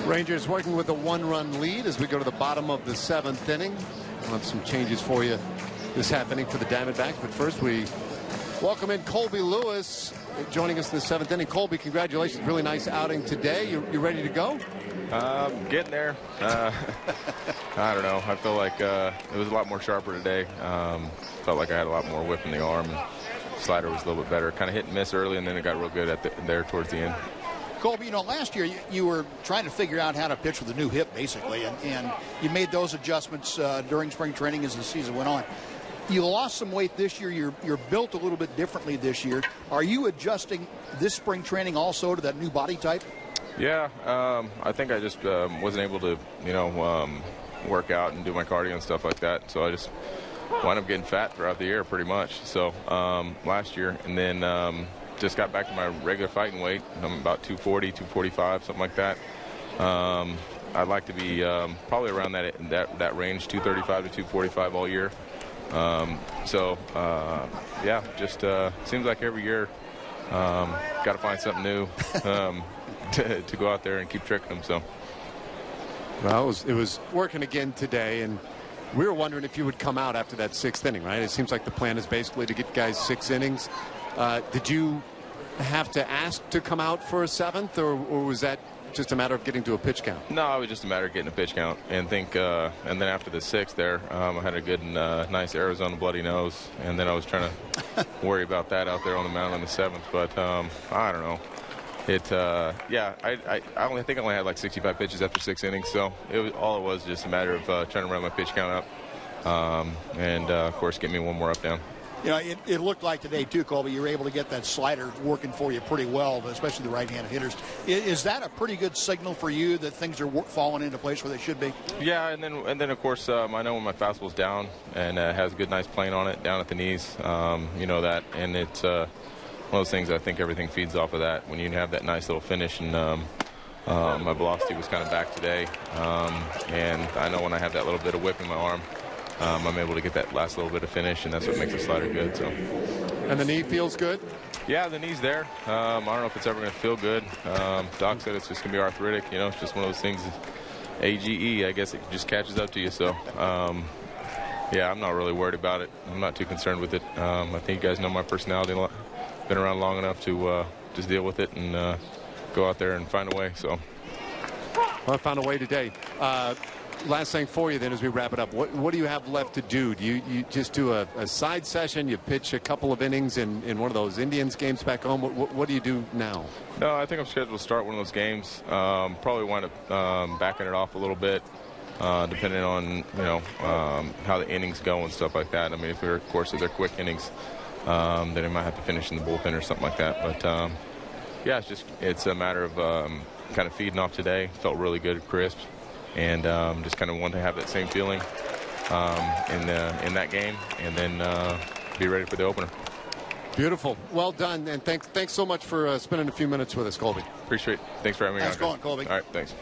Rangers working with a 1-run lead as we go to the bottom of the 7th inning. We'll have some changes for you this half inning for the Diamondbacks, but first we welcome in Colby Lewis joining us in the 7th inning. Colby, congratulations. Really nice outing today. You ready to go? Getting there. I don't know. I feel like it was a lot more sharper today. Felt like I had a lot more whip in the arm. And slider was a little bit better. Kind of hit and miss early, and then it got real good there towards the end. Colby, last year you were trying to figure out how to pitch with a new hip, basically, and you made those adjustments during spring training as the season went on. You lost some weight this year. You're built a little bit differently this year. Are you adjusting this spring training also to that new body type? Yeah, I think I just wasn't able to, work out and do my cardio and stuff like that. So I just wound up getting fat throughout the year pretty much. So last year, and then just got back to my regular fighting weight. I'm about 240, 245, something like that. I'd like to be probably around that range, 235 to 245 all year. Yeah, just seems like every year got to find something new to go out there and keep tricking them. So. Well, it was working again today, and we were wondering if you would come out after that 6th inning, right? It seems like the plan is basically to get guys 6 innings. Did you have to ask to come out for a 7th, or was that just a matter of getting to a pitch count? No, it was just a matter of getting a pitch count, and and then after the 6th there, I had a good and nice Arizona bloody nose, and then I was trying to worry about that out there on the mound on the 7th, but I don't know. I only think I only had like 65 pitches after 6 innings, so all it was just a matter of trying to run my pitch count up, and of course get me one more up down. You know, it looked like today too, Colby, you were able to get that slider working for you pretty well, especially the right-handed hitters. Is that a pretty good signal for you that things are falling into place where they should be? Yeah, and then of course I know when my fastball's down and has a good nice plane on it down at the knees, you know that, and it's one of those things I think everything feeds off of that. When you have that nice little finish, and my velocity was kind of back today, and I know when I have that little bit of whip in my arm, I'm able to get that last little bit of finish, and that's what makes the slider good. So. And the knee feels good? Yeah, the knee's there. I don't know if it's ever going to feel good. Doc said it's just going to be arthritic. You know, it's just one of those things. AGE, I guess it just catches up to you. So, yeah, I'm not really worried about it. I'm not too concerned with it. I think you guys know my personality. Been around long enough to just deal with it and go out there and find a way. So. Well, I found a way today. Last thing for you then as we wrap it up, what do you have left to do? Do you just do a side session? You pitch a couple of innings in one of those Indians games back home? What do you do now? No, I think I'm scheduled to start one of those games. Probably wind up backing it off a little bit, depending on how the innings go and stuff like that. I mean, if they're quick innings, then I might have to finish in the bullpen or something like that. But yeah, it's a matter of kind of feeding off today. Felt really good, crisp. And just kind of want to have that same feeling in that game, and then be ready for the opener. Beautiful. Well done, and thanks so much for spending a few minutes with us, Colby. Appreciate it. Thanks for having me. Thanks for calling, Colby. All right, thanks.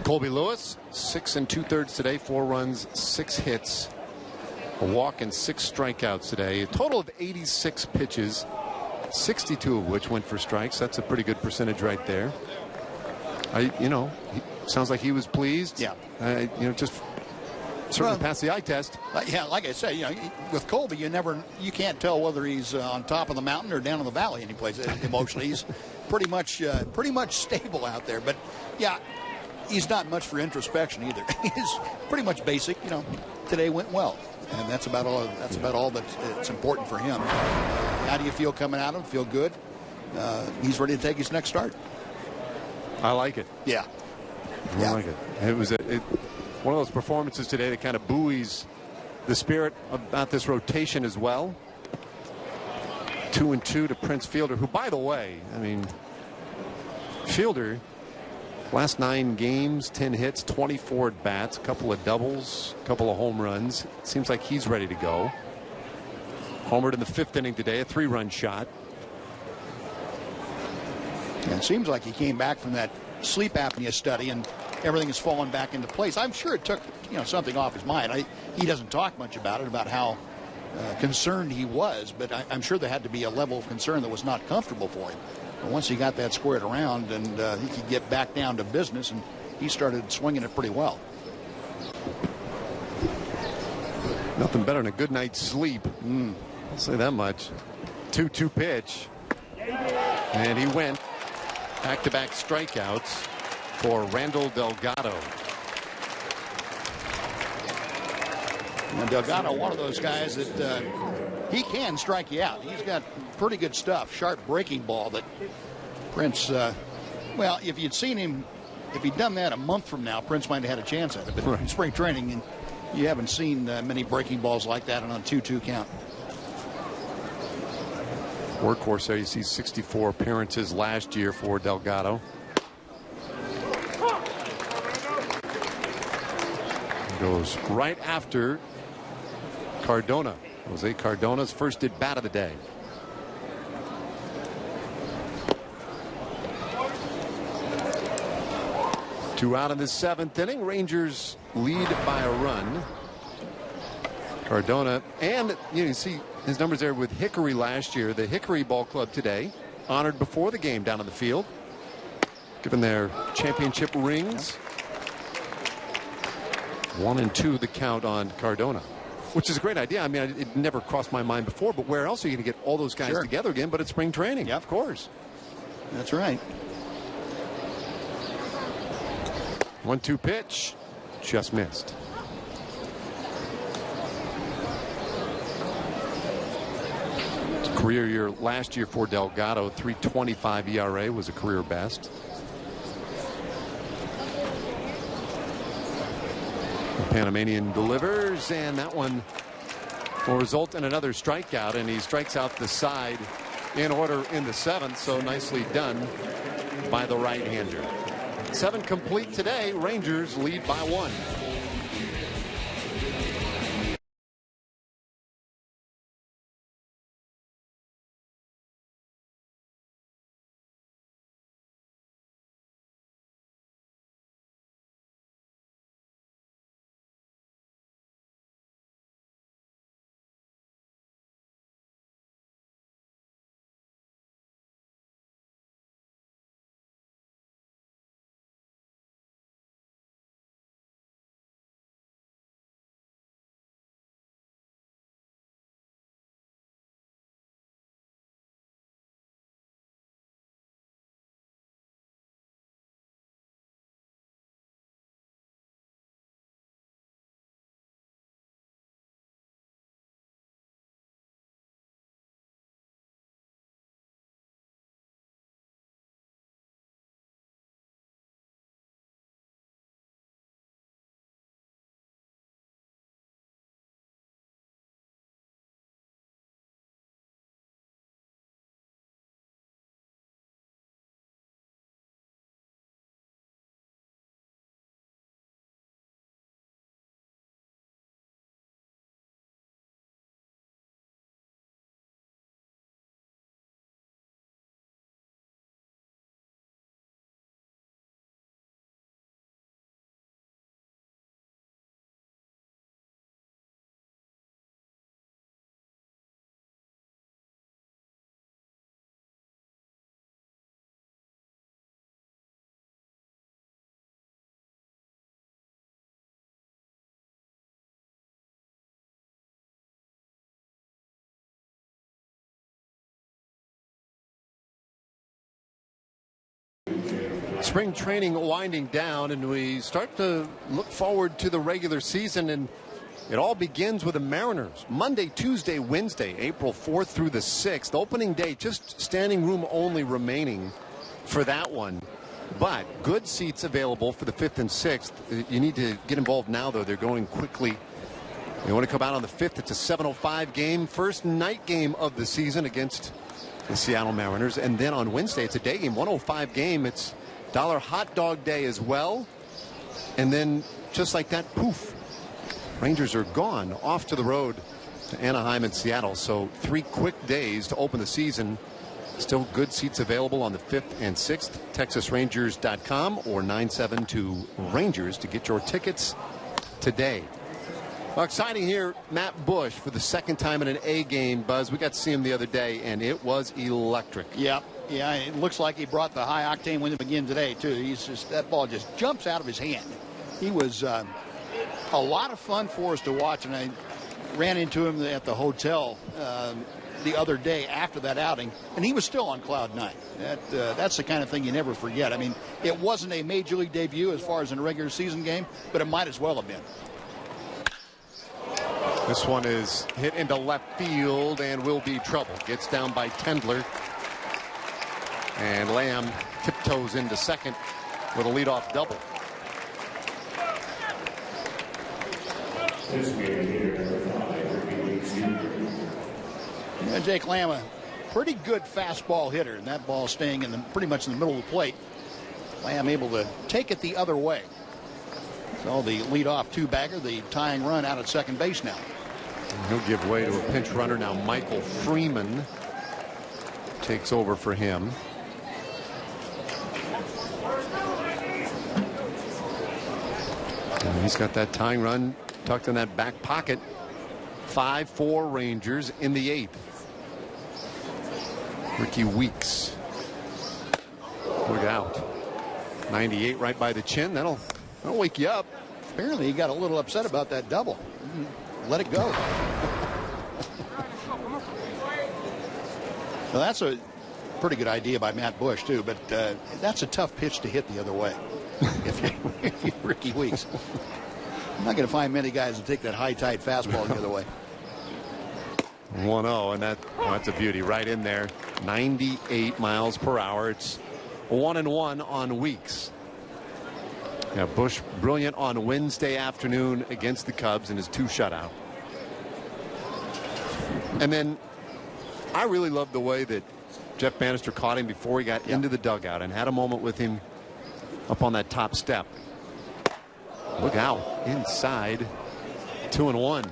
Colby Lewis, 6 2/3 today, 4 runs, 6 hits, a walk, and 6 strikeouts today. A total of 86 pitches, 62 of which went for strikes. That's a pretty good percentage right there. Sounds like he was pleased. Yeah. Just certainly passed the eye test. Yeah, like I said, with Colby, you can't tell whether he's on top of the mountain or down in the valley any place emotionally. He's pretty much stable out there. But yeah, he's not much for introspection either. He's pretty much basic. Today went well, and that's about all. That's about all that's important for him. How do you feel coming at him? Feel good? He's ready to take his next start. I like it. Yeah. I like it. It was one of those performances today that kind of buoys the spirit about this rotation as well. 2-2 to Prince Fielder, who, by the way, Fielder, last 9 games, 10 hits, 24 at bats, a couple of doubles, a couple of home runs. Seems like he's ready to go. Homered in the 5th inning today, a 3-run shot. And it seems like he came back from that sleep apnea study and everything has fallen back into place. I'm sure it took something off his mind. He doesn't talk much about it, about how concerned he was, but I'm sure there had to be a level of concern that was not comfortable for him. But once he got that squared around and he could get back down to business, and he started swinging it pretty well. Nothing better than a good night's sleep. I'll say that much. 2-2 pitch. And he went. Back-to-back strikeouts for Randall Delgado. And Delgado, one of those guys that he can strike you out. He's got pretty good stuff, sharp breaking ball that Prince, well, if you'd seen him, if he'd done that a month from now, Prince might have had a chance at it. But in spring training, and you haven't seen many breaking balls like that on a 2-2 count. Workhorse there. You see 64 appearances last year for Delgado. Goes right after Cardona. Jose Cardona's first at bat of the day. 2 out in the 7th inning. Rangers lead by a run. Cardona, and you see his numbers there with Hickory last year. The Hickory Ball Club today honored before the game down on the field, given their championship rings. 1-2 the count on Cardona, which is a great idea. I mean, it never crossed my mind before, but where else are you going to get all those guys together again but at spring training? Yeah, of course. That's right. 1-2 pitch, just missed. Career year last year for Delgado. 3.25 ERA was a career best. The Panamanian delivers, and that one will result in another strikeout, and he strikes out the side in order in the 7th. So nicely done by the right-hander. 7 complete today. Rangers lead by 1. Spring training winding down, and we start to look forward to the regular season, and it all begins with the Mariners. Monday, Tuesday, Wednesday, April 4th through the 6th. Opening day, just standing room only remaining for that one. But good seats available for the 5th and 6th. You need to get involved now, though. They're going quickly. You want to come out on the 5th. It's a 7:05 game. First night game of the season against the Seattle Mariners. And then on Wednesday, it's a day game, 1:05 game. It's $1 hot dog day as well. And then just like that, poof, Rangers are gone off to the road to Anaheim and Seattle. So 3 quick days to open the season. Still good seats available on the 5th and 6th. TexasRangers.com or 972-RANGERS to get your tickets today. Well, exciting here, Matt Bush for the 2nd time in an A game, Buzz. We got to see him the other day, and it was electric. Yeah, it looks like he brought the high octane with him again today, too. That ball just jumps out of his hand. He was a lot of fun for us to watch, and I ran into him at the hotel the other day after that outing, and he was still on cloud 9. That's the kind of thing you never forget. I mean, it wasn't a major league debut as far as in a regular season game, but it might as well have been. This one is hit into left field and will be trouble. Gets down by Tendler. And Lamb tiptoes into second with a leadoff double. Jake Lamb, a pretty good fastball hitter, and that ball staying pretty much in the middle of the plate. Lamb able to take it the other way. So the leadoff two-bagger, the tying run out at second base now. And he'll give way to a pinch runner now. Michael Freeman takes over for him. He's got that tying run tucked in that back pocket. 5-4 Rangers in the 8th. Ricky Weeks. Look out. 98 right by the chin. That'll wake you up. Apparently he got a little upset about that double. Let it go. Well, that's a pretty good idea by Matt Bush, too, but that's a tough pitch to hit the other way. If you're Ricky Weeks. I'm not going to find many guys that take that high tight fastball the other way. 1-0, and that's a beauty right in there. 98 miles per hour. It's 1-1 on Weeks. Yeah, Bush brilliant on Wednesday afternoon against the Cubs in his 2 shutout. And then I really love the way that Jeff Bannister caught him before he got into the dugout and had a moment with him up on that top step. Look out inside. 2-1.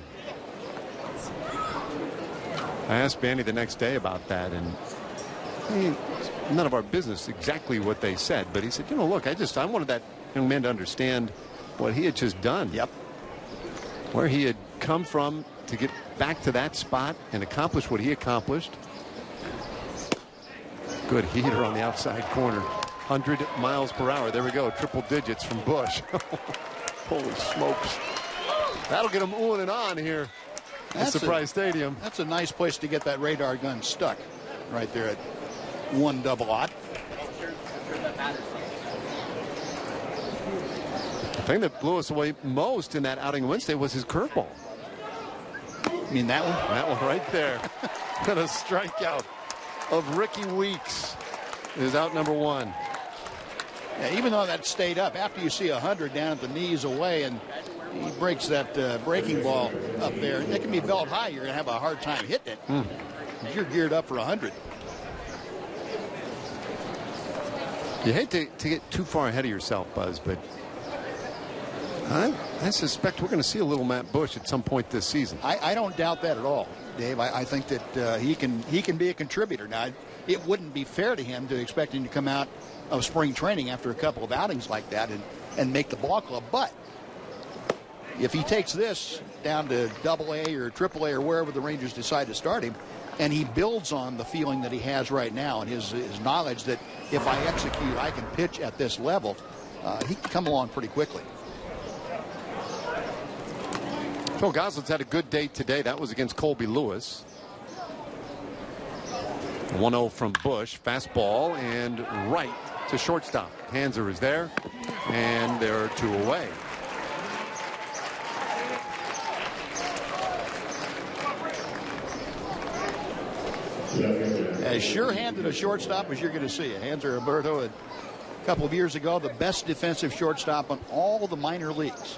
I asked Bandy the next day about that, and none of our business exactly what they said, but he said, you know, look, I wanted that young man to understand what he had just done. Yep. Where he had come from to get back to that spot and accomplish what he accomplished. Good heater on the outside corner. 100 miles per hour. There we go. Triple digits from Bush. Holy smokes. That'll get him oohing and on here at Surprise Stadium. That's a nice place to get that radar gun stuck. Right there at 1-0. The thing that blew us away most in that outing Wednesday was his curveball. You mean that one? That one right there. And a strikeout of Ricky Weeks is out number 1. Yeah, even though that stayed up, after you see 100 down at the knees away and he breaks that breaking ball up there, it can be belt high. You're going to have a hard time hitting it. You're geared up for 100. You hate to get too far ahead of yourself, Buzz, but I suspect we're going to see a little Matt Bush at some point this season. I don't doubt that at all, Dave. I think that he can be a contributor. Now, it wouldn't be fair to him to expect him to come out of spring training after a couple of outings like that and make the ball club. But if he takes this down to AA or AAA or wherever the Rangers decide to start him, and he builds on the feeling that he has right now and his knowledge that if I execute, I can pitch at this level, he can come along pretty quickly. Phil Gosselin's had a good day today. That was against Colby Lewis. 1-0 from Bush. Fastball and right to shortstop. Hanser is there, and there are 2 away. As sure-handed a shortstop as you're going to see. Hanser Alberto, a couple of years ago, the best defensive shortstop in all the minor leagues.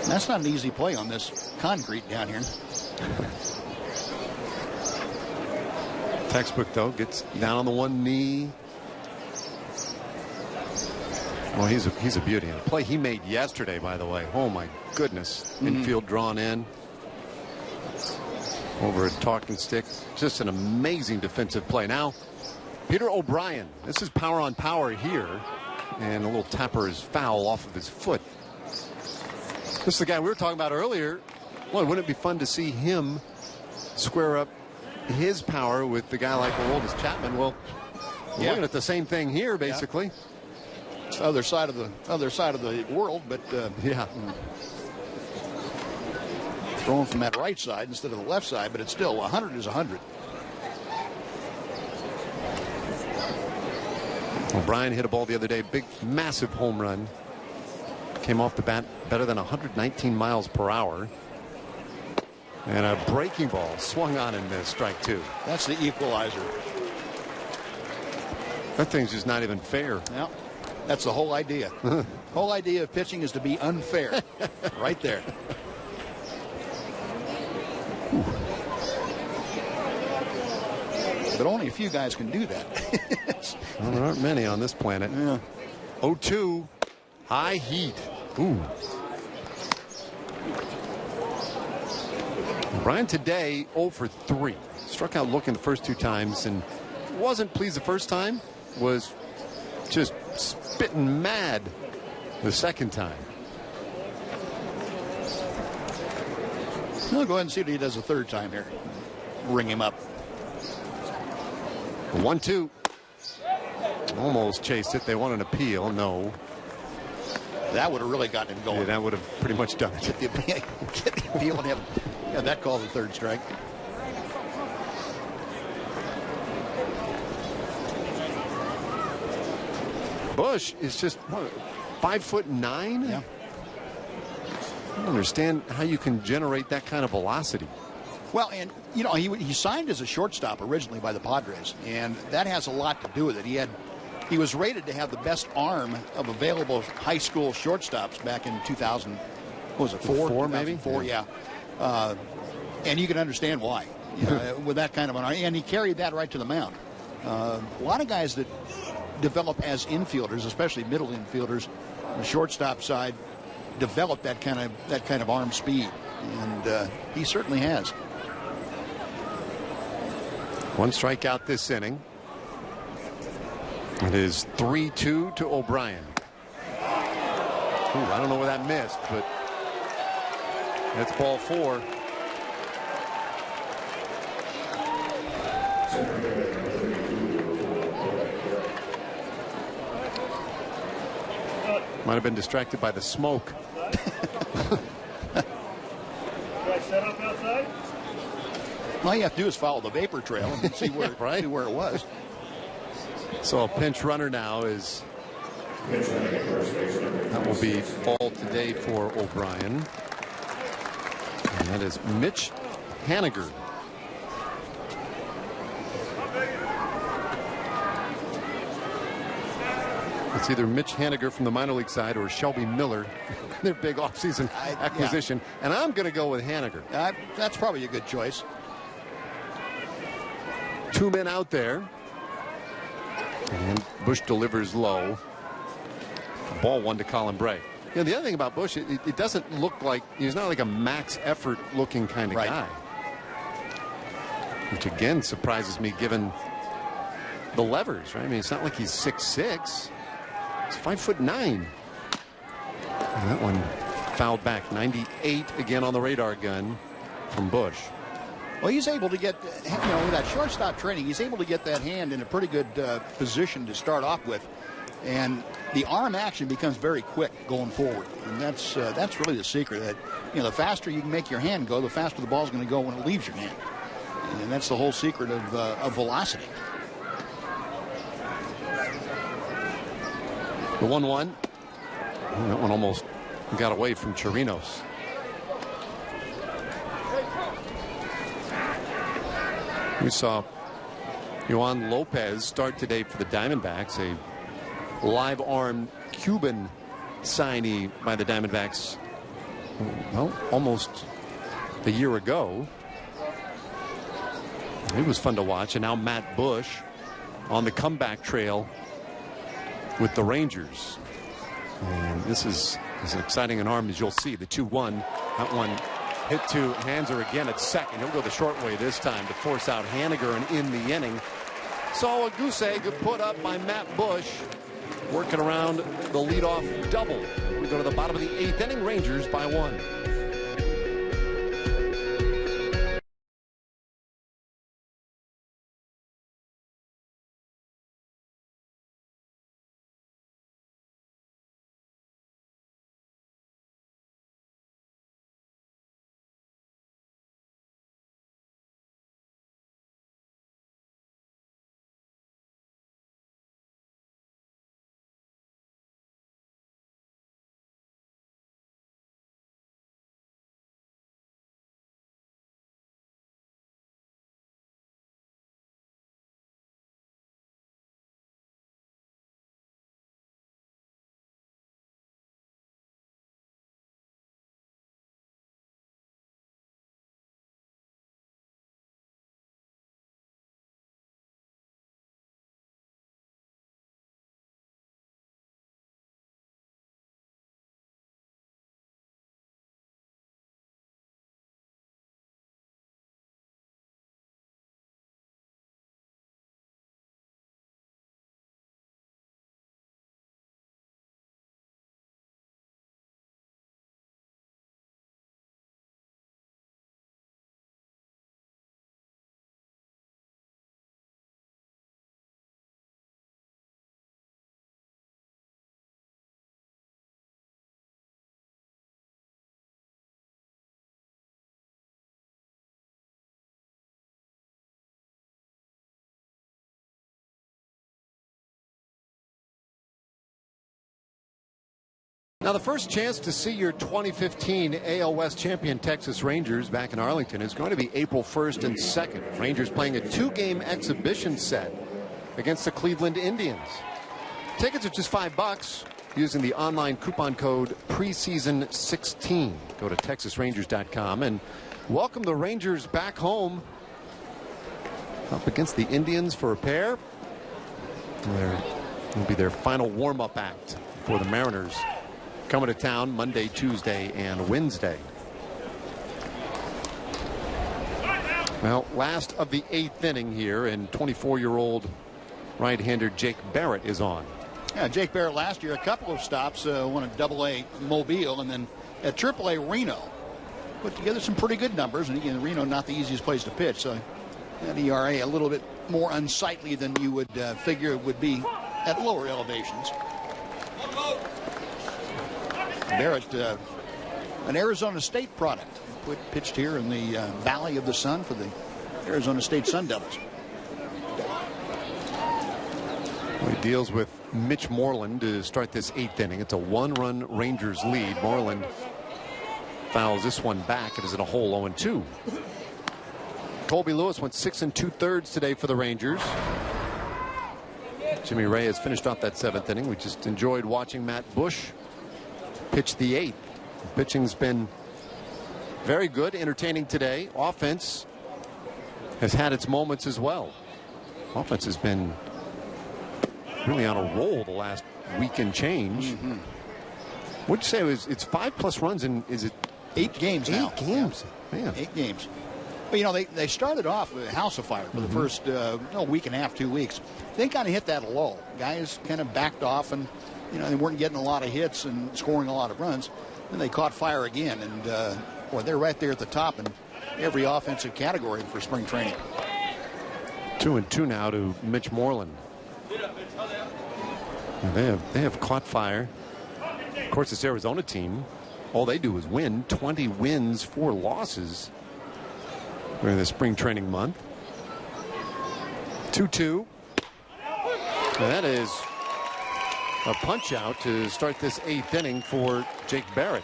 That's not an easy play on this concrete down here. Textbook, though, gets down on the one knee. Well, he's a beauty. A play he made yesterday, by the way. Oh, my goodness. Infield drawn in. Over a talking stick. Just an amazing defensive play. Now, Peter O'Brien. This is power on power here. And a little tapper is foul off of his foot. This is the guy we were talking about earlier. Well, wouldn't it be fun to see him square up his power with the guy like Aroldis Chapman? Well, we're looking at the same thing here, basically. Yeah. It's the other side of the world, but yeah. Thrown from that right side instead of the left side, but it's still 100 is 100. O'Brien hit a ball the other day, big, massive home run. Came off the bat better than 119 miles per hour. And a breaking ball swung on and missed, strike 2. That's the equalizer. That thing's just not even fair. Yeah, that's the whole idea. The whole idea of pitching is to be unfair. Right there. But only a few guys can do that. Well, there aren't many on this planet. Yeah. 0-2. High heat. Ooh. Brian today 0 for 3. Struck out looking the first 2 times and wasn't pleased the first time. Was just spitting mad the second time. I'll go ahead and see what he does the third time here. Ring him up. 1-2. Almost chased it. They want an appeal. No. That would have really gotten him going. Yeah, that would have pretty much done it. Get the appeal and have him. Yeah, that called the third strike. Bush is just, what, 5'9"? Yeah. I don't understand how you can generate that kind of velocity. Well, and, you know, he signed as a shortstop originally by the Padres, and that has a lot to do with it. He was rated to have the best arm of available high school shortstops back in 2000. What was it, four maybe? 4, yeah. And you can understand why, you know, with that kind of an arm. And he carried that right to the mound. A lot of guys that develop as infielders, especially middle infielders, on the shortstop side, develop that kind of arm speed, and he certainly has. One strikeout this inning. It is 3-2 to O'Brien. I don't know where that missed, but that's ball 4. Might have been distracted by the smoke. Set up outside? All you have to do is follow the vapor trail and see where, Right. see where it was. So a pinch runner now is, that will be all today for O'Brien. And that is Mitch Haniger. It's either Mitch Haniger from the minor league side or Shelby Miller, their big offseason acquisition. Yeah. And I'm going to go with Haniger. That's probably a good choice. 2 men out there. And Bush delivers low. Ball 1 to Colin Bray. You know, the other thing about Bush, it doesn't look like, he's not like a max effort looking kind of guy. Which again surprises me given the levers, right? I mean, it's not like he's 6'6". He's 5'9". And that one fouled back. 98 again on the radar gun from Bush. Well, he's able to get, you know, with that shortstop training, he's able to get that hand in a pretty good position to start off with. And the arm action becomes very quick going forward. And that's really the secret. That, you know, the faster you can make your hand go, the faster the ball's going to go when it leaves your hand. And that's the whole secret of velocity. The 1-1. That one almost got away from Chirinos. We saw Yohan Lopez start today for the Diamondbacks, a live arm Cuban signee by the Diamondbacks, well, almost a year ago. It was fun to watch. And now Matt Bush on the comeback trail with the Rangers. And this is as exciting an arm as you'll see. The 2-1. That one hit to Hanser again at second. He'll go the short way this time to force out Haniger and in the inning. So a goose egg put up by Matt Bush, working around the leadoff double. We go to the bottom of the 8th inning. Rangers by 1. Now, the first chance to see your 2015 AL West champion Texas Rangers back in Arlington is going to be April 1st and 2nd. Rangers playing a 2-game exhibition set against the Cleveland Indians. Tickets are just $5 using the online coupon code preseason16. Go to texasrangers.com and welcome the Rangers back home up against the Indians for a pair. Will be their final warm-up act for the Mariners. Coming to town Monday, Tuesday, and Wednesday. Well, last of the 8th inning here, and 24-year-old right-hander Jake Barrett is on. Yeah, Jake Barrett last year, a couple of stops, won at AA Mobile, and then at AAA Reno. Put together some pretty good numbers, and again, Reno not the easiest place to pitch, so that ERA a little bit more unsightly than you would figure it would be at lower elevations. Barrett, an Arizona State product, pitched here in the Valley of the Sun for the Arizona State Sun Devils. He deals with Mitch Moreland to start this 8th inning. It's a 1-run Rangers lead. Moreland fouls this one back. It is in a hole 0-2. Colby Lewis went 6 2/3 today for the Rangers. Jimmy Reyes finished off that 7th inning. We just enjoyed watching Matt Bush pitch the 8th. Pitching's been very good, entertaining today. Offense has had its moments as well. Offense has been really on a roll the last week and change. What'd you say? It's 5+ runs, and is it 8 games now? 8 games. Yeah. Man. 8 games. But, you know, they started off with a house of fire for the first week and a half, 2 weeks. They kind of hit that lull. Guys kind of backed off, and, you know, they weren't getting a lot of hits and scoring a lot of runs. Then they caught fire again, and, boy, they're right there at the top in every offensive category for spring training. 2-2 now to Mitch Moreland. They have caught fire. Of course, this Arizona team, all they do is win. 20 wins, 4 losses during the spring training month. 2-2. And that is a punch out to start this 8th inning for Jake Barrett.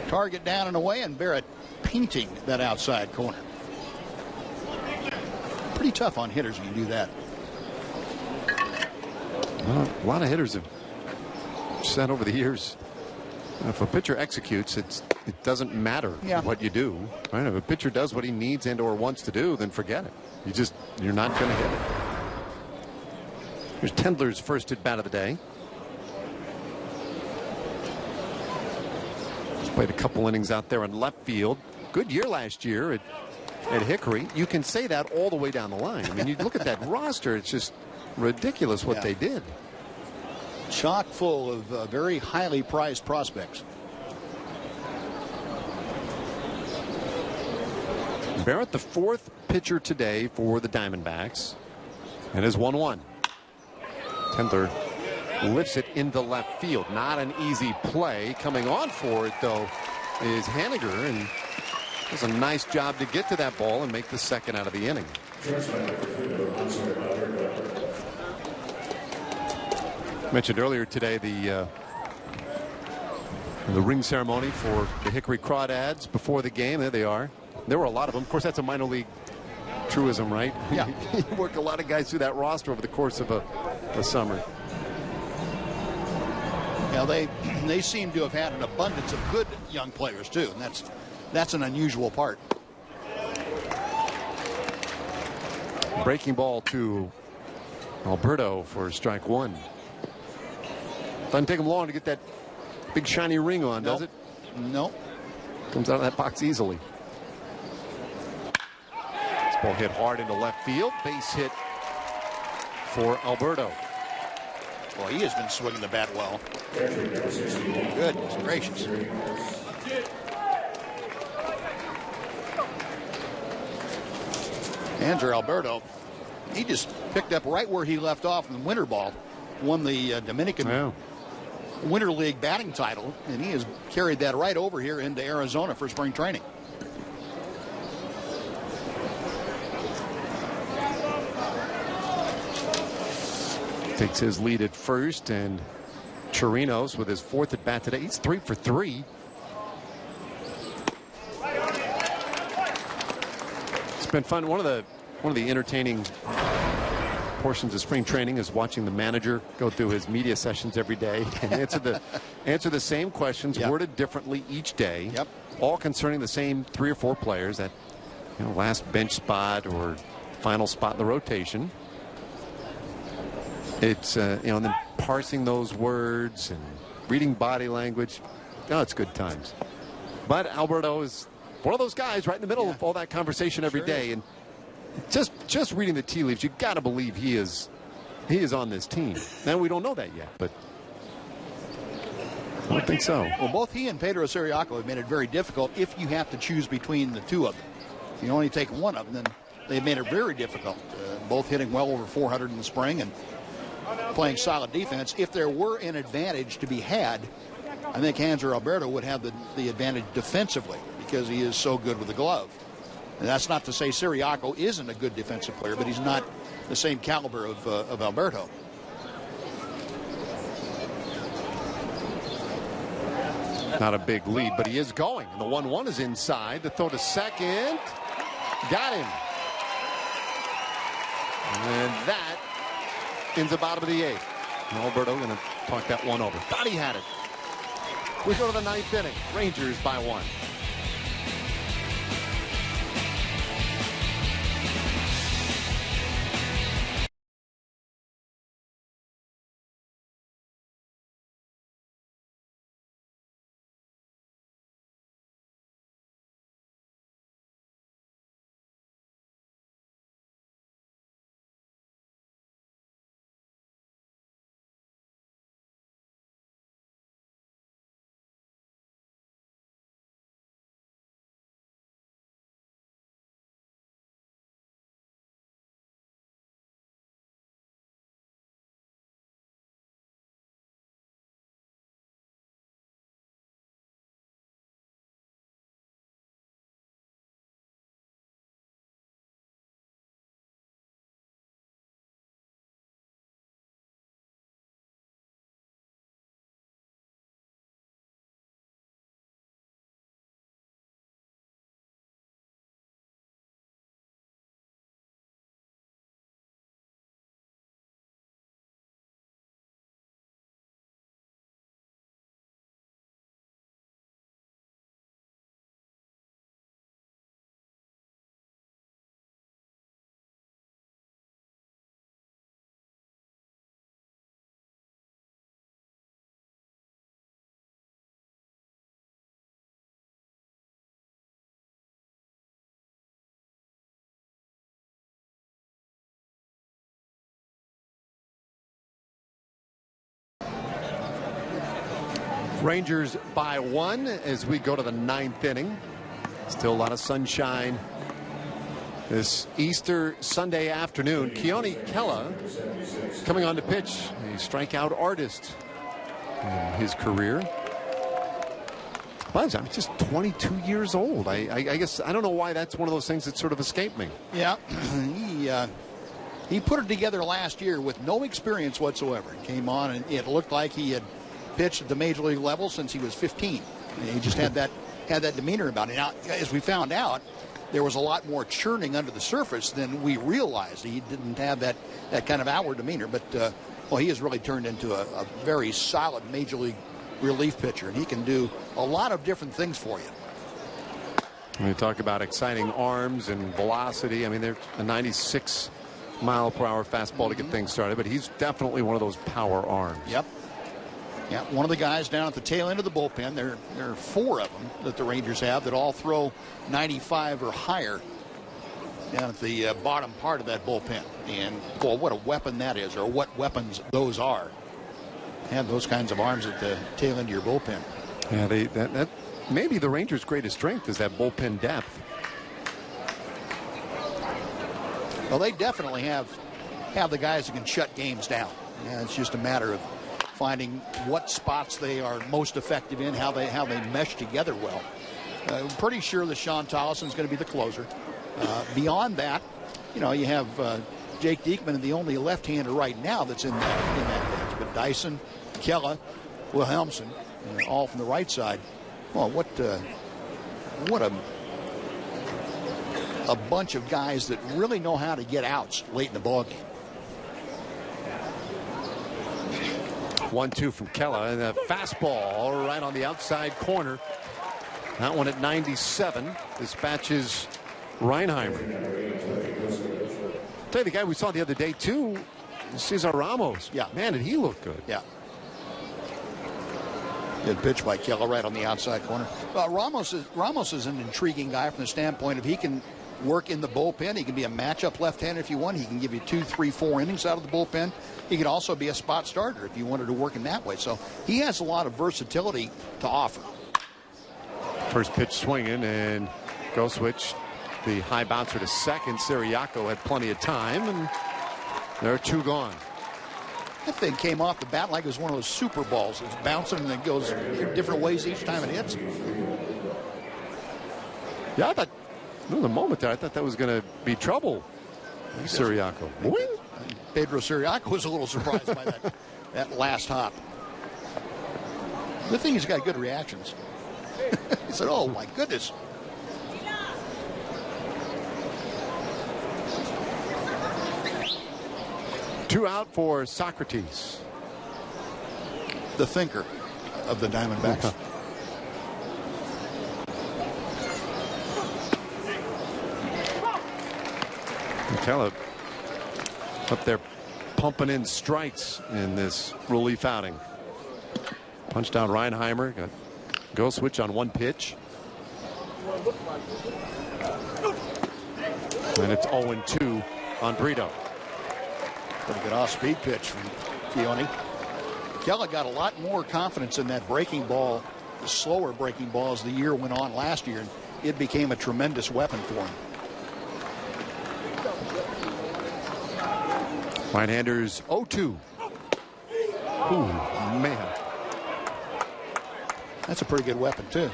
Target down and away, and Barrett painting that outside corner. Pretty tough on hitters when you do that. Well, a lot of hitters have said over the years, if a pitcher executes, it doesn't matter what you do. Right? If a pitcher does what he needs and or wants to do, then forget it. You're not going to hit it. Here's Tendler's first at bat of the day. He's played a couple innings out there in left field. Good year last year at Hickory. You can say that all the way down the line. I mean, you look at that roster, it's just ridiculous what they did. Chock full of very highly prized prospects. Barrett, the 4th pitcher today for the Diamondbacks, and is 1-1. Tendler lifts it into left field. Not an easy play. Coming on for it, though, is Haniger, and does a nice job to get to that ball and make the 2nd out of the inning. Mentioned earlier today the ring ceremony for the Hickory Crawdads before the game. There they are. There were a lot of them. Of course, that's a minor league truism, right? Yeah. You work a lot of guys through that roster over the course of a summer. Yeah, they seem to have had an abundance of good young players too, and that's an unusual part. Breaking ball to Alberto for strike 1. Doesn't take him long to get that big shiny ring on, does it? Nope. Comes out of that box easily. This ball hit hard into left field. Base hit for Alberto. Boy, he has been swinging the bat well. Goodness gracious. Andrew Alberto, he just picked up right where he left off in the winter ball. Won the Dominican Winter League batting title, and he has carried that right over here into Arizona for spring training. takes his lead at first, and Chirinos with his 4th at bat today. He's 3 for 3. It's been fun. One of the entertaining portions of spring training is watching the manager go through his media sessions every day and answer the same questions, worded differently each day, all concerning the same 3 or 4 players at last bench spot or final spot in the rotation. It's and then parsing those words and reading body language. Oh, it's good times. But Alberto is one of those guys right in the middle of all that conversation every day, and just reading the tea leaves, you got to believe he is on this team. Now we don't know that yet, but I don't think so. Well, both he and Pedro Ciriaco have made it very difficult if you have to choose between the two of them. If you only take one of them, then they've made it very difficult. Both hitting well over 400 in the spring and playing solid defense. If there were an advantage to be had, I think Hanser Alberto would have the advantage defensively because he is so good with the glove. And that's not to say Ciriaco isn't a good defensive player, but he's not the same caliber of Alberto. Not a big lead, but he is going. And the 1-1 is inside. The throw to second. Got him. And that ends the bottom of the 8th. And Alberto going to talk that one over. Thought he had it. We go to the 9th inning. Rangers by 1. Rangers by 1 as we go to the 9th inning. Still a lot of sunshine this Easter Sunday afternoon. Keone Kela coming on to pitch, a strikeout artist in his career. Well, I'm just 22 years old. I guess I don't know why that's one of those things that sort of escaped me. Yeah, he put it together last year with no experience whatsoever. He came on and it looked like he had pitched at the major league level since he was 15. He just had that demeanor about it. Now, as we found out, there was a lot more churning under the surface than we realized. He didn't have that kind of outward demeanor, but well, he has really turned into a very solid major league relief pitcher, and he can do a lot of different things for you. When you talk about exciting arms and velocity, I mean, there's a 96-mile-per-hour fastball to get things started, but he's definitely one of those power arms. Yep. Yeah, one of the guys down at the tail end of the bullpen. There are 4 of them that the Rangers have that all throw 95 or higher down at the bottom part of that bullpen. And, boy, what a weapon that is, or what weapons those are. Have those kinds of arms at the tail end of your bullpen. Yeah, that may be the Rangers' greatest strength is that bullpen depth. Well, they definitely have the guys who can shut games down. Yeah, it's just a matter of finding what spots they are most effective in, how they mesh together well. I'm pretty sure that Sean Tollison's going to be the closer. Beyond that, you have Jake Diekman is the only left-hander right now that's in that bench. But Dyson, Kella, Wilhelmsen, all from the right side. Well, what a bunch of guys that really know how to get outs late in the ballgame. 1-2 from Kella, and a fastball right on the outside corner. That one at 97 dispatches Reinheimer. Tell you, the guy we saw the other day too, Cesar Ramos. Yeah, man, did he look good? Yeah. Good pitch by Kella right on the outside corner. Ramos is an intriguing guy from the standpoint of he can work in the bullpen. He can be a matchup left-hander if you want. He can give you 2, 3, 4 innings out of the bullpen. He can also be a spot starter if you wanted to work in that way. So he has a lot of versatility to offer. First pitch swinging, and go switch the high bouncer to second. Siriaco had plenty of time, and there are 2 gone. That thing came off the bat like it was one of those super balls. It's bouncing and it goes different ways each time it hits. Yeah, I thought, the moment there, I thought that was going to be trouble. Siriaco. Pedro Siriaco was a little surprised by that last hop. The thing he's got good reactions. He said, "Oh my goodness." Two out for Socrates, the thinker of the Diamondbacks. Kella up there pumping in strikes in this relief outing. Punched down Reinheimer. Got go switch on 1 pitch. And it's 0-2 on Brito. Pretty good off-speed pitch from Keone. Kella got a lot more confidence in that breaking ball, the slower breaking ball, as the year went on last year, and it became a tremendous weapon for him. Right-handers 0-2. Ooh, man. That's a pretty good weapon, too.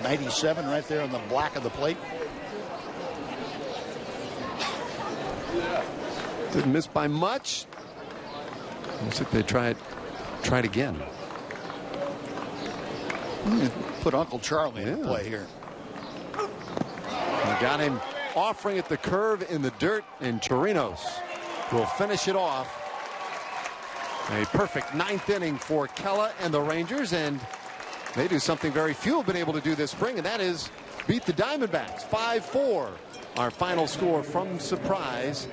97 right there on the black of the plate. Didn't miss by much. Looks like they tried again. Put Uncle Charlie in play here. We got him offering at the curve in the dirt, and Chirinos will finish it off. A perfect 9th inning for Kella and the Rangers, and they do something very few have been able to do this spring, and that is beat the Diamondbacks 5-4. Our final score from Surprise.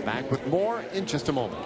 Back with more in just a moment.